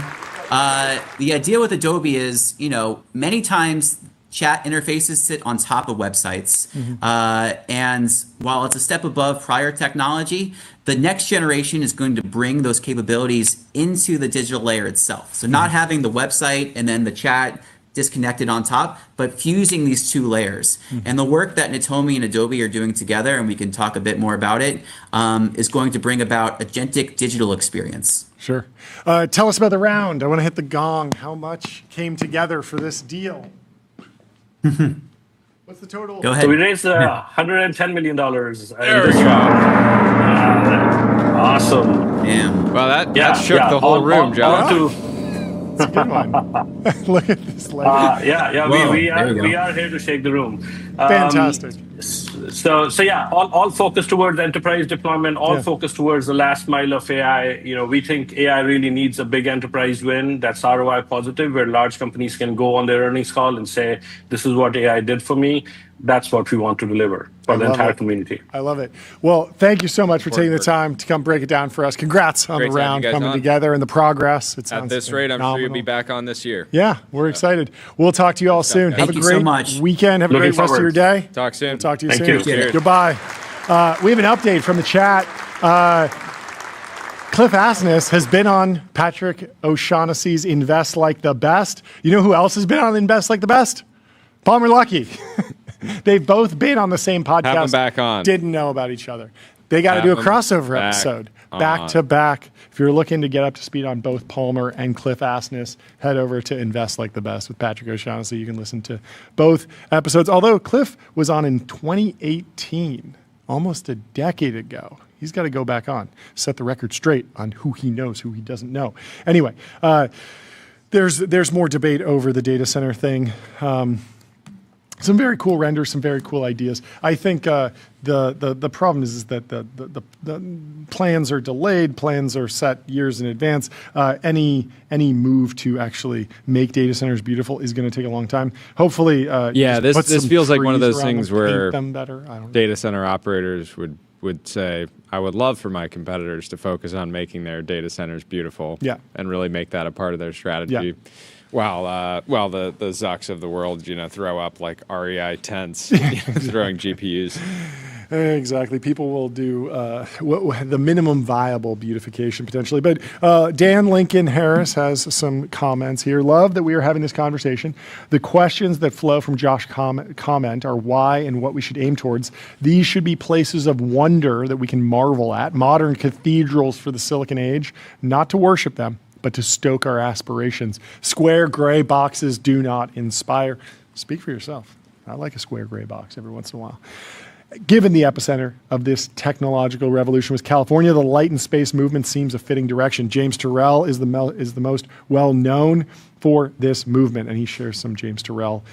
the idea with Adobe is, many times chat interfaces sit on top of websites. And while it's a step above prior technology, the next generation is going to bring those capabilities into the digital layer itself. So not having the website and then the chat disconnected on top, but fusing these two layers. And the work that Natomi and Adobe are doing together, and we can talk a bit more about it, is going to bring about agentic digital experience. Sure. Tell us about the round. I want to hit the gong. How much came together for this deal? What's the total? Go ahead. So we raised $110 million in this round. Awesome. Damn. Well, that shook the whole room, John. It's a good one. Look at this level. Whoa, we are here to shake the room. Fantastic. So all focused towards enterprise deployment, all focused towards the last mile of AI. We think AI really needs a big enterprise win that's ROI positive, where large companies can go on their earnings call and say, this is what AI did for me. That's what we want to deliver for the entire community. I love it. Well, thank you so much for taking the time to come break it down for us. Congrats on the round coming together and the progress. At this rate, I'm sure you'll be back on this year. Yeah, we're excited. We'll talk to you all soon. Have a great weekend. Have a great rest of your day. Talk soon. We'll talk to you Thank soon. you. Goodbye. We have an update from the chat. Cliff Asness has been on Patrick O'Shaughnessy's Invest Like the Best. You know who else has been on Invest Like the Best? Palmer Luckey. They've both been on the same podcast. Have them back on. Didn't know about each other. They got to do a crossover episode back to back. If you're looking to get up to speed on both Palmer and Cliff Asness, head over to Invest Like the Best with Patrick O'Shaughnessy. You can listen to both episodes. Although Cliff was on in 2018, almost a decade ago. He's got to go back on, set the record straight on who he knows, who he doesn't know. Anyway, there's more debate over the data center thing. Some very cool renders, some very cool ideas. I think the problem is that the plans are delayed, plans are set years in advance. Any move to actually make data centers beautiful is going to take a long time. Hopefully, this feels like one of those things where them better. data center operators would would say I would love for my competitors to focus on making their data centers beautiful, and really make that a part of their strategy. While the Zucks of the world, throw up like REI tents, throwing GPUs. Exactly. People will do the minimum viable beautification potentially. But Dan Lincoln Harris has some comments here. Love that we are having this conversation. The questions that flow from Josh's comment are why and what we should aim towards. These should be places of wonder that we can marvel at, modern cathedrals for the Silicon Age, not to worship them, but to stoke our aspirations. Square gray boxes do not inspire. Speak for yourself. I like a square gray box every once in a while. Given the epicenter of this technological revolution was California, the light and space movement seems a fitting direction. James Turrell is the most well known for this movement, and he shares some James Turrell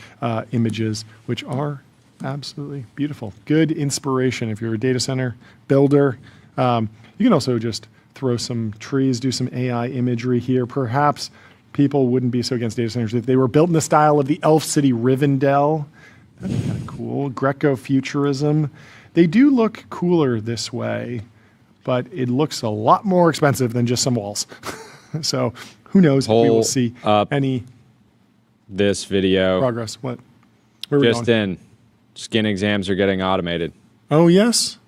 images, which are absolutely beautiful. Good inspiration if you're a data center builder. You can also just throw some trees, do some AI imagery here. Perhaps people wouldn't be so against data centers if they were built in the style of the Elf City Rivendell. That's kind of cool. Greco-futurism. They do look cooler this way, but it looks a lot more expensive than just some walls. So who knows if we will see any this video progress. What? Where are we just going? in. Skin exams are getting automated. Oh, yes?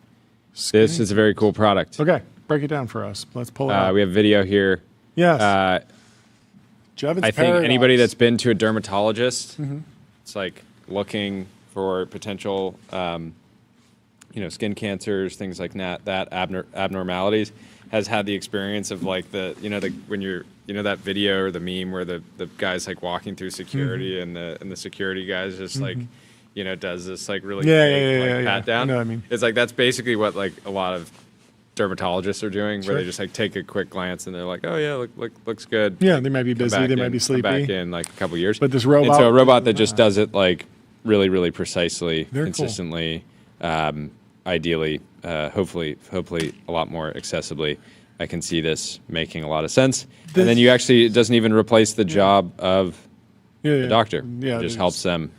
This is a very cool product. Okay, break it down for us. Let's pull it out. We have video here. Yes. I think anybody that's been to a dermatologist, it's like looking for potential, skin cancers, things like that abnormalities, has had the experience of like when you're that video or the meme where the guy's like walking through security and the security guy's just like does this like really pat down. I know what I mean. It's like that's basically what like a lot of dermatologists are doing, where they just like take a quick glance and they're like, oh yeah, looks good. Yeah, they might be busy, they might be sleepy. Come back in like a couple years. But this robot, and so a robot that just does it like really, really precisely, Very consistently, ideally, hopefully a lot more accessibly. I can see this making a lot of sense. And then it doesn't even replace the job of the doctor. Yeah, it just helps them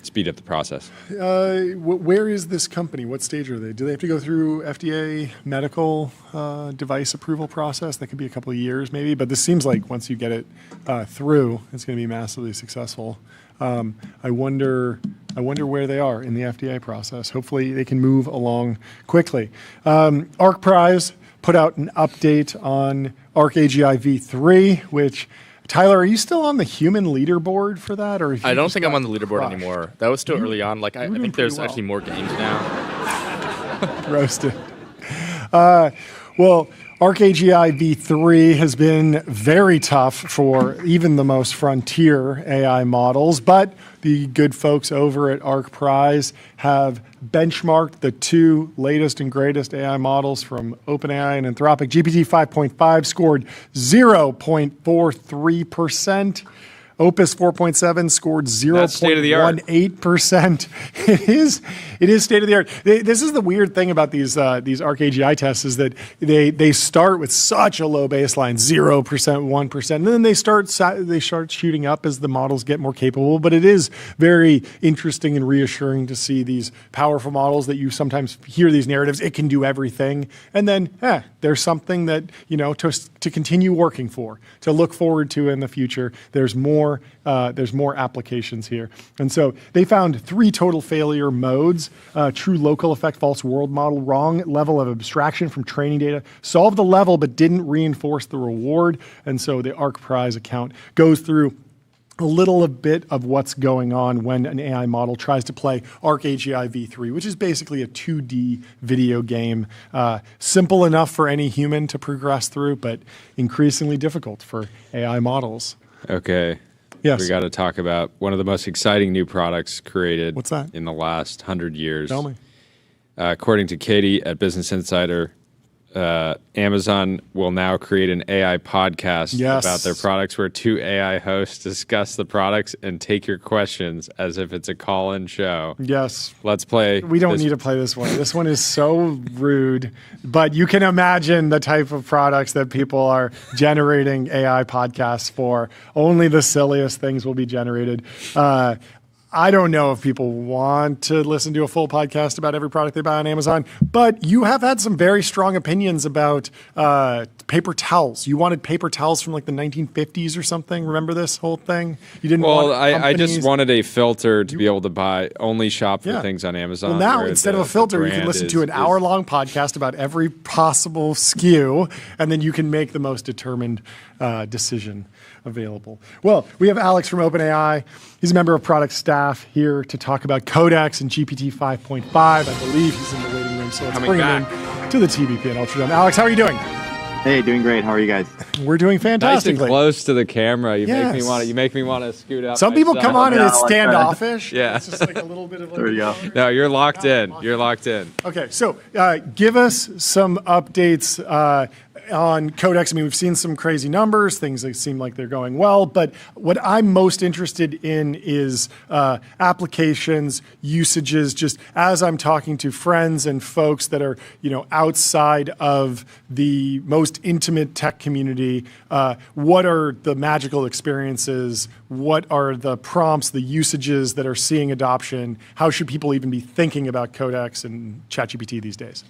speed up the process. Where is this company? What stage are they? Do they have to go through FDA medical device approval process? That could be a couple of years maybe, but this seems like once you get it through, it's going to be massively successful. I wonder where they are in the FDA process. Hopefully they can move along quickly. ARC Prize put out an update on ARC AGI v3, which, Tyler, are you still on the human leaderboard for that? Or I don't think I'm on the leaderboard anymore. That was still early on. Like I think there's actually more games now. Roasted. Well, ARC AGI v3 has been very tough for even the most frontier AI models, but the good folks over at ARC Prize have benchmarked the two latest and greatest AI models from OpenAI and Anthropic. GPT 5.5 scored 0.43%. Opus 4.7 scored 0.18%. It is state of the art. This is the weird thing about these ARC AGI tests is that they start with such a low baseline, 0%, 1%, and then they start shooting up as the models get more capable. But it is very interesting and reassuring to see these powerful models that you sometimes hear these narratives. It can do everything, and then there's something that to continue working for, to look forward to in the future. There's more applications here. And so they found 3 total failure modes: true local effect, false world model, wrong level of abstraction from training data, solved the level but didn't reinforce the reward. And so the ARC Prize account goes through a little bit of what's going on when an AI model tries to play ARC AGI v3, which is basically a 2D video game. Simple enough for any human to progress through, but increasingly difficult for AI models. Okay. Yes. We got to talk about one of the most exciting new products created What's that? in the last 100 years. Tell me. According to Katie at Business Insider, Amazon will now create an AI podcast about their products where 2 AI hosts discuss the products and take your questions as if it's a call-in show. Yes. Let's play. We don't need to play this one. This one is so rude, but you can imagine the type of products that people are generating AI podcasts for. Only the silliest things will be generated. I don't know if people want to listen to a full podcast about every product they buy on Amazon, but you have had some very strong opinions about paper towels. You wanted paper towels from like the 1950s or something. Remember this whole thing? You didn't. Well, want I just wanted a filter to be able to only shop for Yeah. things on Amazon. Well, now where instead of a filter, you can listen to an hour-long podcast about every possible SKU, and then you can make the most determined decision available. Well, we have Alex from OpenAI. He's a member of product staff here to talk about Codex and GPT 5.5. I believe he's in the waiting room, so let's bring him in to the TBPN Ultra Dome. Alex, how are you doing? Hey, doing great. How are you guys? We're doing fantastically. Nice and close to the camera. You Yes. make me want to scoot up. Some people come on and it's like that. standoffish. Yeah. It's just like a little bit of like. There we go. No, you're locked in. You're locked in. Okay, so give us some updates on Codex. I mean, we've seen some crazy numbers, things that seem like they're going well, but what I'm most interested in is applications, usages, just as I'm talking to friends and folks that are, outside of the most intimate tech community, what are the magical experiences? What are the prompts, the usages that are seeing adoption? How should people even be thinking about Codex and ChatGPT these days?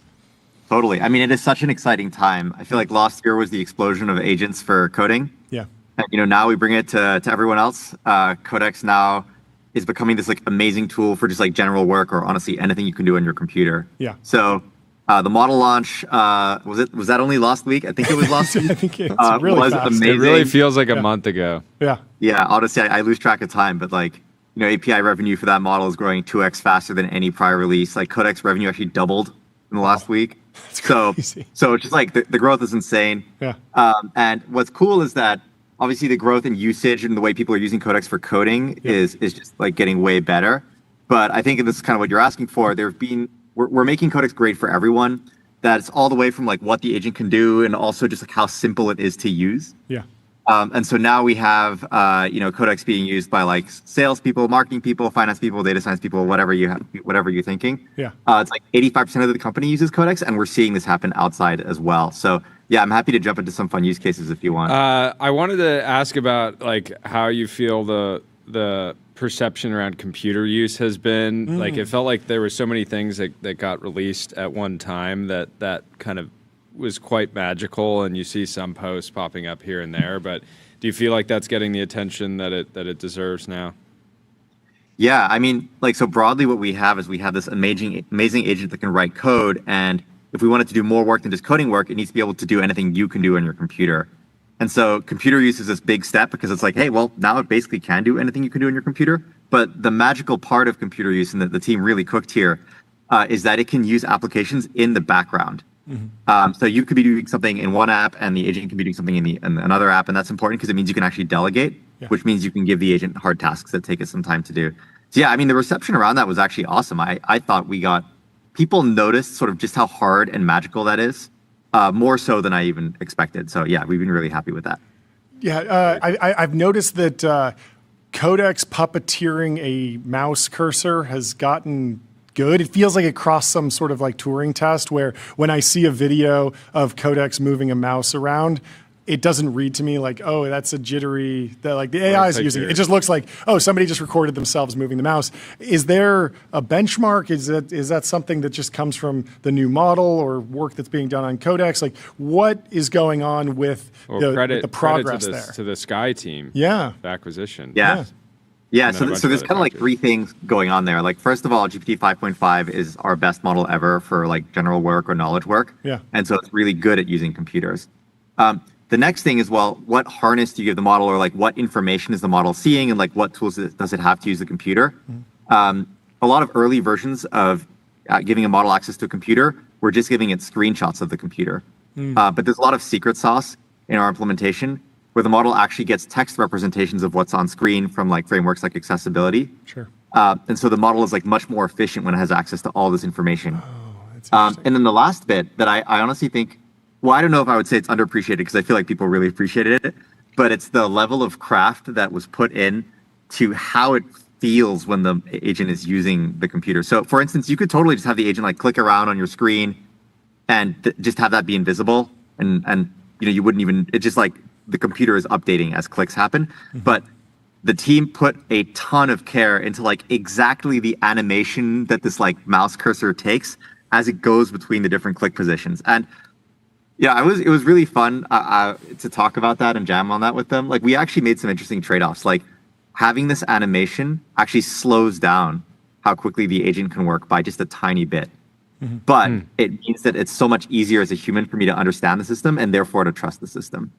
Totally. I mean, it is such an exciting time. I feel like last year was the explosion of agents for coding. Yeah. And, now we bring it to everyone else. Codex now is becoming this like amazing tool for just like general work or honestly anything you can do on your computer. Yeah. So the model launch, was that only last week? I think it was last week. I think it's really was fast. amazing. It really feels like a month ago. Yeah. Yeah, honestly, I lose track of time, but like, API revenue for that model is growing 2x faster than any prior release. Like Codex revenue actually doubled in the last week. So it's just like the growth is insane. Yeah. And what's cool is that obviously the growth in usage and the way people are using Codex for coding is just like getting way better. But I think this is kind of what you're asking for. We're making Codex great for everyone. That's all the way from like what the agent can do and also just like how simple it is to use. Yeah. And so now we have, Codex being used by like salespeople, marketing people, finance people, data science people, whatever you're thinking. Yeah. It's like 85% of the company uses Codex, and we're seeing this happen outside as well. So yeah, I'm happy to jump into some fun use cases if you want. I wanted to ask about like how you feel the perception around computer use has been. Like it felt like there were so many things that got released at one time that kind of was quite magical, and you see some posts popping up here and there, but do you feel like that's getting the attention that it deserves now? Yeah, I mean, like, so broadly what we have is we have this amazing agent that can write code, and if we want it to do more work than just coding work, it needs to be able to do anything you can do on your computer. And so computer use is this big step because it's like, hey, well, now it basically can do anything you can do on your computer, but the magical part of computer use, and that the team really cooked here, is that it can use applications in the background. So you could be doing something in one app and the agent can be doing something in another app, and that's important because it means you can actually delegate, which means you can give the agent hard tasks that take us some time to do. So yeah, I mean, the reception around that was actually awesome. I thought people noticed sort of just how hard and magical that is, more so than I even expected. So yeah, we've been really happy with that. Yeah, I've noticed that Codex puppeteering a mouse cursor has gotten good. It feels like it crossed some sort of like Turing test where when I see a video of Codex moving a mouse around, it doesn't read to me like, oh, that's a jittery, that like the AI is using it. It just looks like, oh, somebody just recorded themselves moving the mouse. Is there a benchmark? Is that something that just comes from the new model or work that's being done on Codex? Like what is going on with the progress there? To the Sky team. Yeah. The acquisition. Yeah. Yeah, so there's kind of like three things going on there. Like, first of all, GPT 5.5 is our best model ever for like general work or knowledge work. Yeah. And so it's really good at using computers. The next thing is, well, what harness do you give the model, or like what information is the model seeing, and like what tools does it have to use the computer? A lot of early versions of giving a model access to a computer, we're just giving it screenshots of the computer. But there's a lot of secret sauce in our implementation where the model actually gets text representations of what's on screen from like frameworks like accessibility. Sure. And so the model is like much more efficient when it has access to all this information. And then the last bit that I honestly think, well, I don't know if I would say it's underappreciated because I feel like people really appreciated it, but it's the level of craft that was put in to how it feels when the agent is using the computer. So for instance, you could totally just have the agent like click around on your screen and just have that be invisible. And you wouldn't even, it's just like, the computer is updating as clicks happen. But the team put a ton of care into like exactly the animation that this like mouse cursor takes as it goes between the different click positions. And yeah, it was really fun to talk about that and jam on that with them. Like we actually made some interesting trade-offs. Like having this animation actually slows down how quickly the agent can work by just a tiny bit. But it means that it's so much easier as a human for me to understand the system and therefore to trust the system.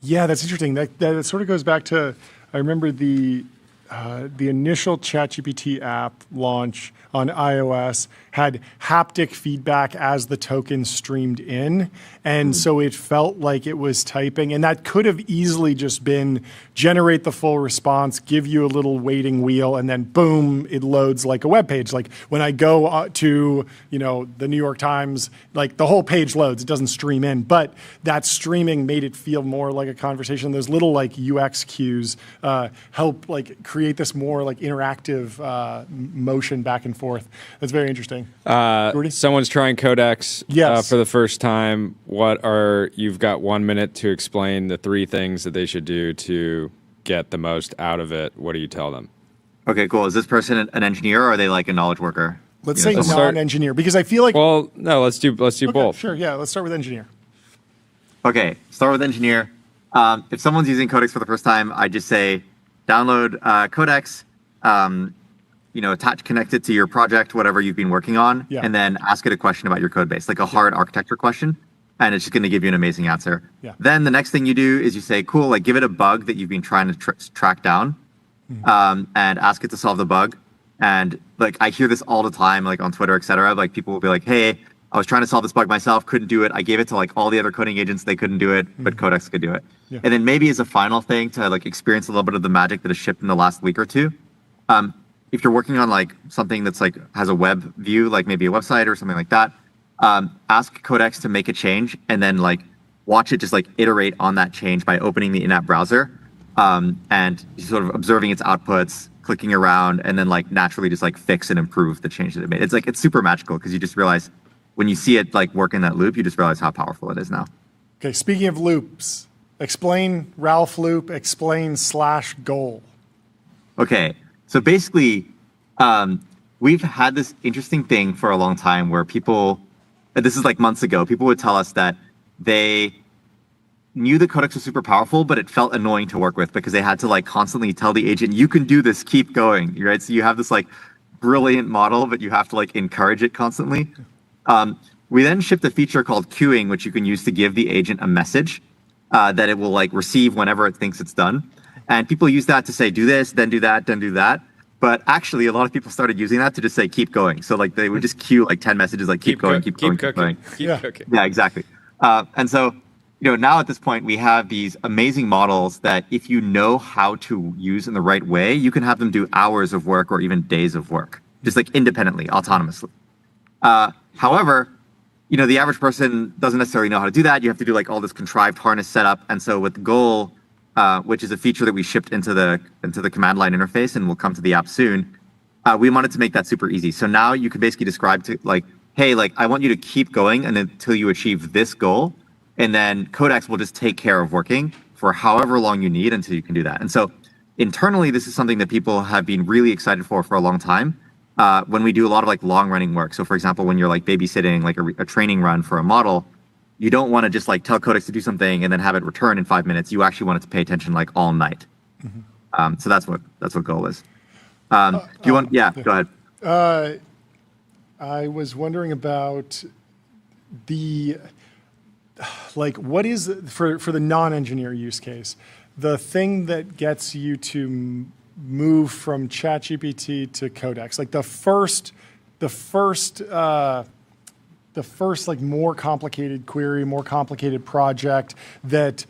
Yeah, that's interesting. That sort of goes back to, I remember the initial ChatGPT app launch on iOS had haptic feedback as the token streamed in. And so it felt like it was typing. And that could have easily just been generate the full response, give you a little waiting wheel, and then boom, it loads like a web page. Like when I go to, the New York Times, like the whole page loads, it doesn't stream in. But that streaming made it feel more like a conversation. Those little like UX cues help like create this more like interactive motion back and forth. That's very interesting. Someone's trying Codex for the first time. You've got 1 minute to explain the 3 things that they should do to get the most out of it. What do you tell them? Okay, cool. Is this person an engineer or are they like a knowledge worker? Let's say non-engineer, because I feel like. Well, no, let's do both. Sure, yeah. Let's start with engineer. Okay, start with engineer. If someone's using Codex for the first time, I just say download Codex, connect it to your project, whatever you've been working on, and then ask it a question about your code base, like a hard architecture question, and it's just going to give you an amazing answer. Yeah. Then the next thing you do is you say, cool, like give it a bug that you've been trying to track down, and ask it to solve the bug. And like I hear this all the time, like on Twitter, etc. Like people will be like, hey, I was trying to solve this bug myself, couldn't do it. I gave it to like all the other coding agents, they couldn't do it, but Codex could do it. Yeah. And then maybe as a final thing to like experience a little bit of the magic that has shipped in the last week or two, if you're working on like something that's like has a web view, like maybe a website or something like that, ask Codex to make a change and then like watch it just like iterate on that change by opening the in-app browser and sort of observing its outputs, clicking around, and then like naturally just like fix and improve the change that it made. It's super magical because you just realize when you see it like work in that loop, you just realize how powerful it is now. Okay, speaking of loops, explain Ralph loop, explain /goal. Okay, so basically, we've had this interesting thing for a long time where people, this is like months ago, people would tell us that they knew the Codex was super powerful, but it felt annoying to work with because they had to like constantly tell the agent, you can do this, keep going, right? So you have this like brilliant model, but you have to like encourage it constantly. We then shipped a feature called queuing, which you can use to give the agent a message that it will like receive whenever it thinks it's done. And people use that to say, do this, then do that, then do that. But actually, a lot of people started using that to just say, keep going. So like they would just queue like 10 messages, like keep going, keep going, keep going. Keep cooking. Yeah, exactly. And so, now at this point, we have these amazing models that if you know how to use in the right way, you can have them do hours of work or even days of work, just like independently, autonomously. However, the average person doesn't necessarily know how to do that. You have to do like all this contrived harness setup. And so with Goal, which is a feature that we shipped into the command line interface and will come to the app soon, we wanted to make that super easy. So now you can basically describe to like, hey, like I want you to keep going and until you achieve this goal. And then Codex will just take care of working for however long you need until you can do that. And so internally, this is something that people have been really excited for a long time. When we do a lot of like long running work. So for example, when you're like babysitting like a training run for a model, you don't want to just like tell Codex to do something and then have it return in 5 minutes. You actually want it to pay attention like all night. So that's what Goal is. Do you want? Yeah, go ahead. I was wondering about the like what is for the non-engineer use case, the thing that gets you to move from ChatGPT to Codex, like the first like more complicated query, more complicated project that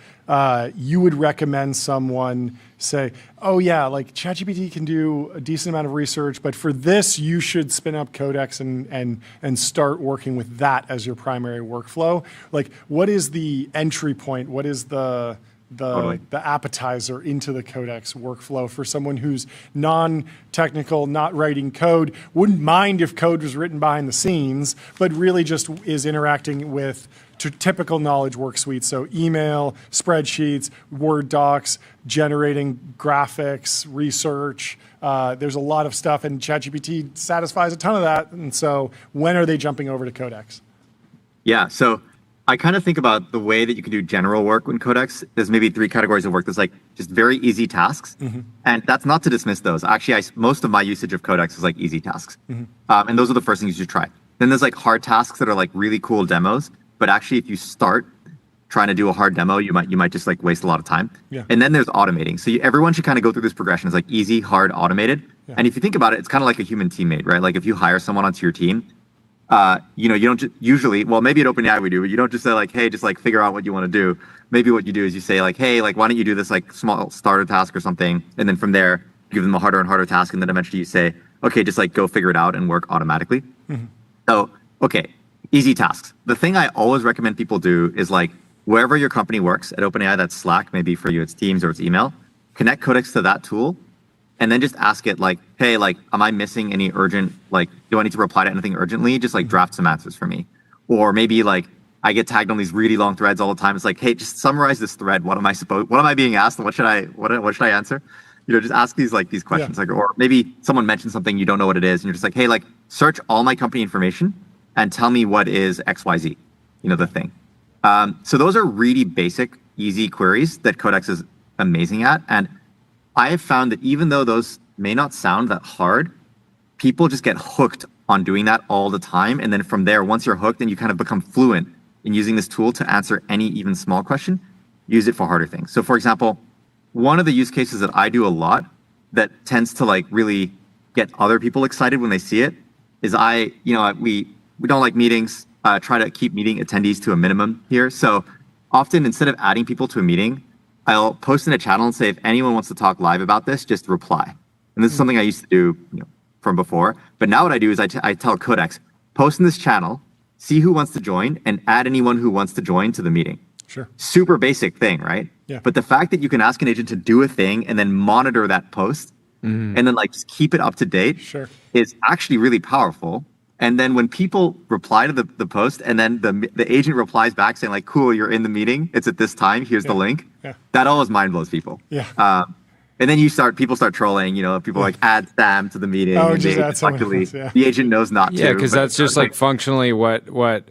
you would recommend someone say, oh yeah, like ChatGPT can do a decent amount of research, but for this you should spin up Codex and start working with that as your primary workflow. Like what is the entry point? What is the the appetizer into the Codex workflow for someone who's non-technical, not writing code, wouldn't mind if code was written behind the scenes, but really just is interacting with typical knowledge work suites. So email, spreadsheets, Word docs, generating graphics, research. There's a lot of stuff, and ChatGPT satisfies a ton of that. And so when are they jumping over to Codex? Yeah, so I kind of think about the way that you can do general work in Codex. There's maybe 3 categories of work. There's like just very easy tasks. And that's not to dismiss those. Actually, most of my usage of Codex is like easy tasks. And those are the first things you should try. Then there's like hard tasks that are like really cool demos. But actually, if you start trying to do a hard demo, you might just like waste a lot of time. And then there's automating. So everyone should kind of go through this progression. It's like easy, hard, automated. And if you think about it, it's kind of like a human teammate, right? Like if you hire someone onto your team, you don't usually, well, maybe at OpenAI we do, but you don't just say like, hey, just like figure out what you want to do. Maybe what you do is you say like, hey, like why don't you do this like small starter task or something, and then from there give them a harder and harder task, and then eventually you say, okay, just like go figure it out and work automatically. So okay, easy tasks. The thing I always recommend people do is like wherever your company works at OpenAI, that's Slack, maybe for you it's Teams or it's email, connect Codex to that tool. And then just ask it like, hey, like, am I missing any urgent, like, do I need to reply to anything urgently? Just like draft some answers for me. Or maybe like, I get tagged on these really long threads all the time. It's like, hey, just summarize this thread. What am I being asked? What should I answer? Just ask these questions. Like, or maybe someone mentioned something, you don't know what it is. And you're just like, hey, like search all my company information and tell me what is XYZ, the thing. So those are really basic, easy queries that Codex is amazing at. And I have found that even though those may not sound that hard, people just get hooked on doing that all the time. And then from there, once you're hooked and you kind of become fluent in using this tool to answer any even small question, use it for harder things. So for example, one of the use cases that I do a lot that tends to like really get other people excited when they see it is we don't like meetings, try to keep meeting attendees to a minimum here. So often instead of adding people to a meeting, I'll post in a channel and say, if anyone wants to talk live about this, just reply. And this is something I used to do from before. But now what I do is I tell Codex, post in this channel, see who wants to join, and add anyone who wants to join to the meeting. Sure. Super basic thing, right? Yeah. But the fact that you can ask an agent to do a thing and then monitor that post and then like just keep it up to date is actually really powerful. And then when people reply to the post and then the agent replies back saying like, cool, you're in the meeting. It's at this time. Here's the link. That always mind blows people. And then people start trolling, people like add Sam to the meeting. Oh, and just add someone else, the agent knows not to. Yeah, because that's just like functionally what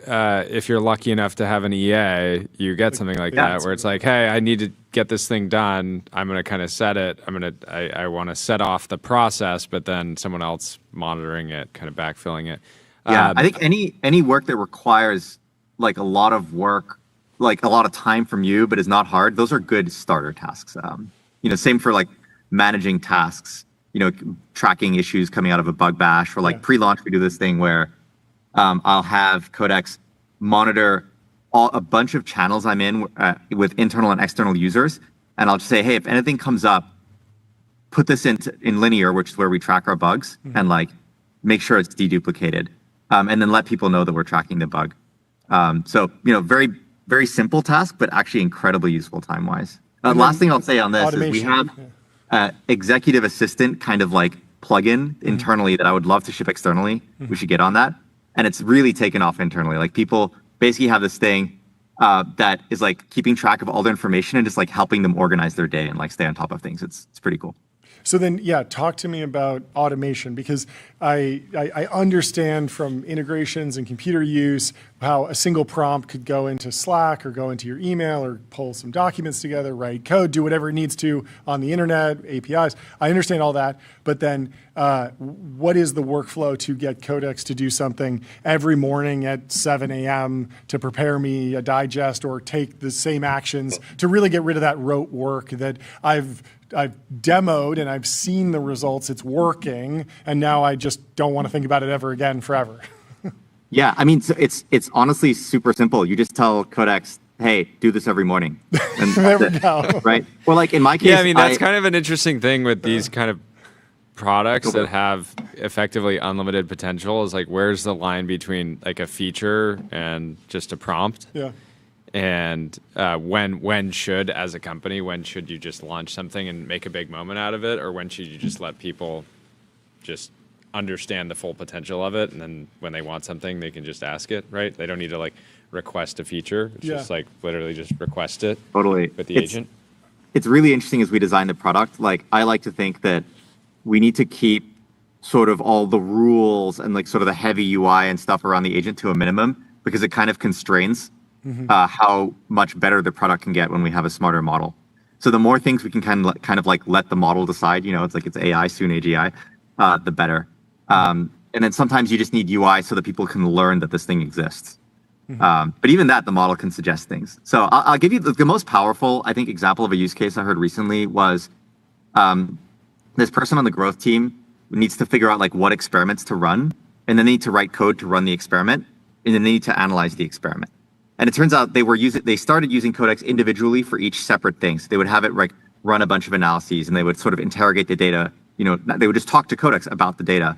if you're lucky enough to have an EA, you get something like that where it's like, hey, I need to get this thing done. I'm going to kind of set it. I want to set off the process, but then someone else monitoring it, kind of backfilling it. Yeah, I think any work that requires like a lot of work, like a lot of time from you, but is not hard, those are good starter tasks. Same for like managing tasks, tracking issues coming out of a bug bash, or like pre-launch, we do this thing where I'll have Codex monitor a bunch of channels I'm in with internal and external users. And I'll just say, hey, if anything comes up, put this in linear, which is where we track our bugs, and like make sure it's deduplicated. And then let people know that we're tracking the bug. So, very, very simple task, but actually incredibly useful time-wise. Last thing I'll say on this is we have executive assistant kind of like plugin internally that I would love to ship externally. We should get on that. And it's really taken off internally. Like people basically have this thing that is like keeping track of all their information and just like helping them organize their day and like stay on top of things. It's pretty cool. So then, talk to me about automation, because I understand from integrations and computer use how a single prompt could go into Slack or go into your email or pull some documents together, write code, do whatever it needs to on the internet, APIs. I understand all that, but then what is the workflow to get Codex to do something every morning at 7 a.m. to prepare me a digest or take the same actions to really get rid of that rote work that I've demoed and I've seen the results, it's working, and now I just don't want to think about it ever again forever. Yeah, I mean, so it's honestly super simple. You just tell Codex, hey, do this every morning. And there we go. Right? Well, like in my case, yeah, I mean, that's kind of an interesting thing with these kind of products that have effectively unlimited potential is like, where's the line between like a feature and just a prompt? Yeah. And when should, as a company, when should you just launch something and make a big moment out of it, or when should you just let people just understand the full potential of it, and then when they want something, they can just ask it, right? They don't need to like request a feature. It's just like literally just request it. Totally. With the agent. It's really interesting as we design the product. Like I like to think that we need to keep sort of all the rules and like sort of the heavy UI and stuff around the agent to a minimum, because it kind of constrains how much better the product can get when we have a smarter model. So the more things we can kind of like let the model decide, you know, it's like it's AI, soon AGI, the better. And then sometimes you just need UI so that people can learn that this thing exists. But even that, the model can suggest things. So I'll give you the most powerful, I think, example of a use case I heard recently was this person on the growth team needs to figure out like what experiments to run, and then they need to write code to run the experiment, and then they need to analyze the experiment. And it turns out they started using Codex individually for each separate thing. So they would have it like run a bunch of analyses, and they would sort of interrogate the data. You know, they would just talk to Codex about the data.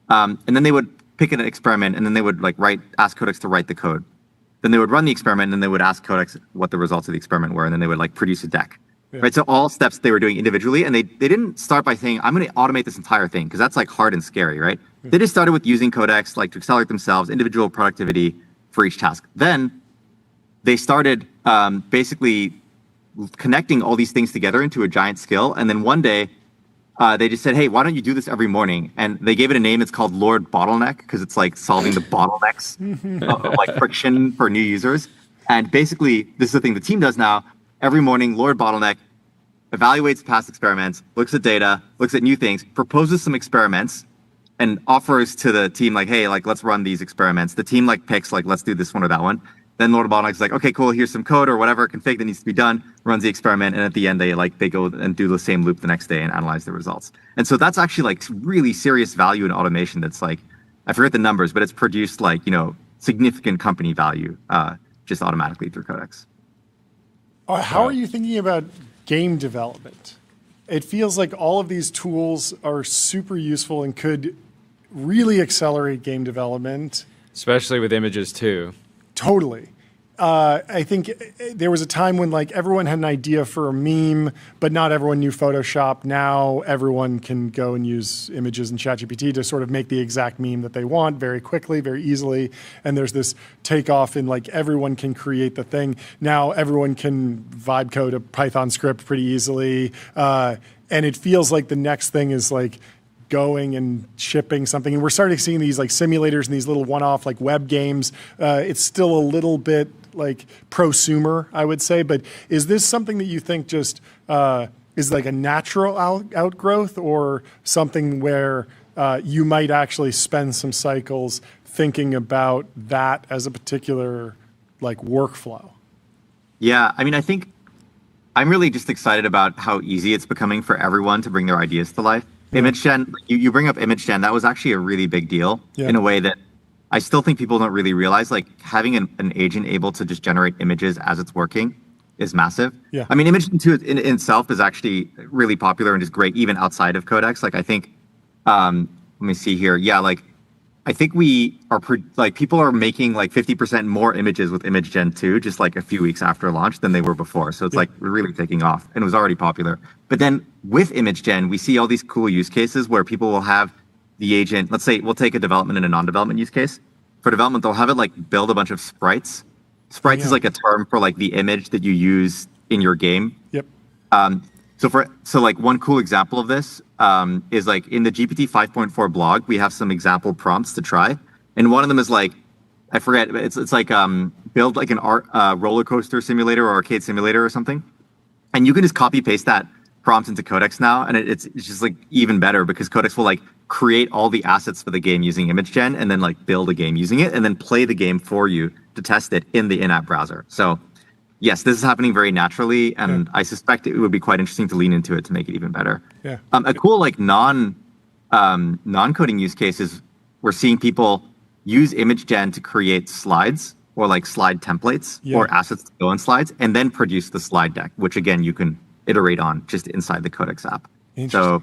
And then they would pick an experiment, and then they would like ask Codex to write the code. Then they would run the experiment, and then they would ask Codex what the results of the experiment were, and then they would like produce a deck. Yeah. Right. So all steps they were doing individually, and they didn't start by saying, I'm going to automate this entire thing, because that's like hard and scary, right? They just started with using Codex like to accelerate themselves, individual productivity for each task. Then they started basically connecting all these things together into a giant skill. And then one day they just said, hey, why don't you do this every morning? And they gave it a name. It's called Lord Bottleneck, because it's like solving the bottlenecks of like friction for new users. And basically, this is the thing the team does now. Every morning, Lord Bottleneck evaluates past experiments, looks at data, looks at new things, proposes some experiments, and offers to the team like, hey, like let's run these experiments. The team like picks like, let's do this one or that one. Then Lord Bottleneck's like, okay, cool, here's some code or whatever config that needs to be done, runs the experiment, and at the end they go and do the same loop the next day and analyze the results. And so that's actually like really serious value in automation that's like, I forget the numbers, but it's produced like, you know, significant company value just automatically through Codex. How are you thinking about game development? It feels like all of these tools are super useful and could really accelerate game development. Especially with images too. Totally. I think there was a time when like everyone had an idea for a meme, but not everyone knew Photoshop. Now everyone can go and use images in ChatGPT to sort of make the exact meme that they want very quickly, very easily. And there's this takeoff in like everyone can create the thing. Now everyone can vibe code a Python script pretty easily. And it feels like the next thing is like going and shipping something. And we're starting seeing these like simulators and these little one-off like web games. It's still a little bit like prosumer, I would say, but is this something that you think just is like a natural outgrowth, or something where you might actually spend some cycles thinking about that as a particular like workflow? Yeah, I mean, I think I'm really just excited about how easy it's becoming for everyone to bring their ideas to life. Yeah. Image gen, you bring up image gen, that was actually a really big deal in a way that I still think people don't really realize. Like having an agent able to just generate images as it's working is massive. Yeah. I mean, image gen in itself is actually really popular and is great even outside of Codex. Like I think, let me see here. Yeah, like I think we are people are making like 50% more images with Image Gen 2 just like a few weeks after launch than they were before. So it's like really taking off, and it was already popular. But then with Image Gen, we see all these cool use cases where people will have the agent. Let's say we'll take a development and a non-development use case. For development, they'll have it like build a bunch of sprites. Sprites is like a term for like the image that you use in your game. Yep. So like one cool example of this is like in the GPT 5.4 blog, we have some example prompts to try. And one of them is like, I forget, it's like build like an roller coaster simulator or arcade simulator or something. And you can just copy paste that prompt into Codex now. And it's just like even better because Codex will like create all the assets for the game using Image Gen and then like build a game using it and then play the game for you to test it in the in-app browser. So yes, this is happening very naturally, and I suspect it would be quite interesting to lean into it to make it even better. Yeah. A cool like non-coding use case is we're seeing people use Image Gen to create slides or like slide templates or assets to go in slides, and then produce the slide deck, which again you can iterate on just inside the Codex app. So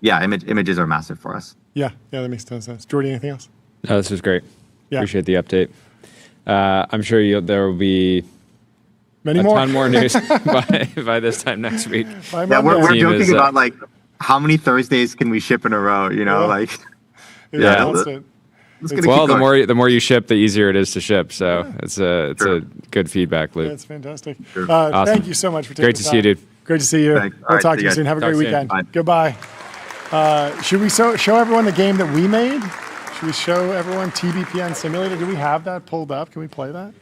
yeah, images are massive for us. Yeah, that makes a ton of sense. Jordy, anything else? No, this was great. Yeah. Appreciate the update. I'm sure there will be Many a more. ton more news by this time next week. Yeah, we're joking about like how many Thursdays can we ship in a row? You know, like yeah. Well, the more you ship, the easier it is to ship. So it's a good feedback loop. That's fantastic. Awesome. Thank you so much for taking Great to see you, dude. Great to see you. Thanks. We'll All right, talk to see you you soon. Have a guys. great Talk soon. weekend. Goodbye. Should we show everyone the game that we made? Should we show everyone TBPN Simulator? Do we have that pulled up? Can we play that?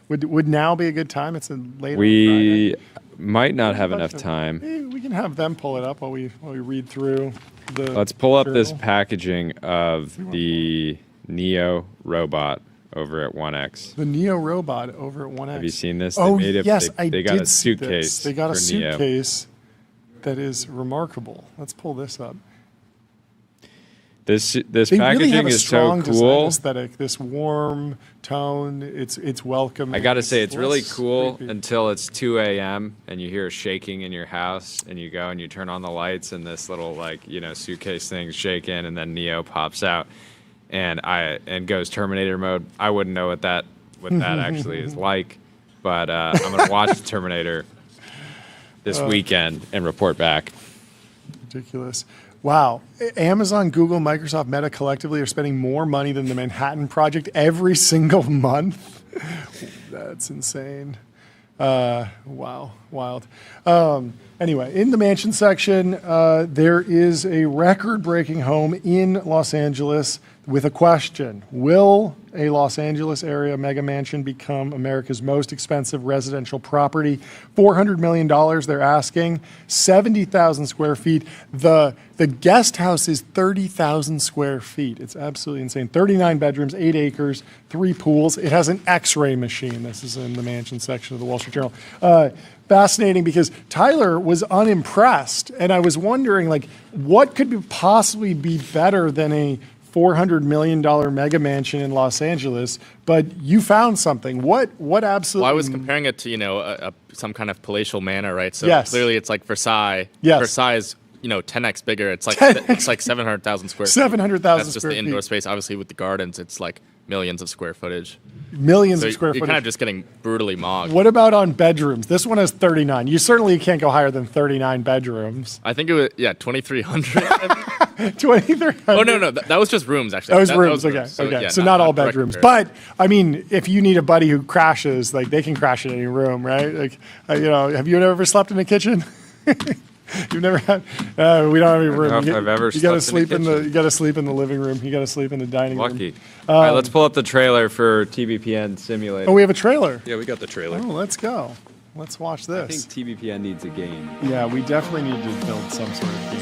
Would now be a good time? It's a later. We might not have enough time. We can have them pull it up while we read through the. Let's pull up this journal. packaging of the Neo robot over at 1X. The Neo robot over at 1X. Have you seen this? Oh, they made yes, they got a see suitcase. this. They got a for Neo. suitcase that is remarkable. Let's pull this up. This They packaging really have a is so strong design cool. aesthetic. This warm tone. It's welcoming. I got to say, it's really less cool creepy. until it's 2 a.m. and you hear shaking in your house, and you go and you turn on the lights, and this little suitcase thing's shaking, and then Neo pops out, and goes Terminator mode. I wouldn't know what that actually is like, but I'm gonna watch Terminator this weekend and report back. Ridiculous. Wow. Amazon, Google, Microsoft, Meta collectively are spending more money than the Manhattan Project every single month. That's insane. Wow. Wild. Anyway, in the mansion section, there is a record-breaking home in Los Angeles with a question. Will a Los Angeles area mega mansion become America's most expensive residential property? $400 million they're asking, 70,000 square feet. The guest house is 30,000 square feet. It's absolutely insane. 39 bedrooms, 8 acres, 3 pools. It has an X-ray machine. This is in the mansion section of the Wall Street Journal. Fascinating because Tyler was unimpressed, and I was wondering, what could possibly be better than a $400 million mega mansion in Los Angeles? But you found something. What absolutely? Well, I was comparing it to some kind of palatial manor, right? So Yes. clearly it's like Versailles. Yes. Versailles is 10x bigger. It's like 700,000 square. 700,000 That's just square the indoor feet. space. Obviously, with the gardens, it's like millions of square footage. Millions So of square you're footage. kind of just getting brutally mogged. What about on bedrooms? This one has 39. You certainly can't go higher than 39 bedrooms. I think it was 2,300. 2,300. Oh no, that was just rooms actually. That was That rooms. Okay. So, okay. yeah, So not all direct bedrooms. comparison. But I mean, if you need a buddy who crashes, they can crash in any room, right? Have you ever slept in a kitchen? You've never had. We don't have any room. I don't know if I've ever You got to slept in a sleep in the. kitchen. You got to sleep in the living room. You got to sleep in the dining room. Lucky. All right, let's pull up the trailer for TBPN Simulator. Oh, we have a trailer. Yeah, we got the trailer. Oh, let's go. Let's watch I this. think TBPN needs a game. Yeah, we definitely need to build some sort of game.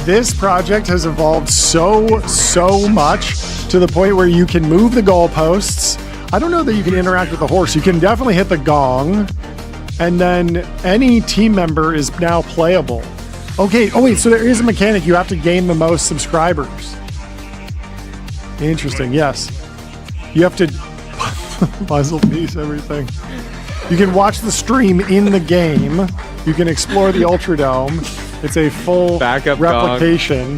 This project has evolved so much to the point where you can move the goalposts. I don't know that you can interact with the horse. You can definitely hit the gong, and then any team member is now playable. Okay. Oh wait. So there is a mechanic. You have to gain the most subscribers. Interesting. Yes. You have to puzzle piece everything. You can watch the stream in the game. You can explore the Ultradome. It's a full Backup replication.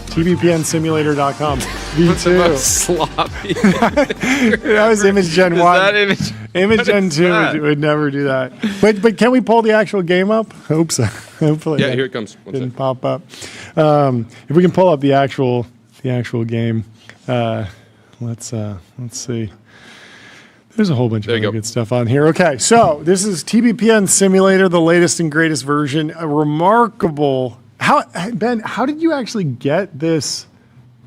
TBPNsimulator.com. V2. Sloppy. That was Image Gen 1. Is that Image? Image Gen 2 would never do that. But can we pull the actual game up? Hope so. Hopefully. Yeah, that here it comes. One didn't sec. pop up. If we can pull up the actual game, let's see. There's a whole bunch of other good stuff on here. Okay, so this is TBPN Simulator, the latest and greatest version. A remarkable. Ben, how did you actually get this?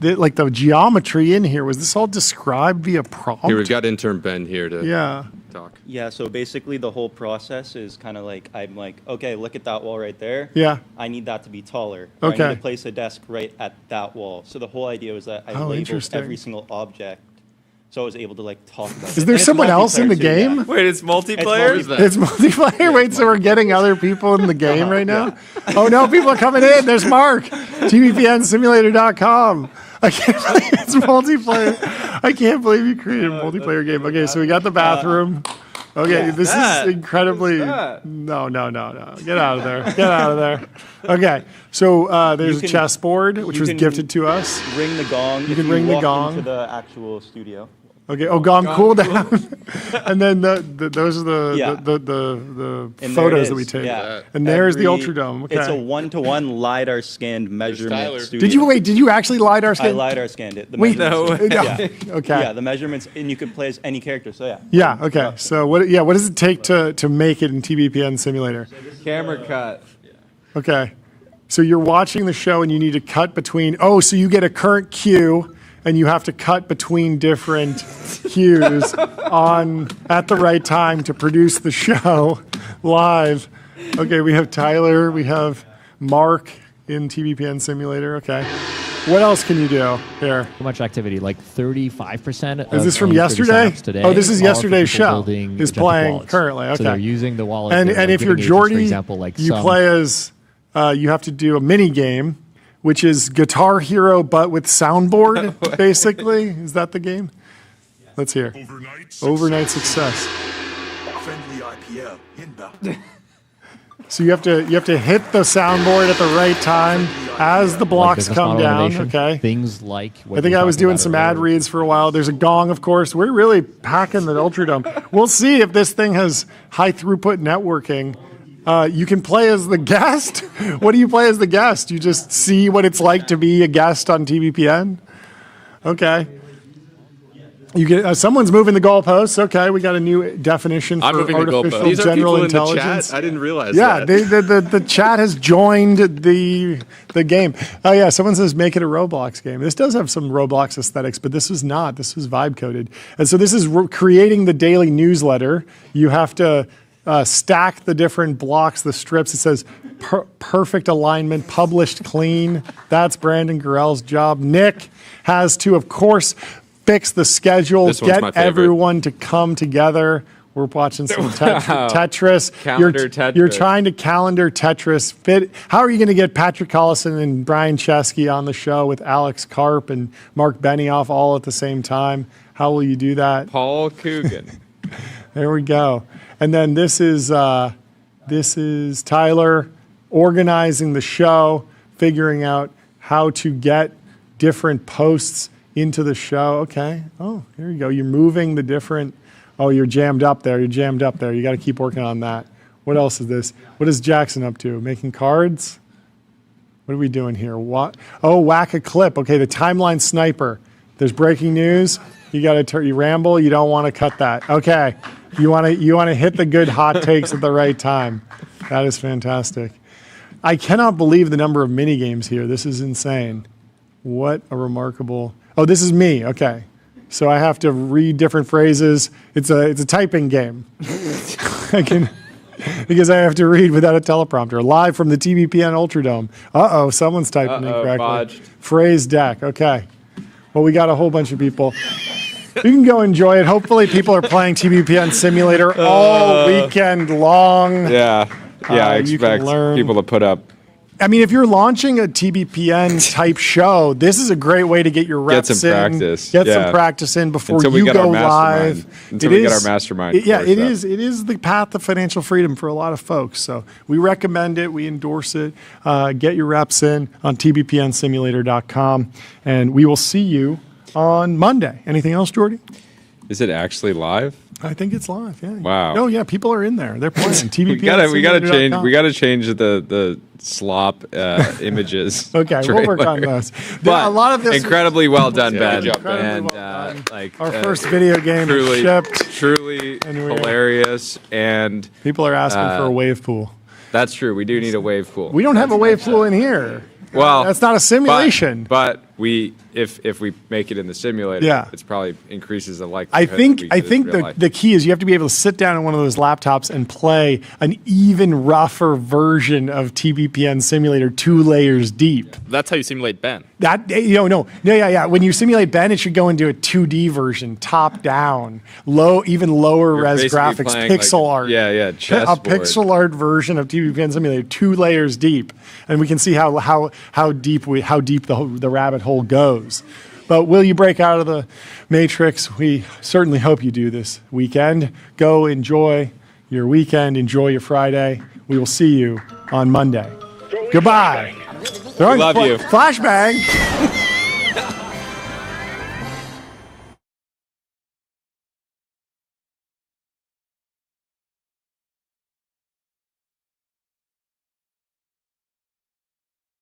The geometry in here, was this all described via prompt? Here, we've got intern Ben here to talk. Yeah, so basically the whole process is kind of like, I'm like, okay, look at that wall right there. Yeah. I need that to be taller. Or I Okay. need to place a desk right at that wall. So the whole idea was that I labeled interesting. every single object. So I was able to talk about it. Is there And it's someone else in the multiplayer too, game? yeah. Wait, it's multiplayer? It's multiplayer. Wait, so we're getting other people in the game right now? Oh no, people are coming in. There's Mark. TBPNsimulator.com. I can't believe it's multiplayer. I can't believe you created a multiplayer game. Okay, so we got the bathroom. Okay, this is incredibly. No. Get out of there. Get out of there. Okay, so there's a chessboard which was gifted to us. Ring the gong. You can ring the gong into the actual studio. Okay. Oh, gong cool down. And then those are the photos that we take. Yeah. And there's the Ultradome. Okay. It's a 1-to-1 LiDAR scanned measurement studio. Did you actually LiDAR scan? I LiDAR scanned it. Wait, no. Okay. Yeah, the measurements, and you could play as any character. So yeah. Yeah. Okay. So what does it take to make it in TBPN Simulator? Camera cut. Okay. So you're watching the show and you need to cut between. Oh, so you get a current cue. And you have to cut between different cues at the right time to produce the show live. Okay, we have Tyler, we have Mark in TBPN Simulator. Okay, what else can you do here? So much activity, like 35%. Is this from yesterday? Today. Oh, this is All yesterday's people show. building Is agentic playing wallets. currently. Okay, So they're using the wallet. And they're if you're giving agents, Jordy, for example, like you play as you have to do a mini game, which is Guitar Hero, but with soundboard, basically. Is that the game? Let's hear. Overnight success. Friendly IPL inbound. So you have to hit the soundboard at the right time as the blocks business come model down. innovation, Okay. Things like what I think you were I was talking doing about some earlier. ad reads for a while. There's a gong, of course. We're really packing the Ultradome. We'll see if this thing has high throughput networking. You can play as the guest. What do you play as the guest? You just see what it's like to be a guest on TBPN? Okay. You get someone's moving the goalposts. Okay, we got a new definition for I'm moving the artificial goalposts. These are general people in the intelligence. chat? I didn't realize Yeah, that. the chat has joined the game. Oh yeah, someone says make it a Roblox game. This does have some Roblox aesthetics, but this is not. This is vibe coded, and so this is creating the daily newsletter. You have to stack the different blocks, the strips. It says perfect alignment, published clean. That's Brandon Gurrell's job. Nick has to, of course, fix the schedule, This one's my get favorite. everyone to come together. We're watching some Tetris. Calendar Tetris. You're trying to calendar Tetris. Fit. How are you going to get Patrick Collison and Brian Chesky on the show with Alex Karp and Mark Benioff all at the same time? How will you do that? Paul Coogan. There we go. And then this is Tyler organizing the show, figuring out how to get different posts into the show. Okay. Oh, here you go. You're moving the different. Oh, you're jammed up there. You're jammed up there. You got to keep working on that. What else is this? What is Jackson up to? Making cards? What are we doing here? What? Oh, whack a clip. Okay, the timeline sniper. There's breaking news. You got to you ramble. You don't want to cut that. Okay. You want to hit the good hot takes at the right time. That is fantastic. I cannot believe the number of mini games here. This is insane. What a remarkable. Oh, this is me. Okay. So I have to read different phrases. It's a typing game. Because I have to read without a teleprompter. Live from the TBPN Ultradome. Uh-oh, someone's typing incorrectly. Bodged. Phrase deck. Okay. Well, we got a whole bunch of people. You can go enjoy it. Hopefully people are playing TBPN Simulator all weekend long. Yeah. I you can expect learn. people to put up. I mean, if you're launching a TBPN type show, this is a great way to get your reps Get some in, practice. get Yeah. some practice in before Until we you get go our mastermind. live. Until It we get is- our mastermind it- yeah, course it up. is. It is the path to financial freedom for a lot of folks. So we recommend it. We endorse it. Get your reps in on tbpnsimulator.com, and we will see you on Monday. Anything else, Jordy? Is it actually live? I think it's live. Yeah. Wow. Oh yeah, people are in there. They're playing. We gotta change TBPNsimulator.com. the slop images. Okay, we'll work on trailer. those. But A lot of this incredibly well done, Yeah, Ben. good job, Ben. And Our first video game is truly, shipped. truly And we're- hilarious. And People are asking for a wave pool. that's true. We do need a wave pool. We don't have a wave pool in here. Well, That's not a simulation. But we, if we make it in the simulator, Yeah. it's probably increases the I likelihood. think that we get it in real life. the key is you have to be able to sit down on one of those laptops and play an even rougher version of TBPN Simulator 2 layers deep. That's how you simulate Ben. That yeah. When you simulate Ben, it should go into a 2D version, top down, even lower You're res basically graphics, playing pixel like- art. yeah, A chessboard. pixel art version of TBPN Simulator 2 layers deep, and we can see how deep the rabbit hole goes. But will you break out of the matrix? We certainly hope you do this weekend. Go enjoy your weekend. Enjoy your Friday. We will see you on Monday. Goodbye. We love you. Flashbang.